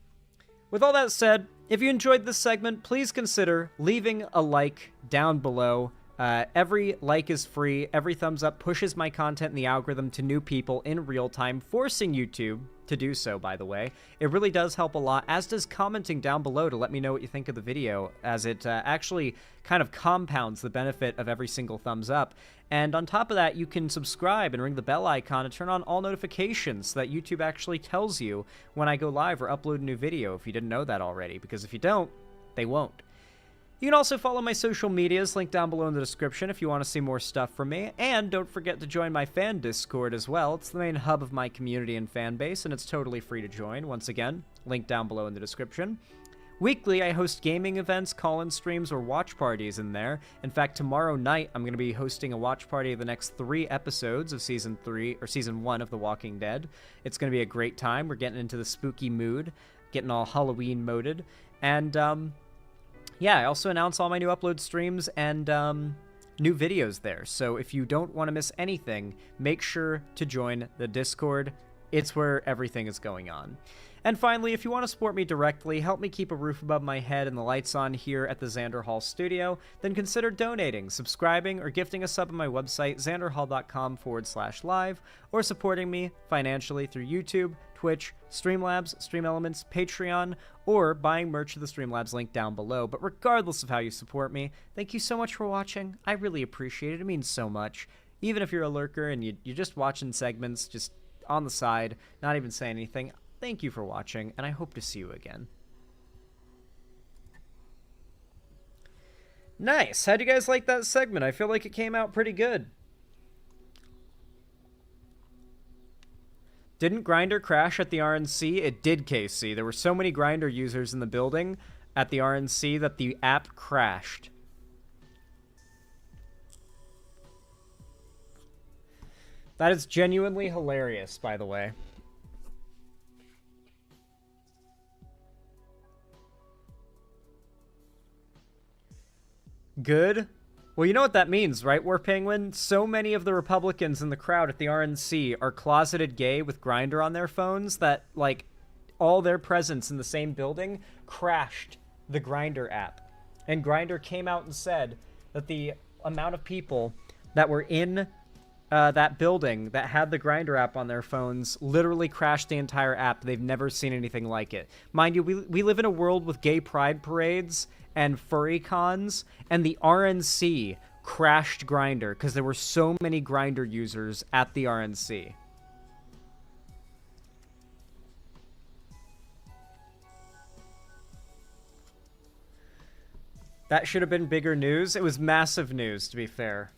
with all that said, if you enjoyed this segment, please consider leaving a like down below. Every like is free. Every thumbs up pushes my content in the algorithm to new people in real time, forcing YouTube to do so, by the way. It really does help a lot, as does commenting down below to let me know what you think of the video, as it actually kind of compounds the benefit of every single thumbs up. And on top of that, you can subscribe and ring the bell icon to turn on all notifications so that YouTube actually tells you when I go live or upload a new video, if you didn't know that already, because if you don't, they won't. You can also follow my social medias, linked down below in the description if you want to see more stuff from me, and don't forget to join my fan Discord as well. It's the main hub of my community and fan base, and it's totally free to join. Once again, link down below in the description. Weekly, I host gaming events, call-in streams, or watch parties in there. In fact, tomorrow night, I'm going to be hosting a watch party of the next 3 episodes of Season 1 of The Walking Dead. It's going to be a great time. We're getting into the spooky mood, getting all Halloween-moded, and, yeah, I also announce all my new upload streams and new videos there. So if you don't want to miss anything, make sure to join the Discord. It's where everything is going on. And finally, if you want to support me directly, help me keep a roof above my head and the lights on here at the Xander Hall studio, then consider donating, subscribing, or gifting a sub on my website, xanderhall.com/live, or supporting me financially through YouTube, Twitch, Streamlabs, Stream Elements, Patreon, or buying merch at the Streamlabs link down below. But regardless of how you support me, thank you so much for watching. I really appreciate it. It means so much. Even if you're a lurker and you're just watching segments, just on the side, not even saying anything, thank you for watching, and I hope to see you again. Nice. How'd you guys like that segment? I feel like it came out pretty good. Didn't Grindr crash at the RNC? It did, KC. There were so many Grindr users in the building at the RNC that the app crashed. That is genuinely hilarious, by the way. Good? Well, you know what that means, right, War Penguin? So many of the Republicans in the crowd at the RNC are closeted gay with Grindr on their phones that, like, all their presence in the same building crashed the Grindr app. And Grindr came out and said that the amount of people that were in that building that had the Grindr app on their phones literally crashed the entire app. They've never seen anything like it. Mind you, we live in a world with gay pride parades and furry cons, and the RNC crashed Grindr because there were so many Grindr users at the RNC. That should have been bigger news. It was massive news, to be fair.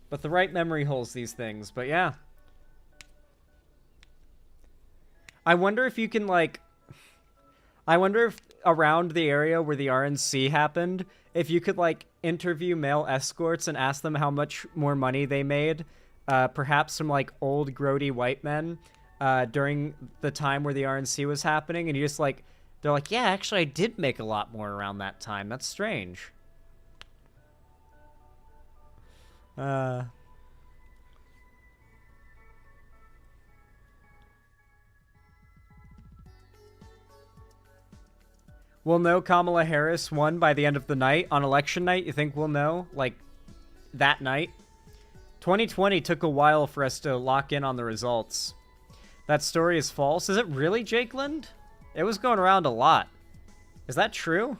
But the right memory holds these things, but yeah. I wonder if you can, like... I wonder if around the area where the RNC happened, if you could, like, interview male escorts and ask them how much more money they made, perhaps from, like, old, grody white men during the time where the RNC was happening, and you just, like... They're like, yeah, actually, I did make a lot more around that time. That's strange. We'll know Kamala Harris won by the end of the night. On election night, you think we'll know? Like, that night? 2020 took a while for us to lock in on the results. That story is false. Is it really, Jake Lind? It was going around a lot. Is that true?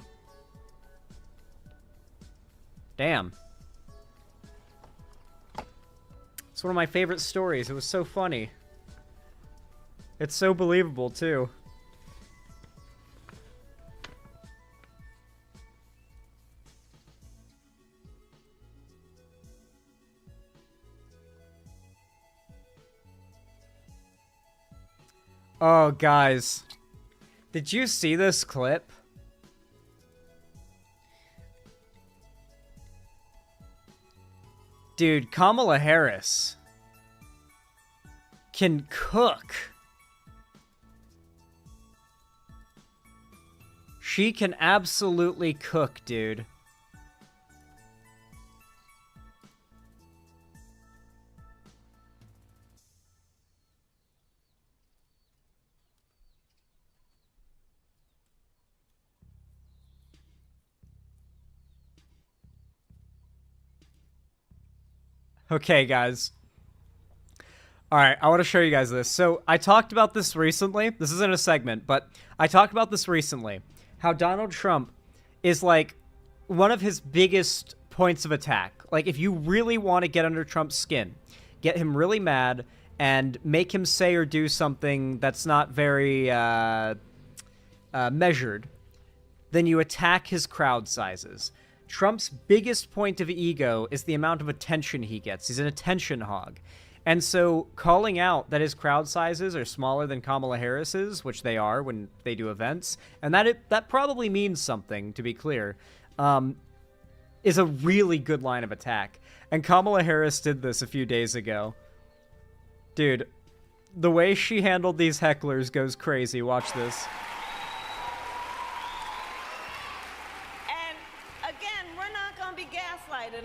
Damn. It's one of my favorite stories. It was so funny. It's so believable, too. Oh, guys. Did you see this clip? Dude, Kamala Harris can cook. She can absolutely cook, dude. Okay, guys. Alright, I want to show you guys this. So, I talked about this recently. This isn't a segment, but I talked about this recently. How Donald Trump is, like, one of his biggest points of attack. Like, if you really want to get under Trump's skin, get him really mad, and make him say or do something that's not very measured, then you attack his crowd sizes. Trump's biggest point of ego is the amount of attention he gets. He's an attention hog. And so calling out that his crowd sizes are smaller than Kamala Harris's, which they are when they do events, and that probably means something, to be clear, is a really good line of attack. And Kamala Harris did this a few days ago. Dude, the way she handled these hecklers goes crazy. Watch this.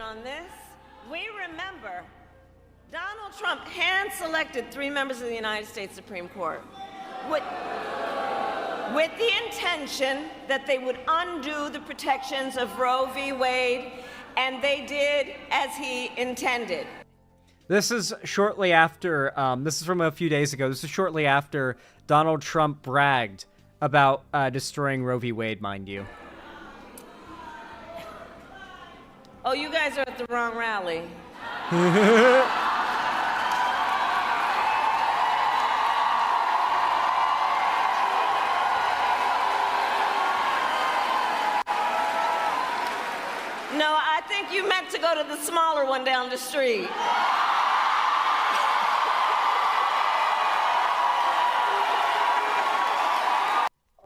On this, we remember Donald Trump hand-selected 3 members of the United States Supreme Court. with the intention that they would undo the protections of Roe v. Wade, and they did as he intended. This is shortly after, this is from a few days ago, this is shortly after Donald Trump bragged about destroying Roe v. Wade, mind you. Oh, you guys are at the wrong rally. No, I think you meant to go to the smaller one down the street.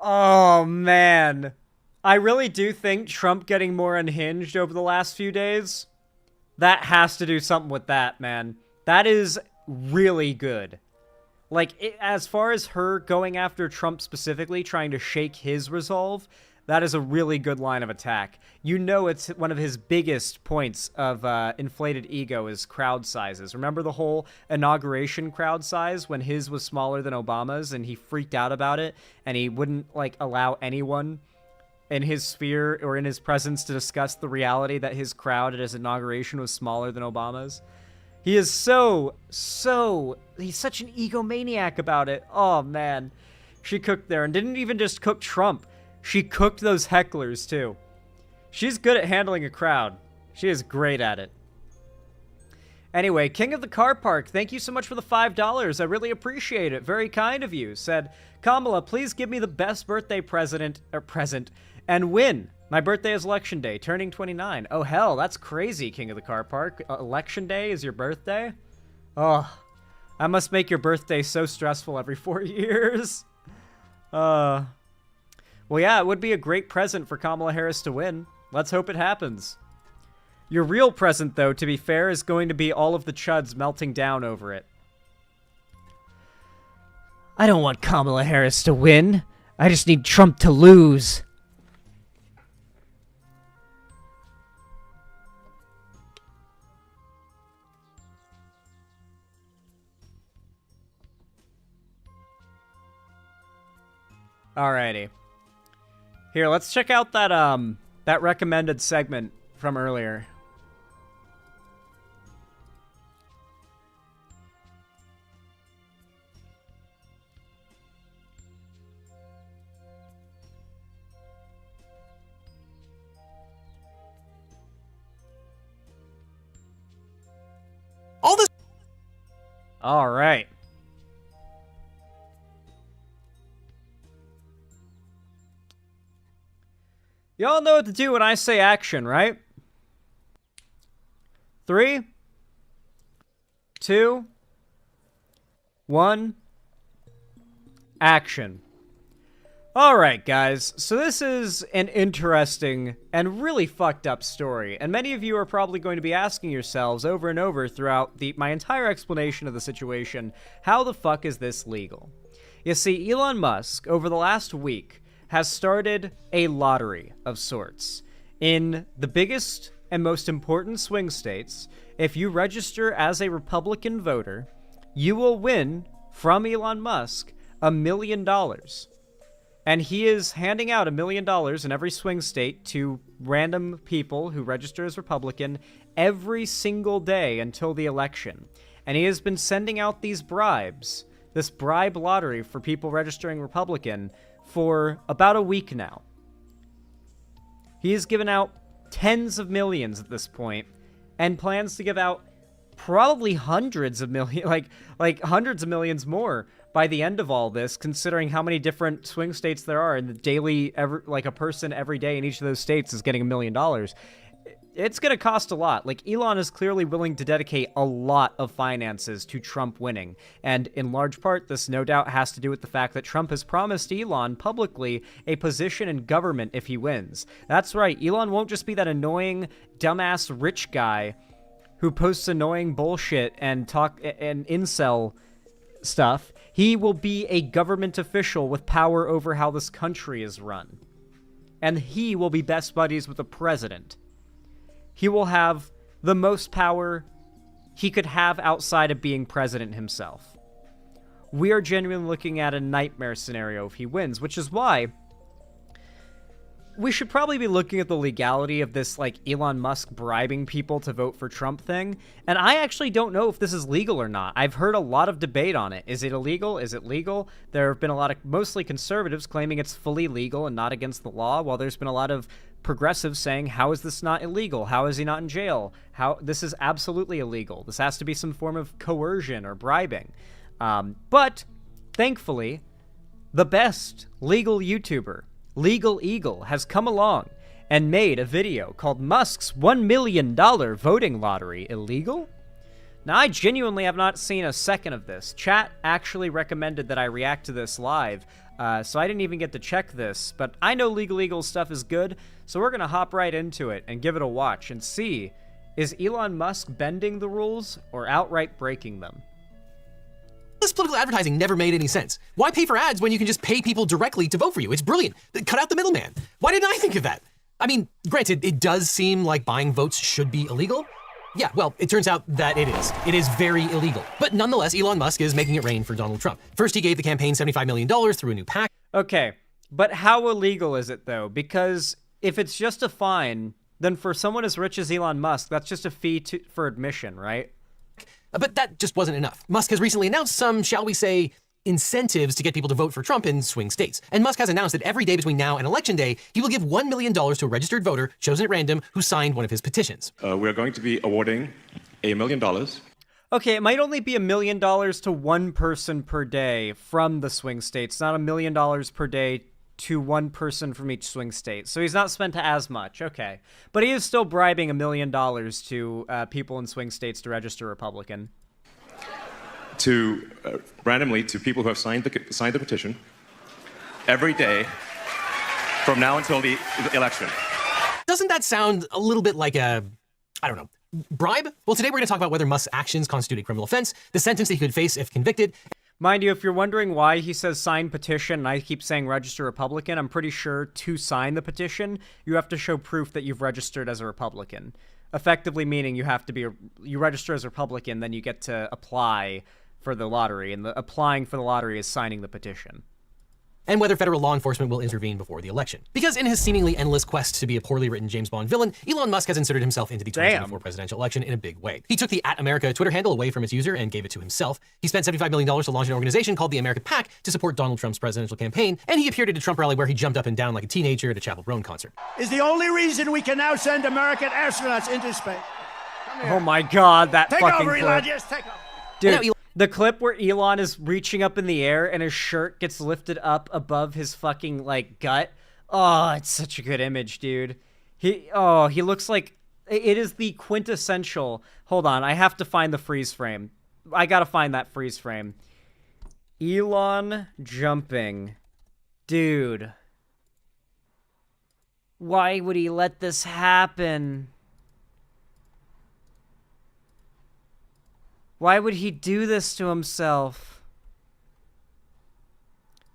Oh, man. I really do think Trump getting more unhinged over the last few days, that has to do something with that, man. That is really good. Like, as far as her going after Trump specifically, trying to shake his resolve, that is a really good line of attack. You know it's one of his biggest points of inflated ego is crowd sizes. Remember the whole inauguration crowd size when his was smaller than Obama's and he freaked out about it and he wouldn't, like, allow anyone in his sphere or in his presence to discuss the reality that his crowd at his inauguration was smaller than Obama's? He is he's such an egomaniac about it. Oh, man. She cooked there and didn't even just cook Trump. She cooked those hecklers, too. She's good at handling a crowd. She is great at it. Anyway, King of the Car Park, thank you so much for the $5. I really appreciate it. Very kind of you. Said, Kamala, please give me the best birthday present and win. My birthday is Election Day, turning 29. Oh, hell, that's crazy, King of the Car Park. Election Day is your birthday? Oh, that must make your birthday so stressful every 4 years. Well, yeah, it would be a great present for Kamala Harris to win. Let's hope it happens. Your real present, though, to be fair, is going to be all of the chuds melting down over it. I don't want Kamala Harris to win. I just need Trump to lose. Alrighty. Here, let's check out that recommended segment from earlier. All right. Y'all know what to do when I say action, right? 3, 2, 1, action. Alright, guys, so this is an interesting and really fucked up story, and many of you are probably going to be asking yourselves over and over throughout my entire explanation of the situation, how the fuck is this legal? You see, Elon Musk, over the last week, has started a lottery of sorts. In the biggest and most important swing states, if you register as a Republican voter, you will win from Elon Musk $1 million. And he is handing out $1 million in every swing state to random people who register as Republican every single day until the election. And he has been sending out these bribes, this bribe lottery for people registering Republican, for about a week now. He has given out tens of millions at this point, and plans to give out probably hundreds of millions, like hundreds of millions more by the end of all this, considering how many different swing states there are, and the daily, a person every day in each of those states is getting $1 million. It's going to cost a lot. Like, Elon is clearly willing to dedicate a lot of finances to Trump winning. And in large part, this no doubt has to do with the fact that Trump has promised Elon publicly a position in government if he wins. That's right. Elon won't just be that annoying, dumbass rich guy who posts annoying bullshit and incel stuff. He will be a government official with power over how this country is run. And he will be best buddies with the president. He will have the most power he could have outside of being president himself. we are genuinely looking at a nightmare scenario if he wins, which is why we should probably be looking at the legality of this, like, Elon Musk bribing people to vote for Trump thing. And I actually don't know if this is legal or not. I've heard a lot of debate on it. Is it illegal? Is it legal? There have been a lot of mostly conservatives claiming it's fully legal and not against the law, while there's been a lot of progressives saying, how is this not illegal? How is he not in jail? This is absolutely illegal. This has to be some form of coercion or bribing. But thankfully, the best legal YouTuber, Legal Eagle, has come along and made a video called Musk's $1 million voting lottery illegal? Now, I genuinely have not seen a second of this. Chat actually recommended that I react to this live, so I didn't even get to check this, but I know Legal Eagle's stuff is good, so we're going to hop right into it and give it a watch and see, is Elon Musk bending the rules or outright breaking them? This political advertising never made any sense. Why pay for ads when you can just pay people directly to vote for you? It's brilliant. Cut out the middleman. Why didn't I think of that? I mean, granted, it does seem like buying votes should be illegal. Yeah, well, it turns out that it is. It is very illegal. But nonetheless, Elon Musk is making it rain for Donald Trump. First, he gave the campaign $75 million through a new PAC. Okay, but how illegal is it, though? Because if it's just a fine, then for someone as rich as Elon Musk, that's just a fee for admission, right? But that just wasn't enough. Musk has recently announced some, shall we say, incentives to get people to vote for Trump in swing states. And Musk has announced that every day between now and Election Day, he will give $1 million to a registered voter chosen at random who signed one of his petitions. We're going to be awarding $1 million. Okay, it might only be $1 million to one person per day from the swing states, not $1 million per day to one person from each swing state. So he's not spent as much, okay. But he is still bribing $1 million to people in swing states to register Republican. To randomly to people who have signed the petition every day from now until the election. Doesn't that sound a little bit like a, I don't know, bribe? Well, today we're going to talk about whether Musk's actions constitute a criminal offense, the sentence that he could face if convicted. Mind you, if you're wondering why he says sign petition and I keep saying register Republican, I'm pretty sure to sign the petition, you have to show proof that you've registered as a Republican. Effectively meaning you register as a Republican, then you get to apply for the lottery, and applying for the lottery is signing the petition. And whether federal law enforcement will intervene before the election. Because in his seemingly endless quest to be a poorly written James Bond villain, Elon Musk has inserted himself into the 2024 presidential election in a big way. He took the @America Twitter handle away from its user and gave it to himself. He spent $75 million to launch an organization called the American PAC to support Donald Trump's presidential campaign, and he appeared at a Trump rally where he jumped up and down like a teenager at a Chappell Roan concert. Is the only reason we can now send American astronauts into space. Oh my god, that take fucking over, clip. Elon, just take over. Dude, the clip where Elon is reaching up in the air and his shirt gets lifted up above his fucking, like, gut. Oh, it's such a good image, dude. He looks like... It is the quintessential... Hold on, I have to find the freeze frame. I gotta find that freeze frame. Elon jumping. Dude. Why would he let this happen? Why would he do this to himself?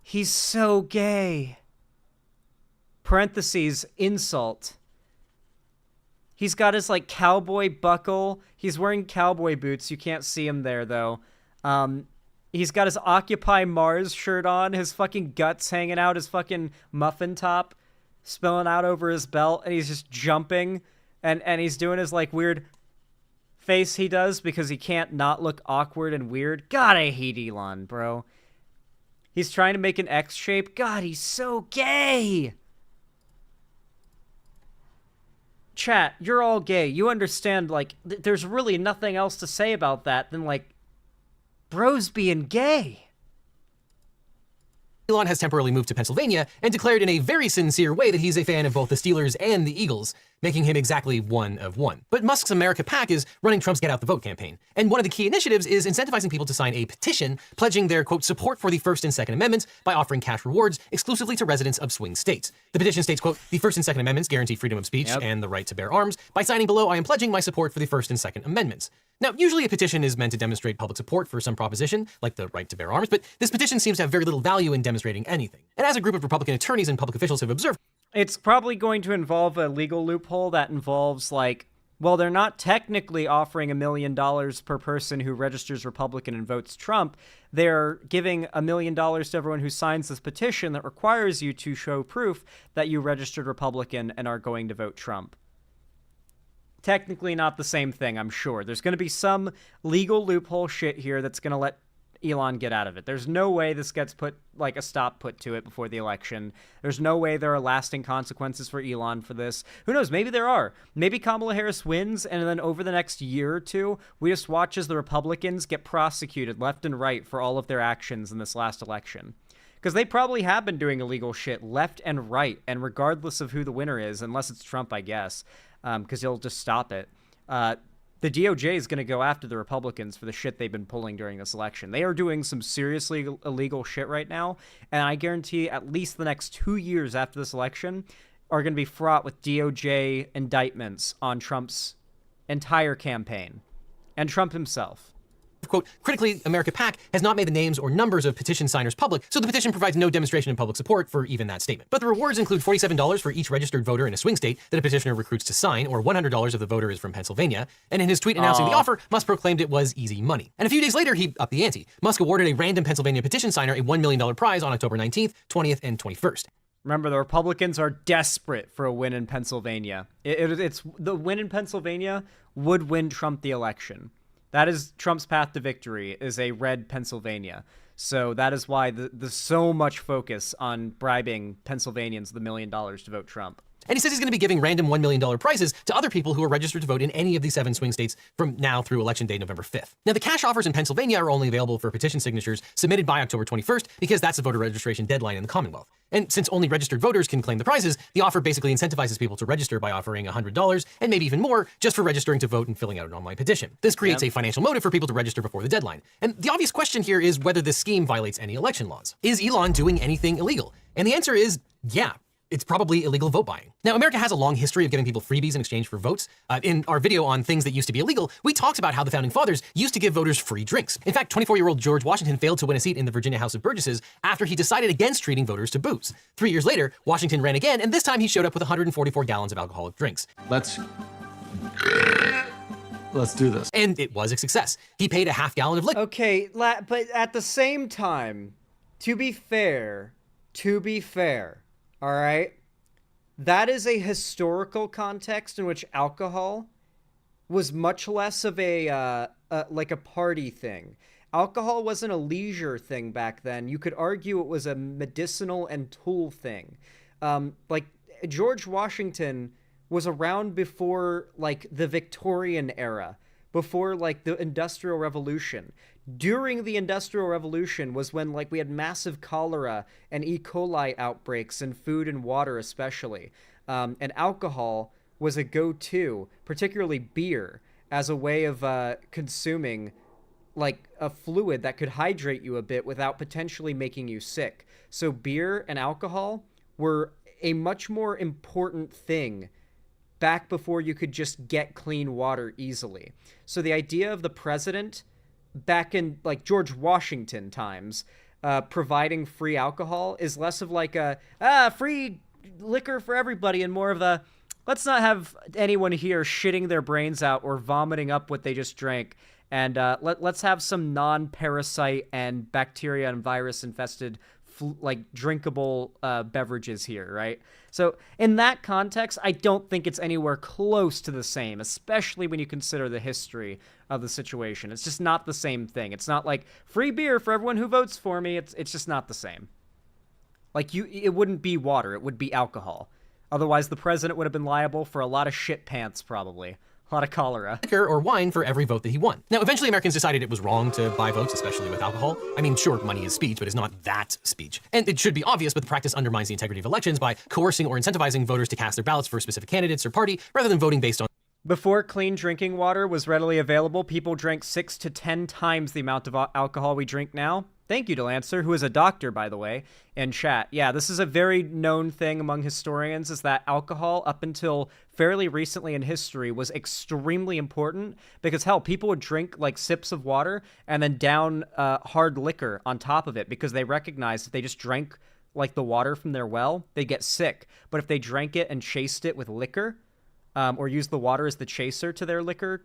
He's so gay. Parentheses, insult. He's got his, like, cowboy buckle. He's wearing cowboy boots. You can't see him there, though. He's got his Occupy Mars shirt on, his fucking guts hanging out, his fucking muffin top spilling out over his belt, and he's just jumping, and he's doing his, like, weird face he does because he can't not look awkward and weird. God, I hate Elon, bro. He's trying to make an X shape. God, he's so gay. Chat, you're all gay. You understand, like, there's really nothing else to say about that than, like, bros being gay. Elon has temporarily moved to Pennsylvania and declared in a very sincere way that he's a fan of both the Steelers and the Eagles, making him exactly one of one. But Musk's America PAC is running Trump's Get Out the Vote campaign. And one of the key initiatives is incentivizing people to sign a petition pledging their, quote, support for the First and Second Amendments by offering cash rewards exclusively to residents of swing states. The petition states, quote, the First and Second Amendments guarantee freedom of speech and the right to bear arms. By signing below, I am pledging my support for the First and Second Amendments. Now, usually a petition is meant to demonstrate public support for some proposition, like the right to bear arms, but this petition seems to have very little value in demonstrating anything. And as a group of Republican attorneys and public officials have observed, it's probably going to involve a legal loophole that involves, like, Well, they're not technically offering $1 million per person who registers Republican and votes Trump. They're giving $1 million to everyone who signs this petition that requires you to show proof that you registered Republican and are going to vote Trump. Technically not the same thing, I'm sure. There's going to be some legal loophole shit here that's going to let Elon get out of it. There's no way this gets put, like, a stop put to it before the election. There's no way there are lasting consequences for Elon for this. Who knows? Maybe there are. Maybe Kamala Harris wins, and then over the next year or two, we just watch as the Republicans get prosecuted left and right for all of their actions in this last election. Because they probably have been doing illegal shit left and right, and regardless of who the winner is, unless it's Trump, I guess, because he'll just stop it. The DOJ is going to go after the Republicans for the shit they've been pulling during this election. They are doing some seriously illegal shit right now, and I guarantee at least the next 2 years after this election are going to be fraught with DOJ indictments on Trump's entire campaign and Trump himself. Quote, critically, America PAC has not made the names or numbers of petition signers public, so the petition provides no demonstration of public support for even that statement. But the rewards include $47 for each registered voter in a swing state that a petitioner recruits to sign, or $100 if the voter is from Pennsylvania. And in his tweet announcing the offer, Musk proclaimed it was easy money. And a few days later, he upped the ante. Musk awarded a random Pennsylvania petition signer a $1 million prize on October 19th, 20th, and 21st. Remember, the Republicans are desperate for a win in Pennsylvania. It's the win in Pennsylvania would win Trump the election. That is Trump's path to victory, is a red Pennsylvania. So that is why there's so much focus on bribing Pennsylvanians the $1 million to vote Trump. And he says he's going to be giving random $1 million prizes to other people who are registered to vote in any of these 7 swing states from now through Election Day, November 5th. Now, the cash offers in Pennsylvania are only available for petition signatures submitted by October 21st because that's the voter registration deadline in the Commonwealth. And since only registered voters can claim the prizes, the offer basically incentivizes people to register by offering $100 and maybe even more just for registering to vote and filling out an online petition. This creates a financial motive for people to register before the deadline. And the obvious question here is whether this scheme violates any election laws. Is Elon doing anything illegal? And the answer is yeah. It's probably illegal vote buying. Now, America has a long history of giving people freebies in exchange for votes. In our video on things that used to be illegal, we talked about how the founding fathers used to give voters free drinks. In fact, 24-year-old George Washington failed to win a seat in the Virginia House of Burgesses after he decided against treating voters to booze. 3 years later, Washington ran again, and this time he showed up with 144 gallons of alcoholic drinks. Let's do this. And it was a success. He paid a half gallon of liquor. Okay, but at the same time, to be fair, all right? That is a historical context in which alcohol was much less of a like a party thing. Alcohol wasn't a leisure thing back then. You could argue it was a medicinal and tool thing. Like George Washington was around before like the Victorian era, before like the Industrial Revolution. During the Industrial Revolution was when like we had massive cholera and E. coli outbreaks in food and water especially. And alcohol was a go-to, particularly beer, as a way of consuming like a fluid that could hydrate you a bit without potentially making you sick. So beer and alcohol were a much more important thing back before you could just get clean water easily. So the idea of the president back in like George Washington times, providing free alcohol is less of like a free liquor for everybody and more of a let's not have anyone here shitting their brains out or vomiting up what they just drank, and let's have some non-parasite and bacteria and virus infested like drinkable beverages here, right? So in that context, I don't think it's anywhere close to the same, especially when you consider the history of the situation. It's just not the same thing. It's not like free beer for everyone who votes for me. It's just not the same. Like it wouldn't be water. It would be alcohol. Otherwise, the president would have been liable for a lot of shit pants, probably. A lot of cholera. Liquor or wine for every vote that he won. Now, eventually Americans decided it was wrong to buy votes, especially with alcohol. I mean, sure, money is speech, but it's not that speech. And it should be obvious, but the practice undermines the integrity of elections by coercing or incentivizing voters to cast their ballots for specific candidates or party, rather than voting based on... Before clean drinking water was readily available, people drank 6 to 10 times the amount of alcohol we drink now. Thank you, Delancey, who is a doctor, by the way, in chat. Yeah, this is a very known thing among historians, is that alcohol, up until fairly recently in history, was extremely important because, hell, people would drink, like, sips of water and then down hard liquor on top of it because they recognized if they just drank, like, the water from their well, they'd get sick. But if they drank it and chased it with liquor, or use the water as the chaser to their liquor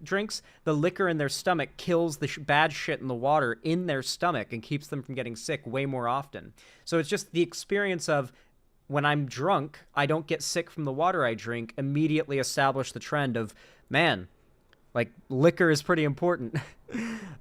drinks, the liquor in their stomach kills the bad shit in the water in their stomach and keeps them from getting sick way more often. So it's just the experience of, when I'm drunk, I don't get sick from the water I drink, immediately establish the trend of, man, like, liquor is pretty important.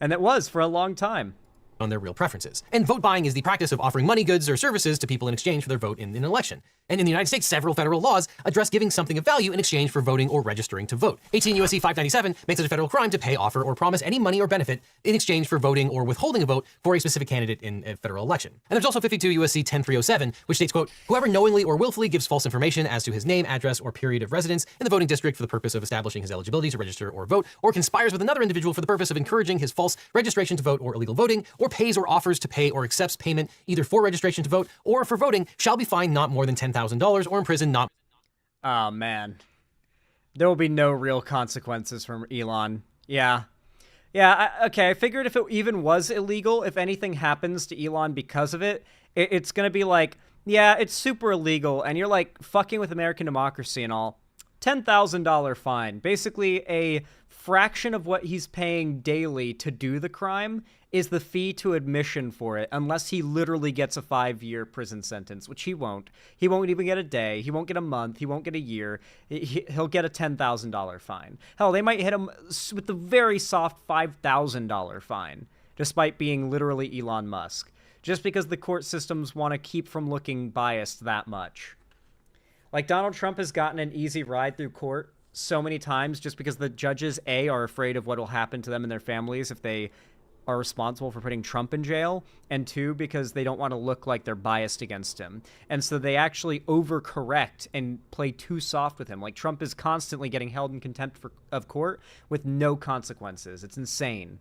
And it was for a long time. On their real preferences. And vote buying is the practice of offering money, goods, or services to people in exchange for their vote in an election. And in the United States, several federal laws address giving something of value in exchange for voting or registering to vote. 18 U.S.C. 597 makes it a federal crime to pay, offer, or promise any money or benefit in exchange for voting or withholding a vote for a specific candidate in a federal election. And there's also 52 U.S.C. 10307, which states, quote, whoever knowingly or willfully gives false information as to his name, address, or period of residence in the voting district for the purpose of establishing his eligibility to register or vote, or conspires with another individual for the purpose of encouraging his false registration to vote or illegal voting, or pays or offers to pay or accepts payment either for registration to vote or for voting, shall be fined not more than $10,000 or imprisoned not. Oh, man. There will be no real consequences from Elon. Yeah. Yeah, okay, I figured if it even was illegal, if anything happens to Elon because of it, it's going to be like, yeah, it's super illegal, and you're, like, fucking with American democracy and all. $10,000 fine. Basically, a fraction of what he's paying daily to do the crime is the fee to admission for it, unless he literally gets a 5-year prison sentence, which he won't. He won't even get a day. He won't get a month. He won't get a year. He'll get a $10,000 fine. Hell, they might hit him with the very soft $5,000 fine, despite being literally Elon Musk, just because the court systems want to keep from looking biased that much. Like, Donald Trump has gotten an easy ride through court so many times just because the judges, A, are afraid of what will happen to them and their families if they are responsible for putting Trump in jail, and 2, because they don't want to look like they're biased against him. And so they actually overcorrect and play too soft with him. Like, Trump is constantly getting held in contempt of court with no consequences. It's insane.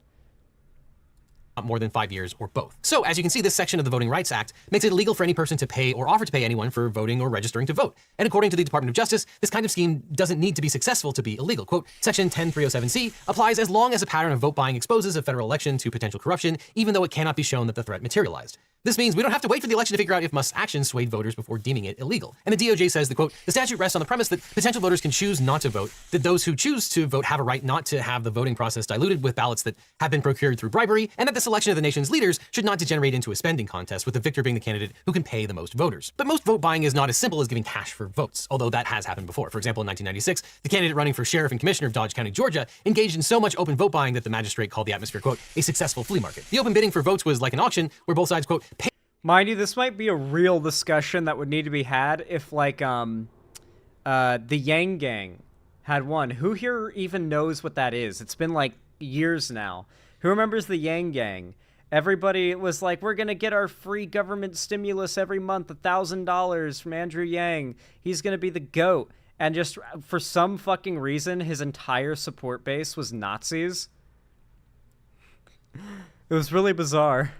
More than 5 years or both. So, as you can see, this section of the Voting Rights Act makes it illegal for any person to pay or offer to pay anyone for voting or registering to vote. And according to the Department of Justice, this kind of scheme doesn't need to be successful to be illegal. Quote, Section 10307C applies as long as a pattern of vote buying exposes a federal election to potential corruption, even though it cannot be shown that the threat materialized. This means we don't have to wait for the election to figure out if Musk's actions swayed voters before deeming it illegal. And the DOJ says, quote, the statute rests on the premise that potential voters can choose not to vote, that those who choose to vote have a right not to have the voting process diluted with ballots that have been procured through bribery, and that the selection of the nation's leaders should not degenerate into a spending contest, with the victor being the candidate who can pay the most voters. But most vote buying is not as simple as giving cash for votes, although that has happened before. For example, in 1996, the candidate running for sheriff and commissioner of Dodge County, Georgia, engaged in so much open vote buying that the magistrate called the atmosphere, quote, a successful flea market. The open bidding for votes was like an auction where both sides, quote, pay. Mind you, this might be a real discussion that would need to be had if, like, the Yang Gang had won. Who here even knows what that is? It's been, like, years now. Who remembers the Yang Gang? Everybody was like, we're going to get our free government stimulus every month, $1,000 from Andrew Yang. He's going to be the GOAT. And just for some fucking reason, his entire support base was Nazis. It was really bizarre.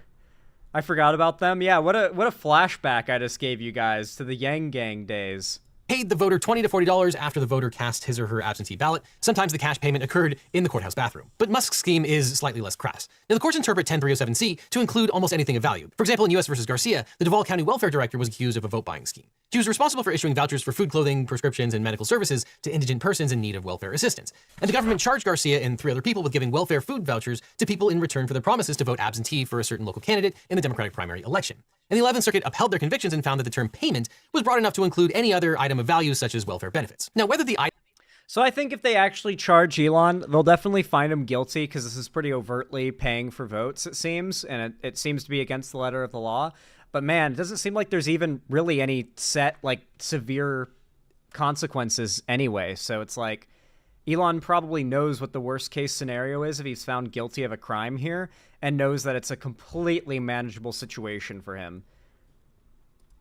I forgot about them. Yeah, what a flashback I just gave you guys to the Yang Gang days. Paid the voter $20 to $40 after the voter cast his or her absentee ballot. Sometimes the cash payment occurred in the courthouse bathroom. But Musk's scheme is slightly less crass. Now, the courts interpret 10307C to include almost anything of value. For example, in U.S. versus Garcia, the Duval County welfare director was accused of a vote-buying scheme. She was responsible for issuing vouchers for food, clothing, prescriptions, and medical services to indigent persons in need of welfare assistance. And the government charged Garcia and 3 other people with giving welfare food vouchers to people in return for their promises to vote absentee for a certain local candidate in the Democratic primary election. And the 11th Circuit upheld their convictions and found that the term payment was broad enough to include any other item of value, such as welfare benefits. Now, whether the item... So I think if they actually charge Elon, they'll definitely find him guilty, because this is pretty overtly paying for votes, it seems, and it seems to be against the letter of the law. But man, it doesn't seem like there's even really any set, like, severe consequences anyway. So it's like, Elon probably knows what the worst case scenario is if he's found guilty of a crime here, and knows that it's a completely manageable situation for him.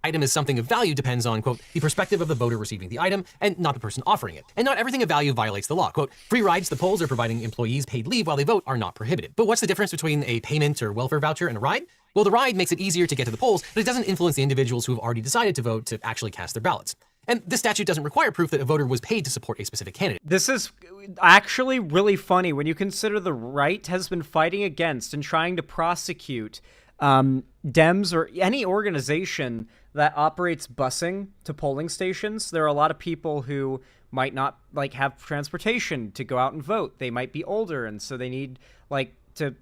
Item is something of value depends on, quote, the perspective of the voter receiving the item and not the person offering it. And not everything of value violates the law. Quote, free rides to the polls or providing employees paid leave while they vote are not prohibited. But what's the difference between a payment or welfare voucher and a ride? Well, the ride makes it easier to get to the polls, but it doesn't influence the individuals who have already decided to vote to actually cast their ballots. And this statute doesn't require proof that a voter was paid to support a specific candidate. This is actually really funny when you consider the right has been fighting against and trying to prosecute Dems or any organization that operates busing to polling stations. There are a lot of people who might not have transportation to go out and vote. They might be older, and so they need to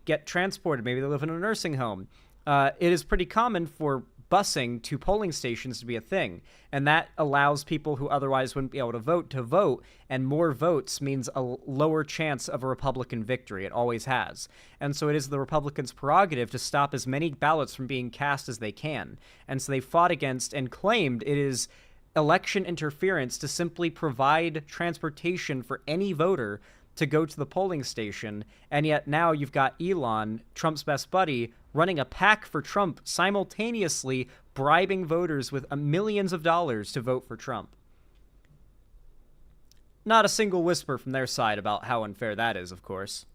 get transported. Maybe they live in a nursing home. It is pretty common for busing to polling stations to be a thing, and that allows people who otherwise wouldn't be able to vote, and more votes means a lower chance of a Republican victory. It always has. And so it is the Republicans' prerogative to stop as many ballots from being cast as they can. And so they fought against and claimed it is election interference to simply provide transportation for any voter to go to the polling station. And yet now you've got Elon, Trump's best buddy, running a PAC for Trump, simultaneously bribing voters with millions of dollars to vote for Trump. Not a single whisper from their side about how unfair that is, of course.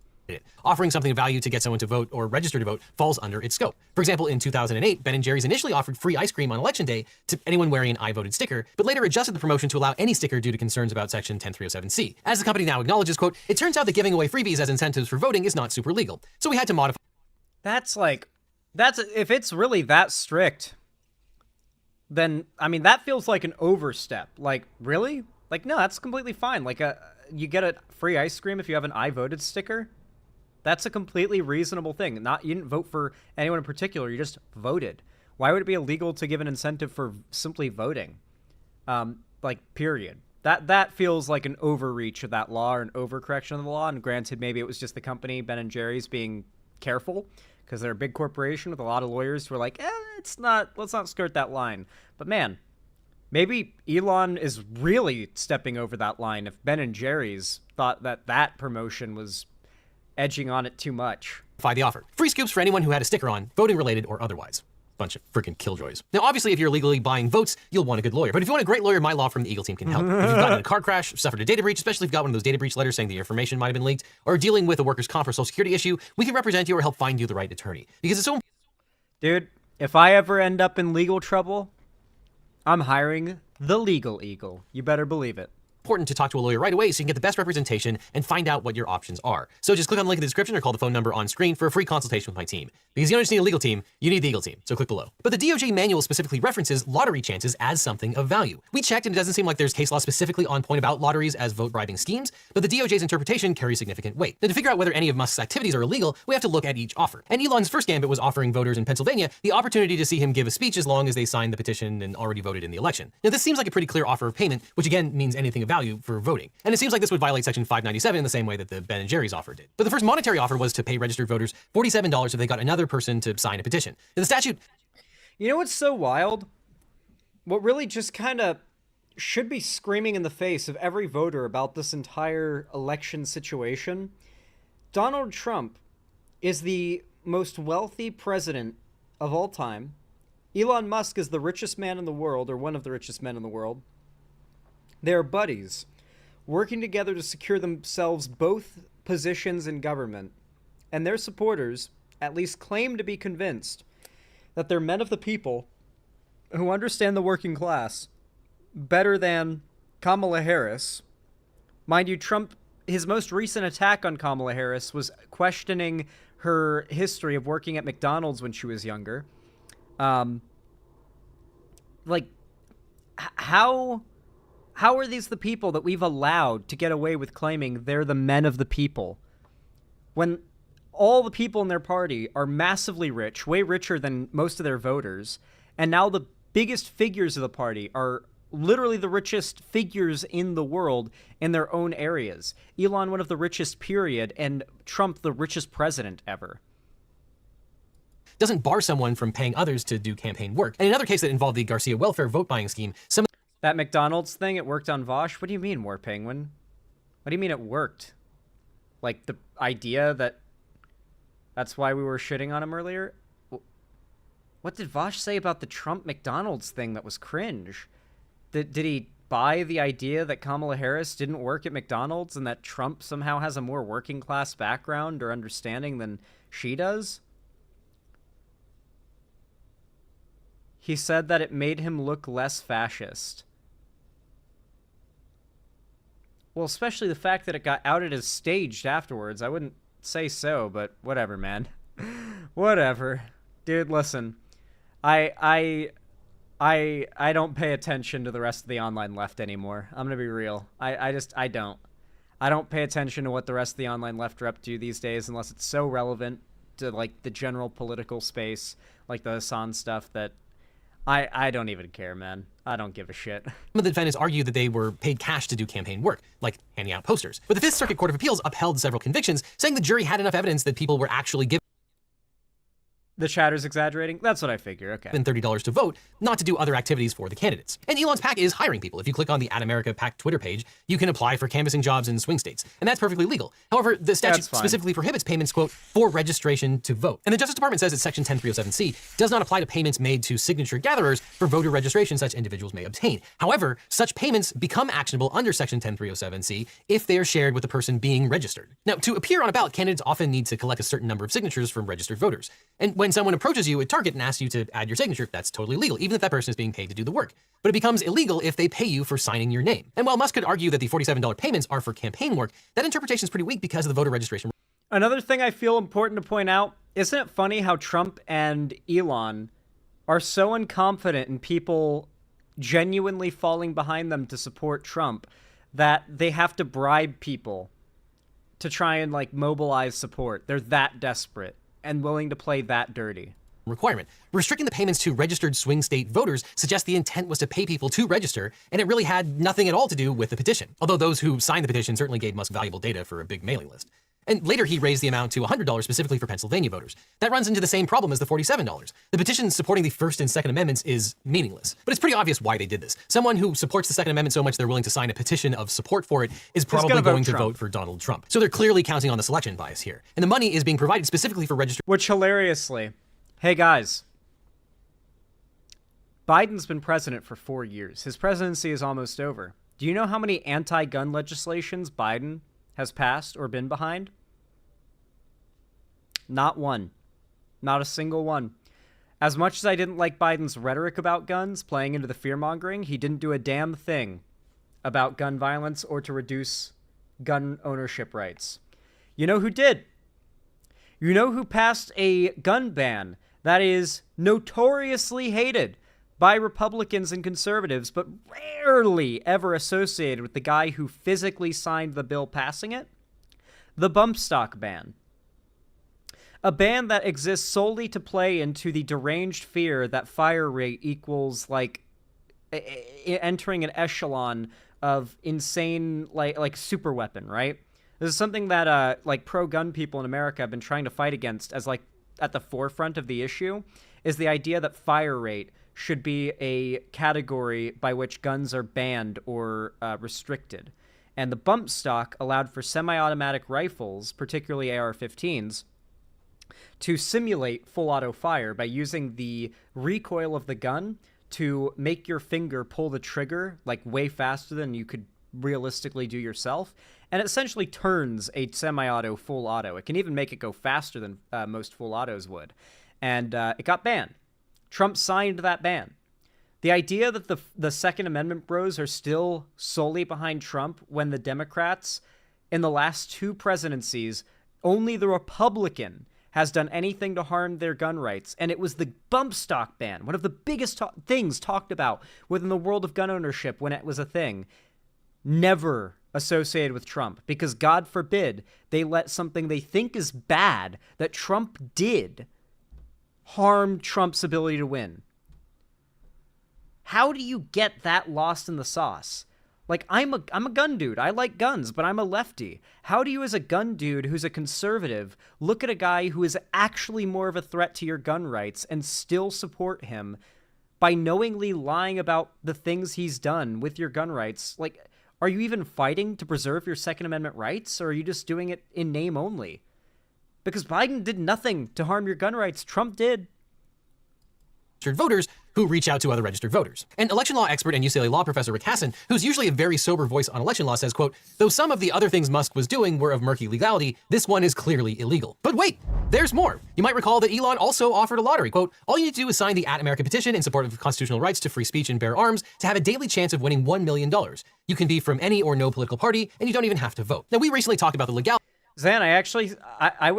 Offering something of value to get someone to vote or register to vote falls under its scope. For example, in 2008, Ben & Jerry's initially offered free ice cream on Election Day to anyone wearing an I voted sticker, but later adjusted the promotion to allow any sticker due to concerns about Section 10307C. As the company now acknowledges, quote, it turns out that giving away freebies as incentives for voting is not super legal, so we had to modify. If it's really that strict, then, I mean, that feels like an overstep. Really? No, that's completely fine. You get a free ice cream if you have an I voted sticker. That's a completely reasonable thing. You didn't vote for anyone in particular, you just voted. Why would it be illegal to give an incentive for simply voting? Period. That feels like an overreach of that law or an overcorrection of the law. And granted, maybe it was just the company, Ben & Jerry's, being careful because they're a big corporation with a lot of lawyers who are like, let's not skirt that line. But man, maybe Elon is really stepping over that line if Ben & Jerry's thought that promotion was edging on it too much. The offer. Free scoops for anyone who had a sticker on, voting related or otherwise. Bunch of freaking killjoys. Now, obviously, if you're legally buying votes, you'll want a good lawyer. But if you want a great lawyer, my law firm, the Eagle Team, can help. If you've gotten in a car crash, suffered a data breach, especially if you've got one of those data breach letters saying the information might have been leaked, or dealing with a workers' comp or social security issue, we can represent you or help find you the right attorney. Because it's so... Dude, if I ever end up in legal trouble, I'm hiring the Legal Eagle. You better believe it. Important to talk to a lawyer right away so you can get the best representation and find out what your options are. So just click on the link in the description or call the phone number on screen for a free consultation with my team. Because you don't just need a legal team, you need the Eagle Team. So click below. But the DOJ manual specifically references lottery chances as something of value. We checked and it doesn't seem like there's case law specifically on point about lotteries as vote bribing schemes, but the DOJ's interpretation carries significant weight. Now, to figure out whether any of Musk's activities are illegal, we have to look at each offer. And Elon's first gambit was offering voters in Pennsylvania the opportunity to see him give a speech as long as they signed the petition and already voted in the election. Now, this seems like a pretty clear offer of payment, which again means anything of value for voting. And it seems like this would violate Section 597 in the same way that the Ben & Jerry's offer did. But the first monetary offer was to pay registered voters $47 if they got another person to sign a petition. And the statute... You know what's so wild? What really just kind of should be screaming in the face of every voter about this entire election situation? Donald Trump is the most wealthy president of all time. Elon Musk is the richest man in the world, or one of the richest men in the world. They're buddies, working together to secure themselves both positions in government. And their supporters at least claim to be convinced that they're men of the people who understand the working class better than Kamala Harris. Mind you, Trump, his most recent attack on Kamala Harris was questioning her history of working at McDonald's when she was younger. How are these the people that we've allowed to get away with claiming they're the men of the people when all the people in their party are massively rich, way richer than most of their voters, and now the biggest figures of the party are literally the richest figures in the world in their own areas? Elon, one of the richest, period, and Trump, the richest president ever. Doesn't bar someone from paying others to do campaign work. And another case that involved the Garcia welfare vote buying scheme, that McDonald's thing, it worked on Vosh? What do you mean, War Penguin? What do you mean it worked? Like the idea that's why we were shitting on him earlier? What did Vosh say about the Trump McDonald's thing that was cringe? Did he buy the idea that Kamala Harris didn't work at McDonald's and that Trump somehow has a more working class background or understanding than she does? He said that it made him look less fascist. Well, especially the fact that it got outed as staged afterwards. I wouldn't say so, but whatever, man. Whatever. Dude, listen. I I don't pay attention to the rest of the online left anymore. I'm gonna be real. I don't. I don't pay attention to what the rest of the online left are up to these days unless it's so relevant to like the general political space, like the Hassan stuff, that I don't even care, man. I don't give a shit. Some of the defendants argue that they were paid cash to do campaign work, like handing out posters. But the Fifth Circuit Court of Appeals upheld several convictions, saying the jury had enough evidence that people were actually given The chatter's exaggerating? That's what I figure, okay. $30 to vote, not to do other activities for the candidates. And Elon's PAC is hiring people. If you click on the At America PAC Twitter page, you can apply for canvassing jobs in swing states. And that's perfectly legal. However, the statute specifically prohibits payments, quote, for registration to vote. And the Justice Department says that Section 10307C does not apply to payments made to signature gatherers for voter registration such individuals may obtain. However, such payments become actionable under Section 10307C if they are shared with the person being registered. Now, to appear on a ballot, candidates often need to collect a certain number of signatures from registered voters. And when someone approaches you at Target and asks you to add your signature, that's totally legal, even if that person is being paid to do the work. But it becomes illegal if they pay you for signing your name. And while Musk could argue that the $47 payments are for campaign work, that interpretation is pretty weak because of the voter registration. Another thing I feel important to point out, isn't it funny how Trump and Elon are so unconfident in people genuinely falling behind them to support Trump that they have to bribe people to try and like mobilize support. They're that desperate and willing to play that dirty. Requirement. Restricting the payments to registered swing state voters suggests the intent was to pay people to register, and it really had nothing at all to do with the petition. Although those who signed the petition certainly gave Musk valuable data for a big mailing list. And later he raised the amount to $100 specifically for Pennsylvania voters. That runs into the same problem as the $47. The petition supporting the First and Second Amendments is meaningless. But it's pretty obvious why they did this. Someone who supports the Second Amendment so much they're willing to sign a petition of support for it is probably going to vote for Donald Trump. So they're clearly counting on the selection bias here. And the money is being provided specifically for registered. Which hilariously, hey guys, Biden's been president for 4 years. His presidency is almost over. Do you know how many anti-gun legislations Biden has passed or been behind? Not one. Not a single one. As much as I didn't like Biden's rhetoric about guns, playing into the fear-mongering, he didn't do a damn thing about gun violence or to reduce gun ownership rights. You know who did? You know who passed a gun ban that is notoriously hated by Republicans and conservatives, but rarely ever associated with the guy who physically signed the bill passing it? The bump stock ban. A ban that exists solely to play into the deranged fear that fire rate equals, like, entering an echelon of insane, like super weapon, right? This is something that, like, pro-gun people in America have been trying to fight against as, like, at the forefront of the issue, is the idea that fire rate should be a category by which guns are banned or restricted. And the bump stock allowed for semi-automatic rifles, particularly AR-15s, to simulate full auto fire by using the recoil of the gun to make your finger pull the trigger like way faster than you could realistically do yourself. And it essentially turns a semi-auto full auto. It can even make it go faster than most full autos would. And it got banned. Trump signed that ban. The idea that the Second Amendment bros are still solely behind Trump when the Democrats, in the last 2 presidencies, only the Republican has done anything to harm their gun rights, and it was the bump stock ban, one of the biggest things talked about within the world of gun ownership when it was a thing, never associated with Trump, because God forbid they let something they think is bad that Trump did harm Trump's ability to win. How do you get that lost in the sauce? Like, I'm a gun dude. I like guns, but I'm a lefty. How do you, as a gun dude who's a conservative, look at a guy who is actually more of a threat to your gun rights and still support him by knowingly lying about the things he's done with your gun rights? Like, are you even fighting to preserve your Second Amendment rights, or are you just doing it in name only? Because Biden did nothing to harm your gun rights. Trump did. Voters who reach out to other registered voters. And election law expert and UCLA law professor Rick Hasson, who's usually a very sober voice on election law, says, quote, though some of the other things Musk was doing were of murky legality, this one is clearly illegal. But wait, there's more. You might recall that Elon also offered a lottery. Quote, all you need to do is sign the At America petition in support of constitutional rights to free speech and bear arms to have a daily chance of winning $1 million. You can be from any or no political party, and you don't even have to vote. Now, we recently talked about the legality. Zan, I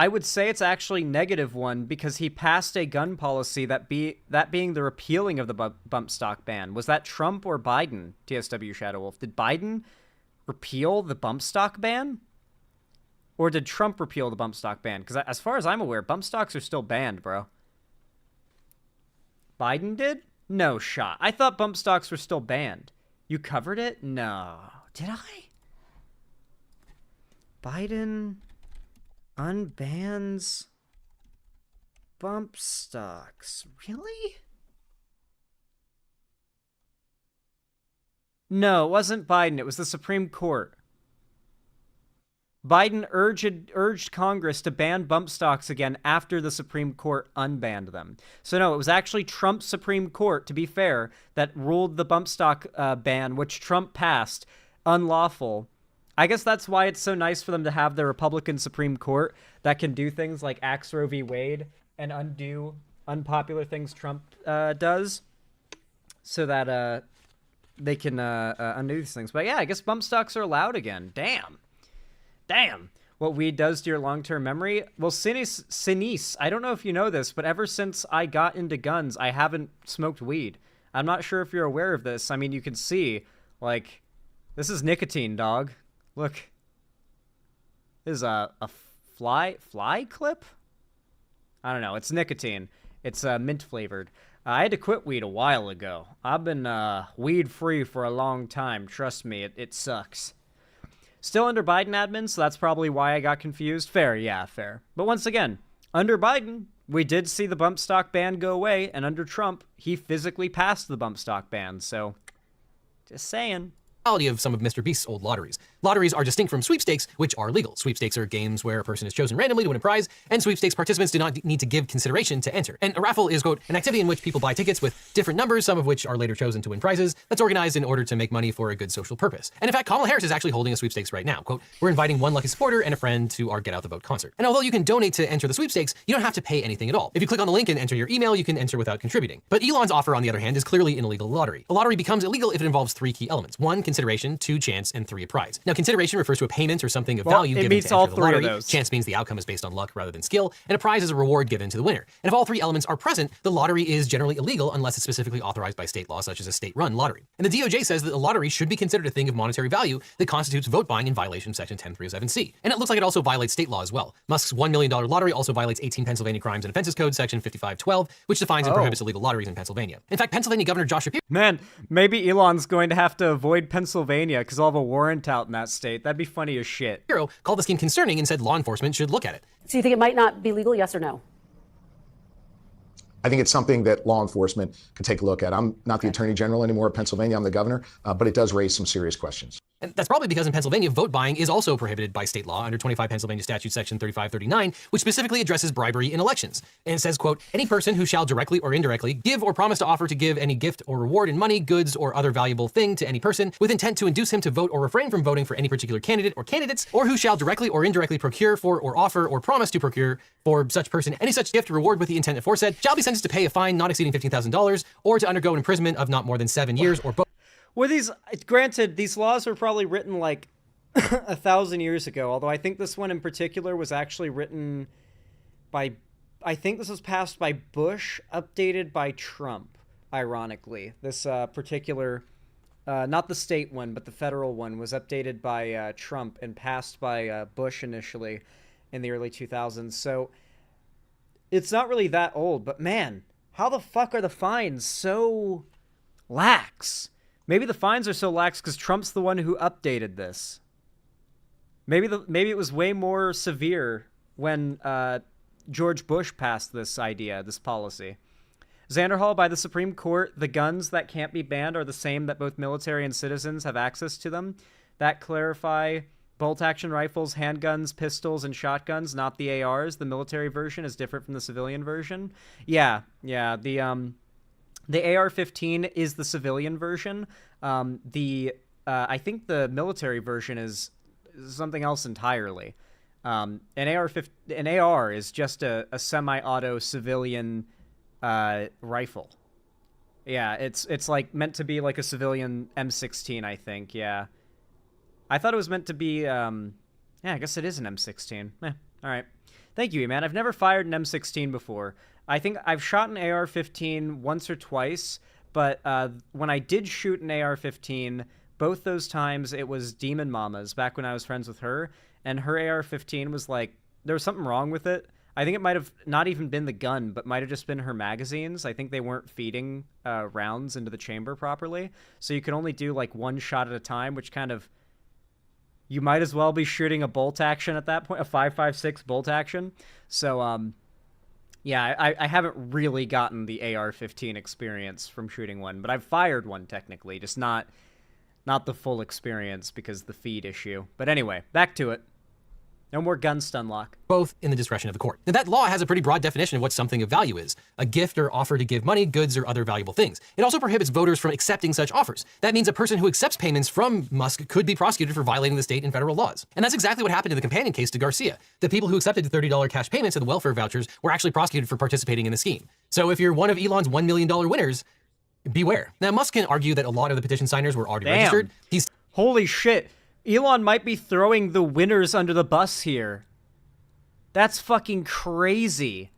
would say it's actually -1 because he passed a gun policy that being the repealing of the bump stock ban. Was that Trump or Biden? TSW Shadow Wolf. Did Biden repeal the bump stock ban? Or did Trump repeal the bump stock ban? Because as far as I'm aware, bump stocks are still banned, bro. Biden did? No shot. I thought bump stocks were still banned. You covered it? No. Did I? Biden unbans bump stocks. Really? No, it wasn't Biden. It was the Supreme Court. Biden urged Congress to ban bump stocks again after the Supreme Court unbanned them. So no, it was actually Trump's Supreme Court, to be fair, that ruled the bump stock ban, which Trump passed, unlawful. I guess that's why it's so nice for them to have the Republican Supreme Court that can do things like axe Roe v. Wade and undo unpopular things Trump does, so that they can undo these things. But yeah, I guess bump stocks are allowed again. Damn. What weed does to your long-term memory? Well, Sinise, I don't know if you know this, but ever since I got into guns, I haven't smoked weed. I'm not sure if you're aware of this. I mean, you can see, like, this is nicotine, dog. Look. This is a fly clip? I don't know. It's nicotine. It's mint-flavored. I had to quit weed a while ago. I've been weed-free for a long time. Trust me, it sucks. Still under Biden admin, so that's probably why I got confused. Fair, yeah, fair. But once again, under Biden, we did see the bump stock ban go away, and under Trump, he physically passed the bump stock ban, so just saying. Of some of Mr. Beast's old lotteries. Lotteries are distinct from sweepstakes, which are legal. Sweepstakes are games where a person is chosen randomly to win a prize, and sweepstakes participants do not need to give consideration to enter. And a raffle is, quote, an activity in which people buy tickets with different numbers, some of which are later chosen to win prizes, that's organized in order to make money for a good social purpose. And in fact, Kamala Harris is actually holding a sweepstakes right now. Quote, we're inviting one lucky supporter and a friend to our Get Out the Vote concert. And although you can donate to enter the sweepstakes, you don't have to pay anything at all. If you click on the link and enter your email, you can enter without contributing. But Elon's offer, on the other hand, is clearly an illegal lottery. A lottery becomes illegal if it involves 3 key elements. 1, consideration, 2, chance, and 3, a prize. Now, consideration refers to a payment or something of value given to enter the lottery. Chance means the outcome is based on luck rather than skill, and a prize is a reward given to the winner. And if all 3 elements are present, the lottery is generally illegal unless it's specifically authorized by state law, such as a state-run lottery. And the DOJ says that a lottery should be considered a thing of monetary value that constitutes vote buying in violation of Section 10307C. And it looks like it also violates state law as well. Musk's $1 million lottery also violates 18 Pennsylvania Crimes and Offenses Code, Section 5512, which defines and prohibits illegal lotteries in Pennsylvania. In fact, Pennsylvania Governor Josh Shapiro— Man, maybe Elon's going to have to avoid Pennsylvania because he'll have a warrant out in that state. That'd be funny as shit. Called the scheme concerning and said law enforcement should look at it. So you think it might not be legal, yes or no? I think it's something that law enforcement can take a look at. I'm not the Attorney General anymore of Pennsylvania. I'm the governor, but it does raise some serious questions. And that's probably because in Pennsylvania, vote buying is also prohibited by state law under 25 Pennsylvania Statute Section 3539, which specifically addresses bribery in elections. And it says, quote, any person who shall directly or indirectly give or promise to offer to give any gift or reward in money, goods, or other valuable thing to any person with intent to induce him to vote or refrain from voting for any particular candidate or candidates, or who shall directly or indirectly procure for or offer or promise to procure for such person any such gift or reward with the intent aforesaid, shall be sentenced to pay a fine not exceeding $15,000 or to undergo an imprisonment of not more than 7 years or both. Well, granted, these laws were probably written like 1,000 years ago, although I think this one in particular was actually written by, I think this was passed by Bush, updated by Trump, ironically. This particular, not the state one, but the federal one was updated by Trump and passed by Bush initially in the early 2000s. So it's not really that old, but man, how the fuck are the fines so lax? Maybe the fines are so lax because Trump's the one who updated this. Maybe it was way more severe when George Bush passed this idea, this policy. Xanderhall, by the Supreme Court, the guns that can't be banned are the same that both military and citizens have access to them. That clarify bolt-action rifles, handguns, pistols, and shotguns, not the ARs. The military version is different from the civilian version. Yeah, the AR-15 is the civilian version. I think the military version is something else entirely. An AR is just a semi-auto civilian rifle. Yeah, it's like meant to be like a civilian M16, I think. Yeah, I thought it was meant to be. Yeah, I guess it is an M16. All right. Thank you, man. I've never fired an M16 before. I think I've shot an AR-15 once or twice, but when I did shoot an AR-15, both those times it was Demon Mama's, back when I was friends with her, and her AR-15 was like, there was something wrong with it. I think it might have not even been the gun, but might have just been her magazines. I think they weren't feeding rounds into the chamber properly, so you could only do like one shot at a time, which kind of, you might as well be shooting a bolt action at that point, a 5.56 bolt action. So yeah, I haven't really gotten the AR-15 experience from shooting one, but I've fired one technically, just not the full experience because of the feed issue. But anyway, back to it. No more gun stun lock. Both in the discretion of the court. Now, that law has a pretty broad definition of what something of value is: a gift or offer to give money, goods, or other valuable things. It also prohibits voters from accepting such offers. That means a person who accepts payments from Musk could be prosecuted for violating the state and federal laws. And that's exactly what happened in the companion case to Garcia. The people who accepted the $30 cash payments of the welfare vouchers were actually prosecuted for participating in the scheme. So if you're one of Elon's $1 million winners, beware. Now, Musk can argue that a lot of the petition signers were already registered. Holy shit. Elon might be throwing the winners under the bus here. That's fucking crazy.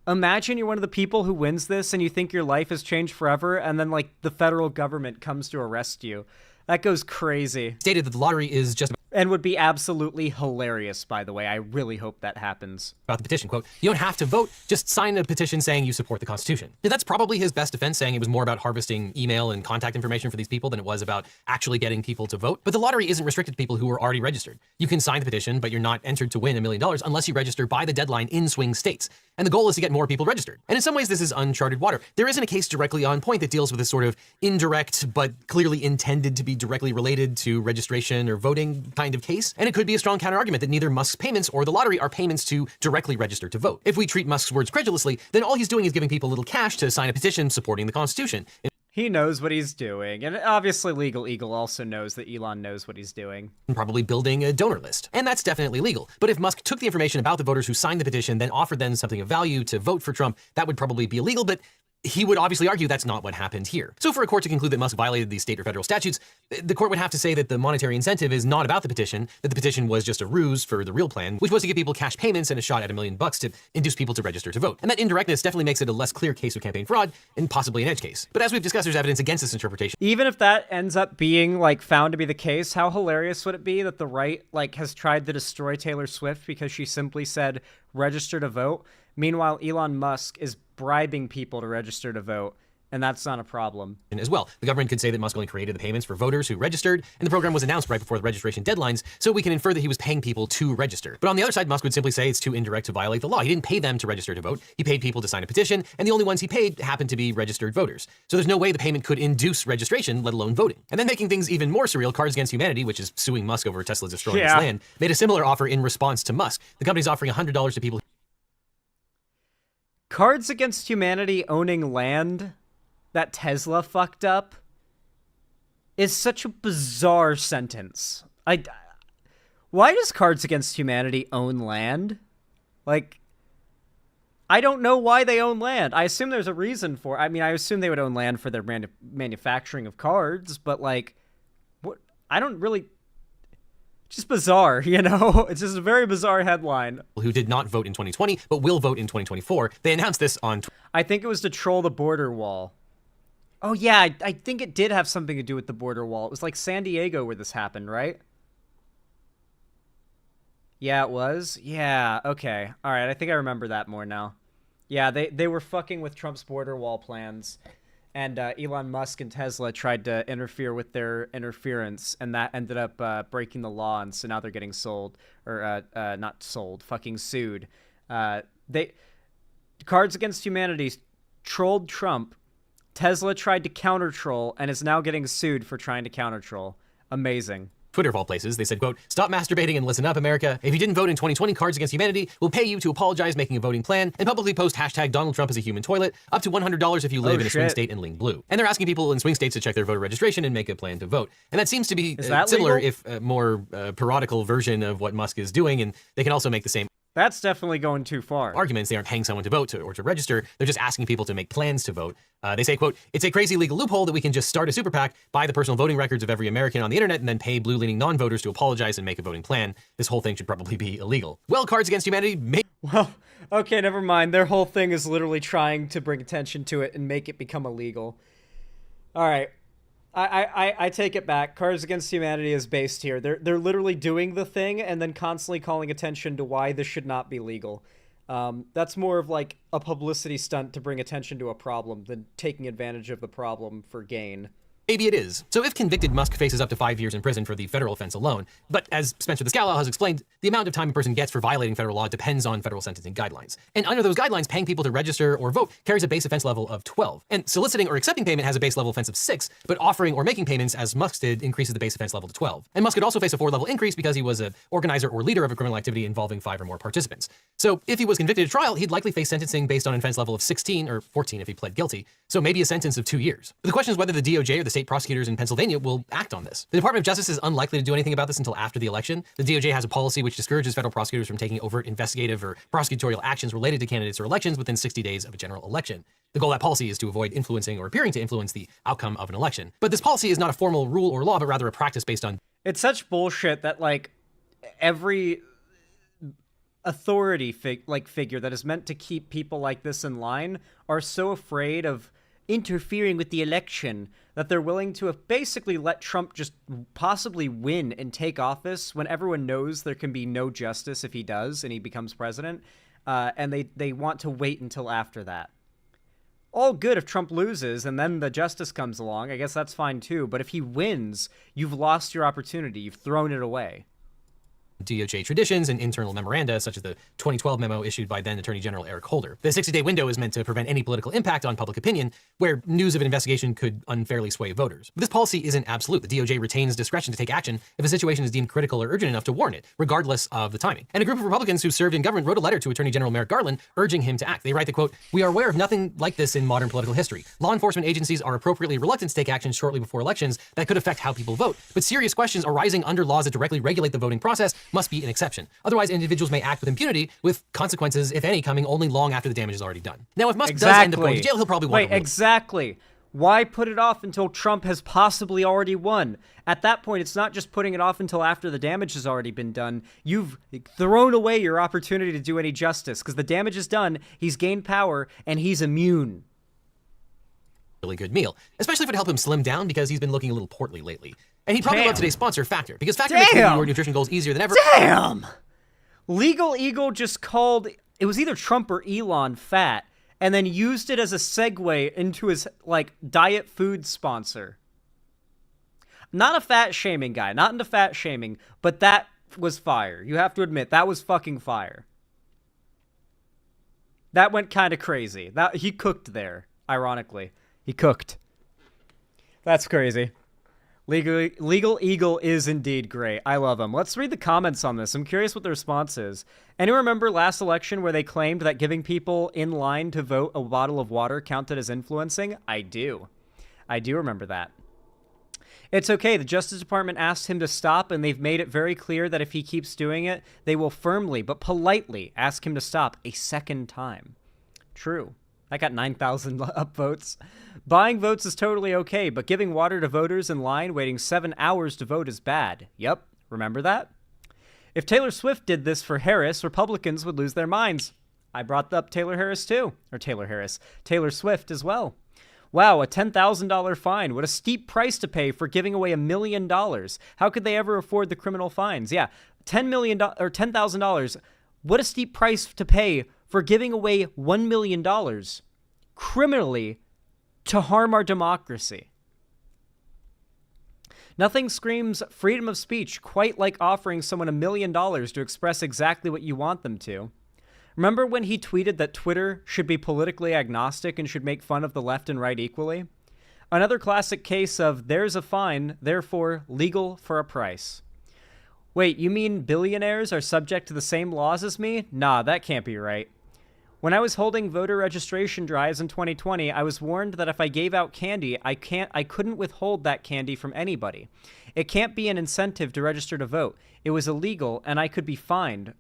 Imagine you're one of the people who wins this and you think your life has changed forever, and then like the federal government comes to arrest you. That goes crazy. Stated that the lottery is just and would be absolutely hilarious, by the way. I really hope that happens. About the petition, quote, you don't have to vote, just sign a petition saying you support the Constitution. Now, that's probably his best defense, saying it was more about harvesting email and contact information for these people than it was about actually getting people to vote. But the lottery isn't restricted to people who are already registered. You can sign the petition, but you're not entered to win $1 million unless you register by the deadline in swing states. And the goal is to get more people registered. And in some ways, this is uncharted water. There isn't a case directly on point that deals with this sort of indirect, but clearly intended to be directly related to registration or voting kind of case. And it could be a strong counterargument that neither Musk's payments or the lottery are payments to directly register to vote. If we treat Musk's words credulously, then all he's doing is giving people a little cash to sign a petition supporting the Constitution. He knows what he's doing, and obviously Legal Eagle also knows that Elon knows what he's doing. And probably building a donor list. And that's definitely legal. But if Musk took the information about the voters who signed the petition, then offered them something of value to vote for Trump, that would probably be illegal, but he would obviously argue that's not what happened here. So for a court to conclude that Musk violated these state or federal statutes, the court would have to say that the monetary incentive is not about the petition, that the petition was just a ruse for the real plan, which was to give people cash payments and a shot at $1 million to induce people to register to vote. And that indirectness definitely makes it a less clear case of campaign fraud and possibly an edge case. But as we've discussed, there's evidence against this interpretation. Even if that ends up being like found to be the case, how hilarious would it be that the right like has tried to destroy Taylor Swift because she simply said register to vote? Meanwhile, Elon Musk is bribing people to register to vote. And that's not a problem. And as well, the government could say that Musk only created the payments for voters who registered, and the program was announced right before the registration deadlines, so we can infer that he was paying people to register. But on the other side, Musk would simply say it's too indirect to violate the law. He didn't pay them to register to vote. He paid people to sign a petition, and the only ones he paid happened to be registered voters. So there's no way the payment could induce registration, let alone voting. And then making things even more surreal, Cards Against Humanity, which is suing Musk over Tesla destroying his land, made a similar offer in response to Musk. The company's offering $100 to people. Cards Against Humanity owning land that Tesla fucked up is such a bizarre sentence. Why does Cards Against Humanity own land? Like, I don't know why they own land. I assume there's a reason for it. I mean, I assume they would own land for their manufacturing of cards, but like, what? I don't really... Just bizarre, you know? It's just a very bizarre headline. Who did not vote in 2020, but will vote in 2024. They announced this on... I think it was to troll the border wall. Oh yeah, I think it did have something to do with the border wall. It was like San Diego where this happened, right? Yeah, it was? Yeah, okay. All right, I think I remember that more now. Yeah, they were fucking with Trump's border wall plans. And Elon Musk and Tesla tried to interfere with their interference, and that ended up breaking the law, and so now they're getting sold. Or, not sold, fucking sued. Cards Against Humanity trolled Trump. Tesla tried to counter-troll and is now getting sued for trying to counter-troll. Amazing. Twitter of all places, they said, quote, stop masturbating and listen up, America. If you didn't vote in 2020, Cards Against Humanity will pay you to apologize making a voting plan and publicly post hashtag Donald Trump is a human toilet, up to $100 if you live in a swing state and lean blue. And they're asking people in swing states to check their voter registration and make a plan to vote. And that seems to be similar, legal? if more parodical version of what Musk is doing, and they can also make the same That's definitely going too far. Arguments, they aren't paying someone to vote or to register. They're just asking people to make plans to vote. They say, quote, it's a crazy legal loophole that we can just start a super PAC, buy the personal voting records of every American on the internet, and then pay blue-leaning non-voters to apologize and make a voting plan. This whole thing should probably be illegal. Well, Cards Against Humanity may... Well, okay, never mind. Their whole thing is literally trying to bring attention to it and make it become illegal. All right. I take it back. Cards Against Humanity is based here. They're literally doing the thing and then constantly calling attention to why this should not be legal. That's more of like a publicity stunt to bring attention to a problem than taking advantage of the problem for gain. Maybe it is. So if convicted, Musk faces up to 5 years in prison for the federal offense alone. But as Spencer the Scala has explained, the amount of time a person gets for violating federal law depends on federal sentencing guidelines. And under those guidelines, paying people to register or vote carries a base offense level of 12. And soliciting or accepting payment has a base level offense of 6, but offering or making payments, as Musk did, increases the base offense level to 12. And Musk could also face a 4-level increase because he was an organizer or leader of a criminal activity involving 5 or more participants. So if he was convicted at trial, he'd likely face sentencing based on an offense level of 16 or 14 if he pled guilty. So maybe a sentence of 2 years. But the question is whether the DOJ or the state prosecutors in Pennsylvania will act on this. The Department of Justice is unlikely to do anything about this until after the election. The DOJ has a policy which discourages federal prosecutors from taking overt investigative or prosecutorial actions related to candidates or elections within 60 days of a general election. The goal of that policy is to avoid influencing or appearing to influence the outcome of an election. But this policy is not a formal rule or law, but rather a practice based on... It's such bullshit that, like, every authority figure that is meant to keep people like this in line are so afraid of interfering with the election that they're willing to basically let Trump just possibly win and take office when everyone knows there can be no justice if he does and he becomes president, and they want to wait until after that. All good if Trump loses and then the justice comes along. I guess that's fine too, but if he wins, you've lost your opportunity. You've thrown it away. DOJ traditions and internal memoranda, such as the 2012 memo issued by then Attorney General Eric Holder. The 60-day window is meant to prevent any political impact on public opinion, where news of an investigation could unfairly sway voters. But this policy isn't absolute. The DOJ retains discretion to take action if a situation is deemed critical or urgent enough to warrant it, regardless of the timing. And a group of Republicans who served in government wrote a letter to Attorney General Merrick Garland urging him to act. They write that, quote, "We are aware of nothing like this in modern political history. Law enforcement agencies are appropriately reluctant to take action shortly before elections that could affect how people vote. But serious questions arising under laws that directly regulate the voting process must be an exception. Otherwise, individuals may act with impunity, with consequences, if any, coming only long after the damage is already done." Now, if Musk does end up going to jail, he'll probably want to win. Exactly. Why put it off until Trump has possibly already won? At that point, it's not just putting it off until after the damage has already been done. You've thrown away your opportunity to do any justice, because the damage is done, he's gained power, and he's immune. Really good meal, especially if it helped him slim down because he's been looking a little portly lately. And he'd probably love today's sponsor, Factor, because Factor makes meeting your nutrition goals easier than ever. Damn! Legal Eagle just called, it was either Trump or Elon fat, and then used it as a segue into his, like, diet food sponsor. Not a fat shaming guy, not into fat shaming, but that was fire. You have to admit, that was fucking fire. That went kind of crazy. He cooked there, ironically. He cooked. That's crazy. Legal Eagle is indeed great. I love him. Let's read the comments on this. I'm curious what the response is. Anyone remember last election where they claimed that giving people in line to vote a bottle of water counted as influencing? I do. I do remember that. It's okay. The Justice Department asked him to stop, and they've made it very clear that if he keeps doing it, they will firmly but politely ask him to stop a second time. True. I got 9,000 upvotes. Buying votes is totally okay, but giving water to voters in line waiting 7 hours to vote is bad. Yep, remember that? If Taylor Swift did this for Harris, Republicans would lose their minds. I brought up Taylor Swift as well. Wow, a $10,000 fine. What a steep price to pay for giving away $1 million. How could they ever afford the criminal fines? Yeah, $10,000. What a steep price to pay for giving away $1 million criminally to harm our democracy. Nothing screams freedom of speech quite like offering someone $1 million to express exactly what you want them to. Remember when he tweeted that Twitter should be politically agnostic and should make fun of the left and right equally? Another classic case of there's a fine, therefore legal for a price. Wait, you mean billionaires are subject to the same laws as me? Nah, that can't be right. When I was holding voter registration drives in 2020, I was warned that if I gave out candy, I couldn't withhold that candy from anybody. It can't be an incentive to register to vote. It was illegal, and I could be fined,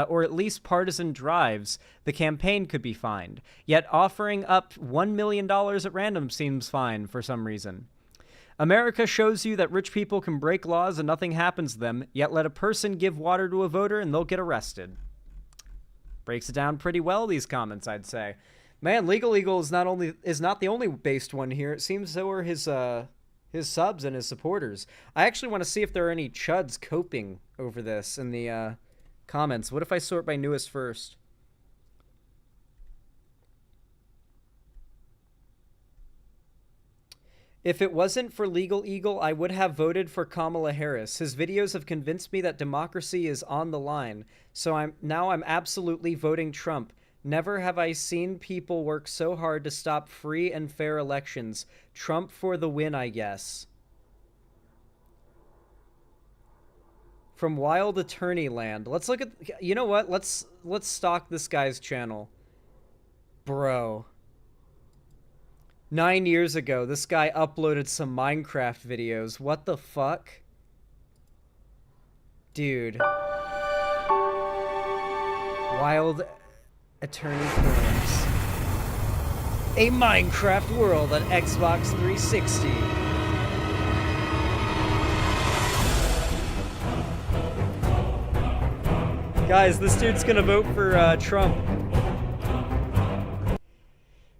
or at least partisan drives, the campaign could be fined. Yet offering up $1 million at random seems fine for some reason. America shows you that rich people can break laws and nothing happens to them, yet let a person give water to a voter and they'll get arrested. Breaks it down pretty well, these comments, I'd say. Man, Legal Eagle is not the only based one here. It seems so are his subs and his supporters. I actually want to see if there are any chuds coping over this in the comments. What if I sort by newest first? If it wasn't for Legal Eagle, I would have voted for Kamala Harris. His videos have convinced me that democracy is on the line, so I'm absolutely voting Trump. Never have I seen people work so hard to stop free and fair elections. Trump for the win, I guess. From Wild Attorney Land. Let's look at... You know what? Let's stalk this guy's channel. Bro. 9 years ago, this guy uploaded some Minecraft videos. What the fuck? Dude. Wild Attorney Claims. A Minecraft world on Xbox 360. Guys, this dude's gonna vote for Trump.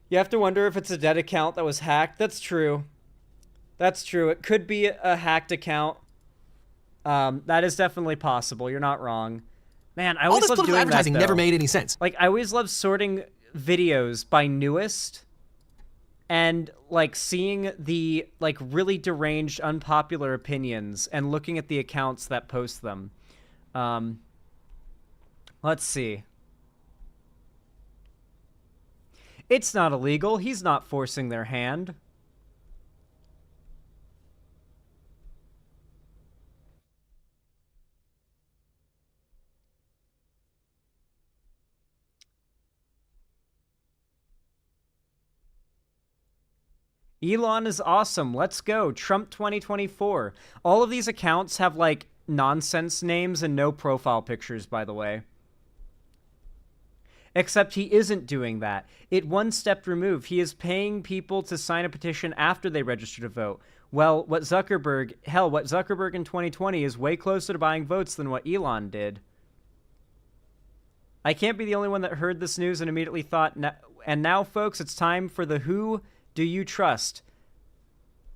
You have to wonder if it's a dead account that was hacked. That's true. That's true. It could be a hacked account. That is definitely possible. You're not wrong. Man, I always love doing that, advertising never made any sense. Like, I always love sorting videos by newest and, like, seeing the, like, really deranged, unpopular opinions and looking at the accounts that post them. Let's see. It's not illegal. He's not forcing their hand. Elon is awesome. Let's go. Trump 2024. All of these accounts have, like, nonsense names and no profile pictures, by the way. Except he isn't doing that. It one step removed. He is paying people to sign a petition after they register to vote. Well, what Zuckerberg in 2020 is way closer to buying votes than what Elon did. I can't be the only one that heard this news and immediately thought, and now, folks, it's time for the Who Do You Trust?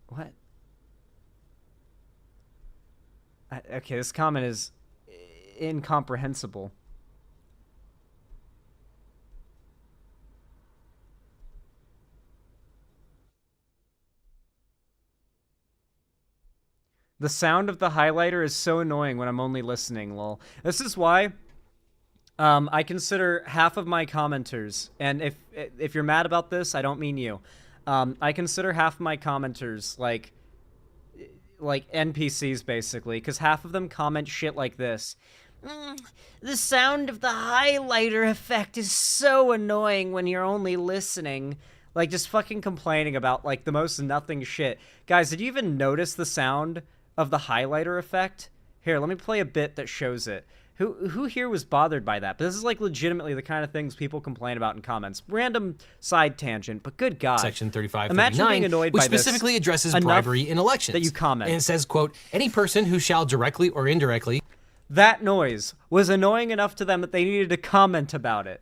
What? Okay, this comment is incomprehensible. The sound of the highlighter is so annoying when I'm only listening, lol. This is why I consider half of my commenters, and if you're mad about this, I don't mean you. I consider half of my commenters like NPCs, basically, because half of them comment shit like this. The sound of the highlighter effect is so annoying when you're only listening. Like, just fucking complaining about, like, the most nothing shit. Guys, did you even notice the sound of the highlighter effect? Here, let me play a bit that shows it. Who here was bothered by that? But this is, like, legitimately the kind of things people complain about in comments. Random side tangent, but good God. Section 3539, imagine being annoyed which by this specifically addresses bribery in elections. That you comment. And it says, quote, any person who shall directly or indirectly... That noise was annoying enough to them that they needed to comment about it.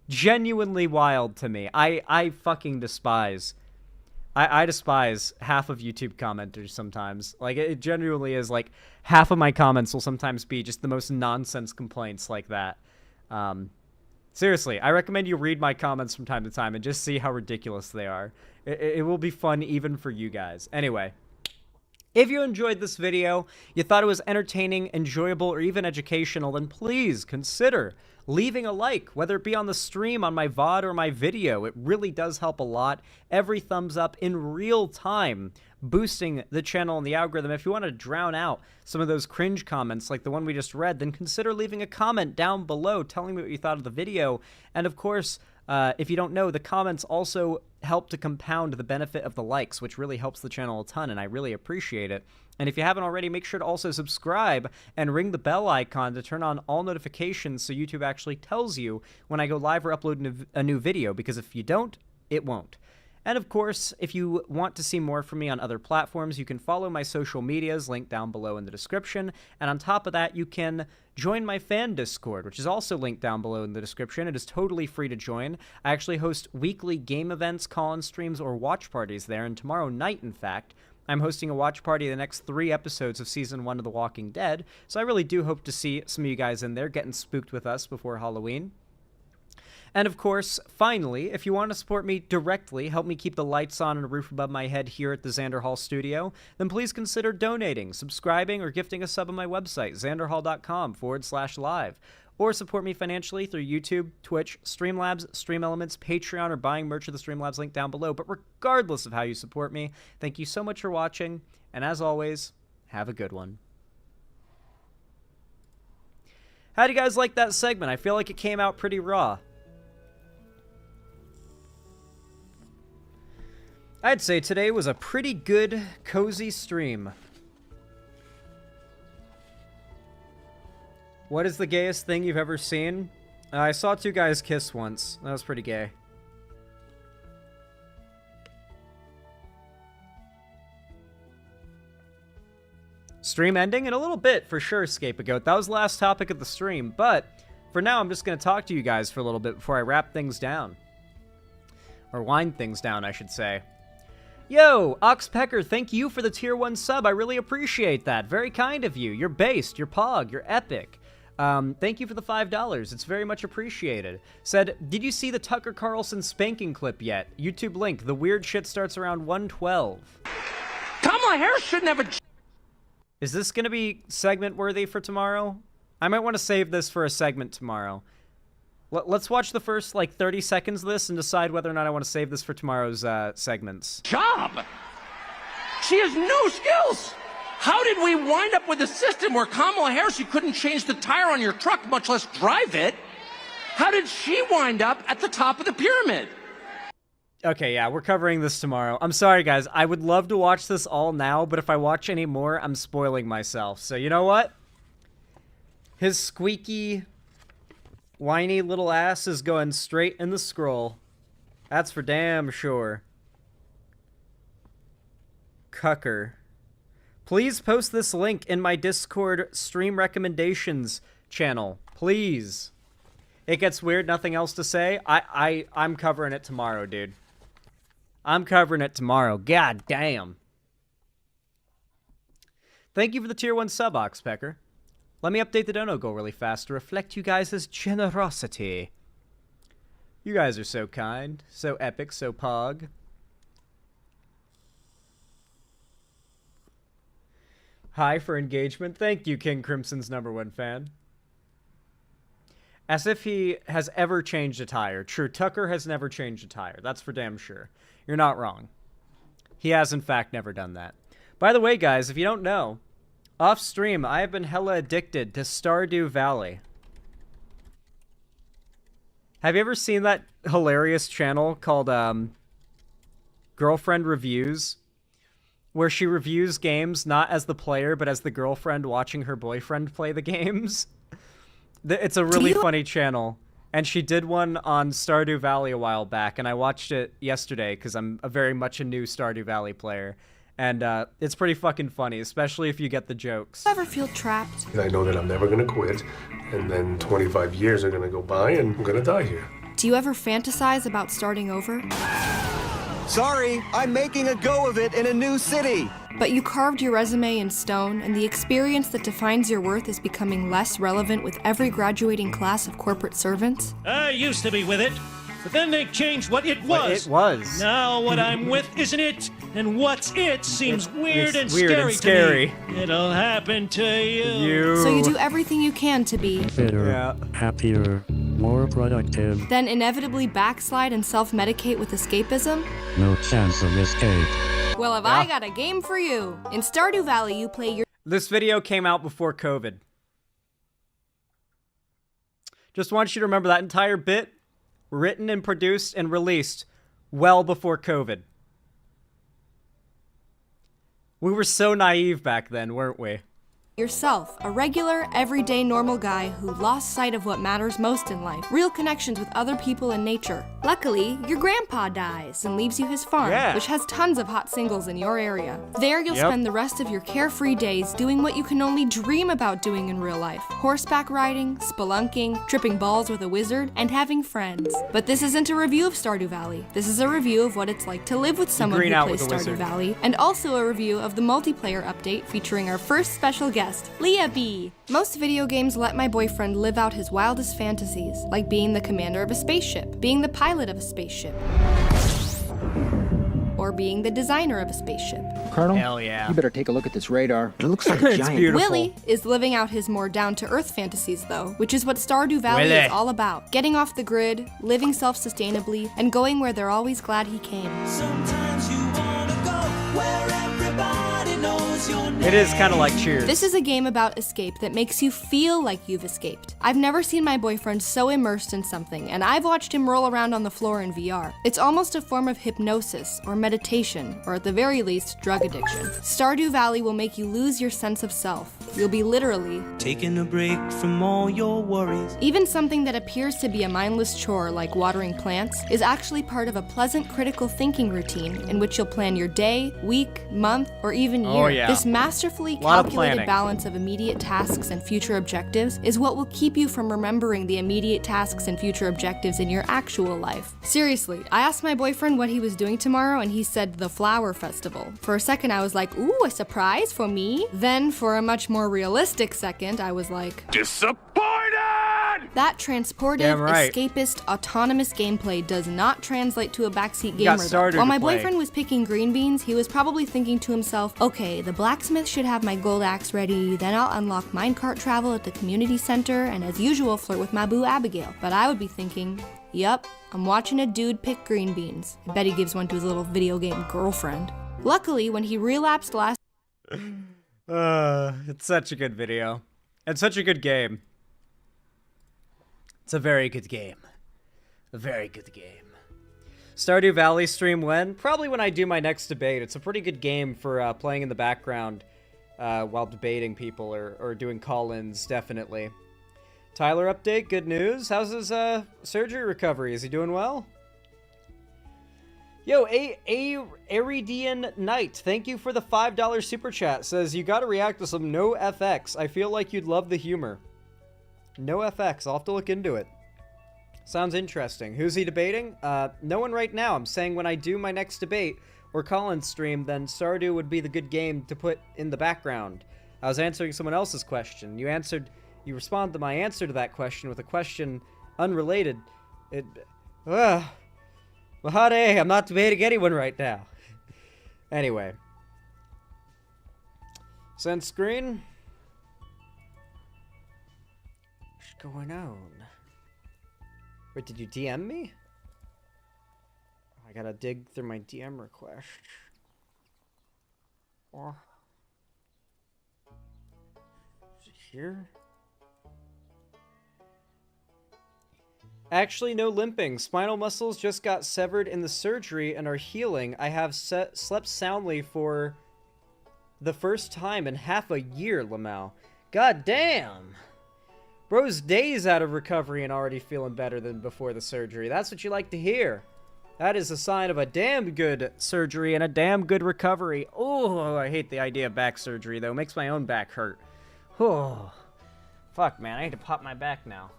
Genuinely wild to me. I fucking despise. I despise half of YouTube commenters sometimes. Like, it genuinely is, like, half of my comments will sometimes be just the most nonsense complaints like that. Seriously, I recommend you read my comments from time to time and just see how ridiculous they are. It will be fun even for you guys. Anyway, if you enjoyed this video, you thought it was entertaining, enjoyable, or even educational, then please consider leaving a like, whether it be on the stream, on my VOD, or my video. It really does help a lot. Every thumbs up in real time, boosting the channel and the algorithm. If you want to drown out some of those cringe comments like the one we just read, then consider leaving a comment down below telling me what you thought of the video. And of course, If you don't know, the comments also help to compound the benefit of the likes, which really helps the channel a ton, and I really appreciate it. And if you haven't already, make sure to also subscribe and ring the bell icon to turn on all notifications so YouTube actually tells you when I go live or upload a new video, because if you don't, it won't. And of course, if you want to see more from me on other platforms, you can follow my social medias, linked down below in the description. And on top of that, you can join my fan Discord, which is also linked down below in the description. It is totally free to join. I actually host weekly game events, call-in streams, or watch parties there. And tomorrow night, in fact, I'm hosting a watch party of the next 3 episodes of Season 1 of The Walking Dead. So I really do hope to see some of you guys in there getting spooked with us before Halloween. And of course, finally, if you want to support me directly, help me keep the lights on and a roof above my head here at the Xander Hall studio, then please consider donating, subscribing, or gifting a sub on my website, xanderhall.com/live. Or support me financially through YouTube, Twitch, Streamlabs, Stream Elements, Patreon, or buying merch at the Streamlabs link down below. But regardless of how you support me, thank you so much for watching, and as always, have a good one. How do you guys like that segment? I feel like it came out pretty raw. I'd say today was a pretty good, cozy stream. What is the gayest thing you've ever seen? I saw 2 guys kiss once. That was pretty gay. Stream ending in a little bit, for sure, Scapegoat. That was the last topic of the stream, but for now, I'm just going to talk to you guys for a little bit before I wrap things down. Or wind things down, I should say. Yo, Oxpecker, thank you for the tier 1 sub. I really appreciate that. Very kind of you. You're based, you're pog, you're epic. Thank you for the $5. It's very much appreciated. Said, did you see the Tucker Carlson spanking clip yet? YouTube link. The weird shit starts around 1:12. Kamala Harris shouldn't have a... Is this going to be segment worthy for tomorrow? I might want to save this for a segment tomorrow. Let's watch the first, 30 seconds of this and decide whether or not I want to save this for tomorrow's segments. Job! She has no skills! How did we wind up with a system where Kamala Harris, you couldn't change the tire on your truck, much less drive it? How did she wind up at the top of the pyramid? Okay, yeah, we're covering this tomorrow. I'm sorry, guys. I would love to watch this all now, but if I watch any more, I'm spoiling myself. So you know what? His squeaky... whiny little ass is going straight in the scroll. That's for damn sure. Cucker. Please post this link in my Discord stream recommendations channel. Please. It gets weird, nothing else to say. I'm covering it tomorrow, dude. I'm covering it tomorrow. God damn. Thank you for the tier 1 sub, Oxpecker. Let me update the dono goal really fast to reflect you guys' generosity. You guys are so kind, so epic, so pog. Hi for engagement. Thank you, King Crimson's #1 fan. As if he has ever changed a tire. True, Tucker has never changed a tire. That's for damn sure. You're not wrong. He has, in fact, never done that. By the way, guys, if you don't know, off stream, I have been hella addicted to Stardew Valley. Have you ever seen that hilarious channel called Girlfriend Reviews? Where she reviews games not as the player, but as the girlfriend watching her boyfriend play the games? It's a really funny channel. And she did one on Stardew Valley a while back, and I watched it yesterday because I'm very much a new Stardew Valley player. And it's pretty fucking funny, especially if you get the jokes. Ever feel trapped? I know that I'm never gonna quit, and then 25 years are gonna go by, and I'm gonna die here. Do you ever fantasize about starting over? Sorry, I'm making a go of it in a new city. But you carved your resume in stone, and the experience that defines your worth is becoming less relevant with every graduating class of corporate servants? I used to be with it, but then they changed what it was. What it was. Now what I'm with isn't it, and what's it seems weird and scary to me. It'll happen to you. So you do everything you can to be better, happier, more productive. Then inevitably backslide and self-medicate with escapism? No chance of escape. Well, have I got a game for you. In Stardew Valley, you play your... This video came out before COVID. Just want you to remember that entire bit written and produced and released well before COVID. We were so naive back then, weren't we? Yourself, a regular, everyday, normal guy who lost sight of what matters most in life, real connections with other people and nature. Luckily, your grandpa dies and leaves you his farm, which has tons of hot singles in your area. There you'll spend the rest of your carefree days doing what you can only dream about doing in real life. Horseback riding, spelunking, tripping balls with a wizard, and having friends. But this isn't a review of Stardew Valley. This is a review of what it's like to live with someone who plays Stardew Valley, and also a review of the multiplayer update featuring our first special guest, Leah B. Most video games let my boyfriend live out his wildest fantasies, like being the commander of a spaceship, being the pilot of a spaceship, or being the designer of a spaceship. Colonel, hell yeah. You better take a look at this radar. It looks like a It's giant. beautiful. Willie is living out his more down-to-earth fantasies, though, which is what Stardew Valley Willie. is all about. Getting off the grid, living self-sustainably, and going where they're always glad he came. Sometimes you wanna go where everybody knows your name. It is kind of like Cheers. This is a game about escape that makes you feel like you've escaped. I've never seen my boyfriend so immersed in something, and I've watched him roll around on the floor in VR. It's almost a form of hypnosis, or meditation, or at the very least, drug addiction. Stardew Valley will make you lose your sense of self. You'll be literally taking a break from all your worries. even something that appears to be a mindless chore like watering plants is actually part of a pleasant critical thinking routine in which you'll plan your day, week, month, or even year. Oh, yeah. This masterfully Lot of calculated planning. balance of immediate tasks and future objectives is what will keep you from remembering the immediate tasks and future objectives in your actual life. Seriously, I asked my boyfriend what he was doing tomorrow and he said the flower festival. For a second I was like, ooh, a surprise for me? Then for a much more realistic second I was like, Disappointed! that transportive, Damn right. escapist, autonomous gameplay does not translate to a backseat You got gamer. though. started While to my play. boyfriend was picking green beans, he was probably thinking to himself, okay, the blacksmith should have my gold axe ready, then I'll unlock minecart travel at the community center, and as usual flirt with my boo Abigail. But I would be thinking, yup, I'm watching a dude pick green beans. I bet he gives one to his little video game girlfriend. Luckily, when he relapsed last It's such a good video. And such a good game. It's a very good game. A very good game. Stardew Valley stream when? Probably when I do my next debate. It's a pretty good game for playing in the background while debating people or doing call-ins, definitely. Tyler update, good news. How's his surgery recovery? Is he doing well? Yo, Aridian Knight, thank you for the $5 super chat. Says, you gotta react to some No FX. I feel like you'd love the humor. No FX, I'll have to look into it. Sounds interesting. Who's he debating? No one right now. I'm saying when I do my next debate or call-in stream, then Stardew would be the good game to put in the background. I was answering someone else's question. You responded to my answer to that question with a question unrelated. Well, honey, I'm not debating anyone right now. Anyway. Send screen. What's going on? Wait, did you DM me? I gotta dig through my DM request. Oh. Is it here? Actually, no limping. Spinal muscles just got severed in the surgery and are healing. I have slept soundly for the first time in half a year, Lamau. God damn! Bro's days out of recovery and already feeling better than before the surgery. That's what you like to hear. That is a sign of a damn good surgery and a damn good recovery. Oh, I hate the idea of back surgery, though. It makes my own back hurt. Oh, fuck, man. I need to pop my back now.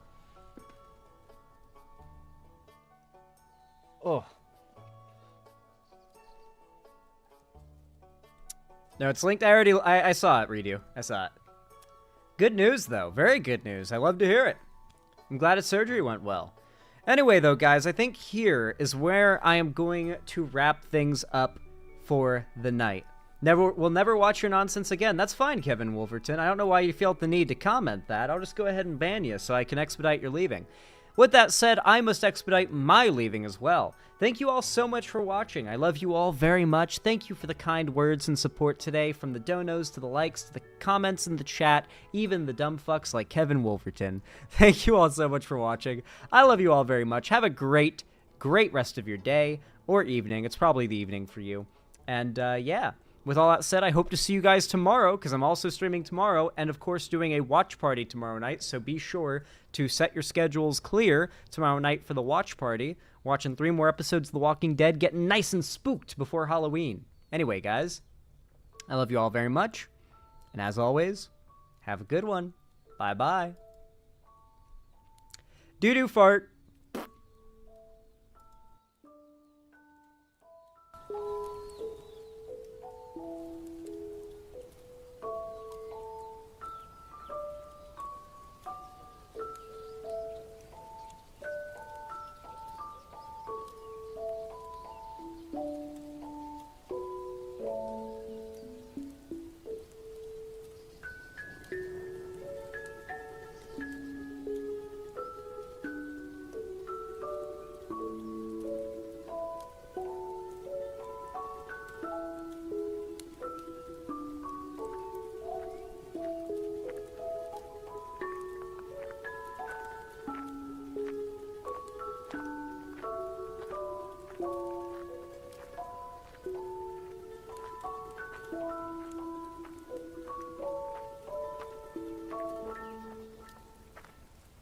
Oh. No, it's linked. I saw it, Redo. I saw it. Good news, though. Very good news. I love to hear it. I'm glad his surgery went well. Anyway, though, guys, I think here is where I am going to wrap things up for the night. We'll never watch your nonsense again. That's fine, Kevin Wolverton. I don't know why you felt the need to comment that. I'll just go ahead and ban you so I can expedite your leaving. With that said, I must expedite my leaving as well. Thank you all so much for watching. I love you all very much. Thank you for the kind words and support today, from the donos to the likes to the comments in the chat, even the dumb fucks like Kevin Wolverton. Thank you all so much for watching. I love you all very much. Have a great rest of your day or evening. It's probably the evening for you. And yeah, with all that said, I hope to see you guys tomorrow, because I'm also streaming tomorrow, and of course doing a watch party tomorrow night, so be sure to set your schedules clear tomorrow night for the watch party. Watching 3 more episodes of The Walking Dead, getting nice and spooked before Halloween. Anyway, guys, I love you all very much, and as always, have a good one. Bye-bye. Doo-doo fart.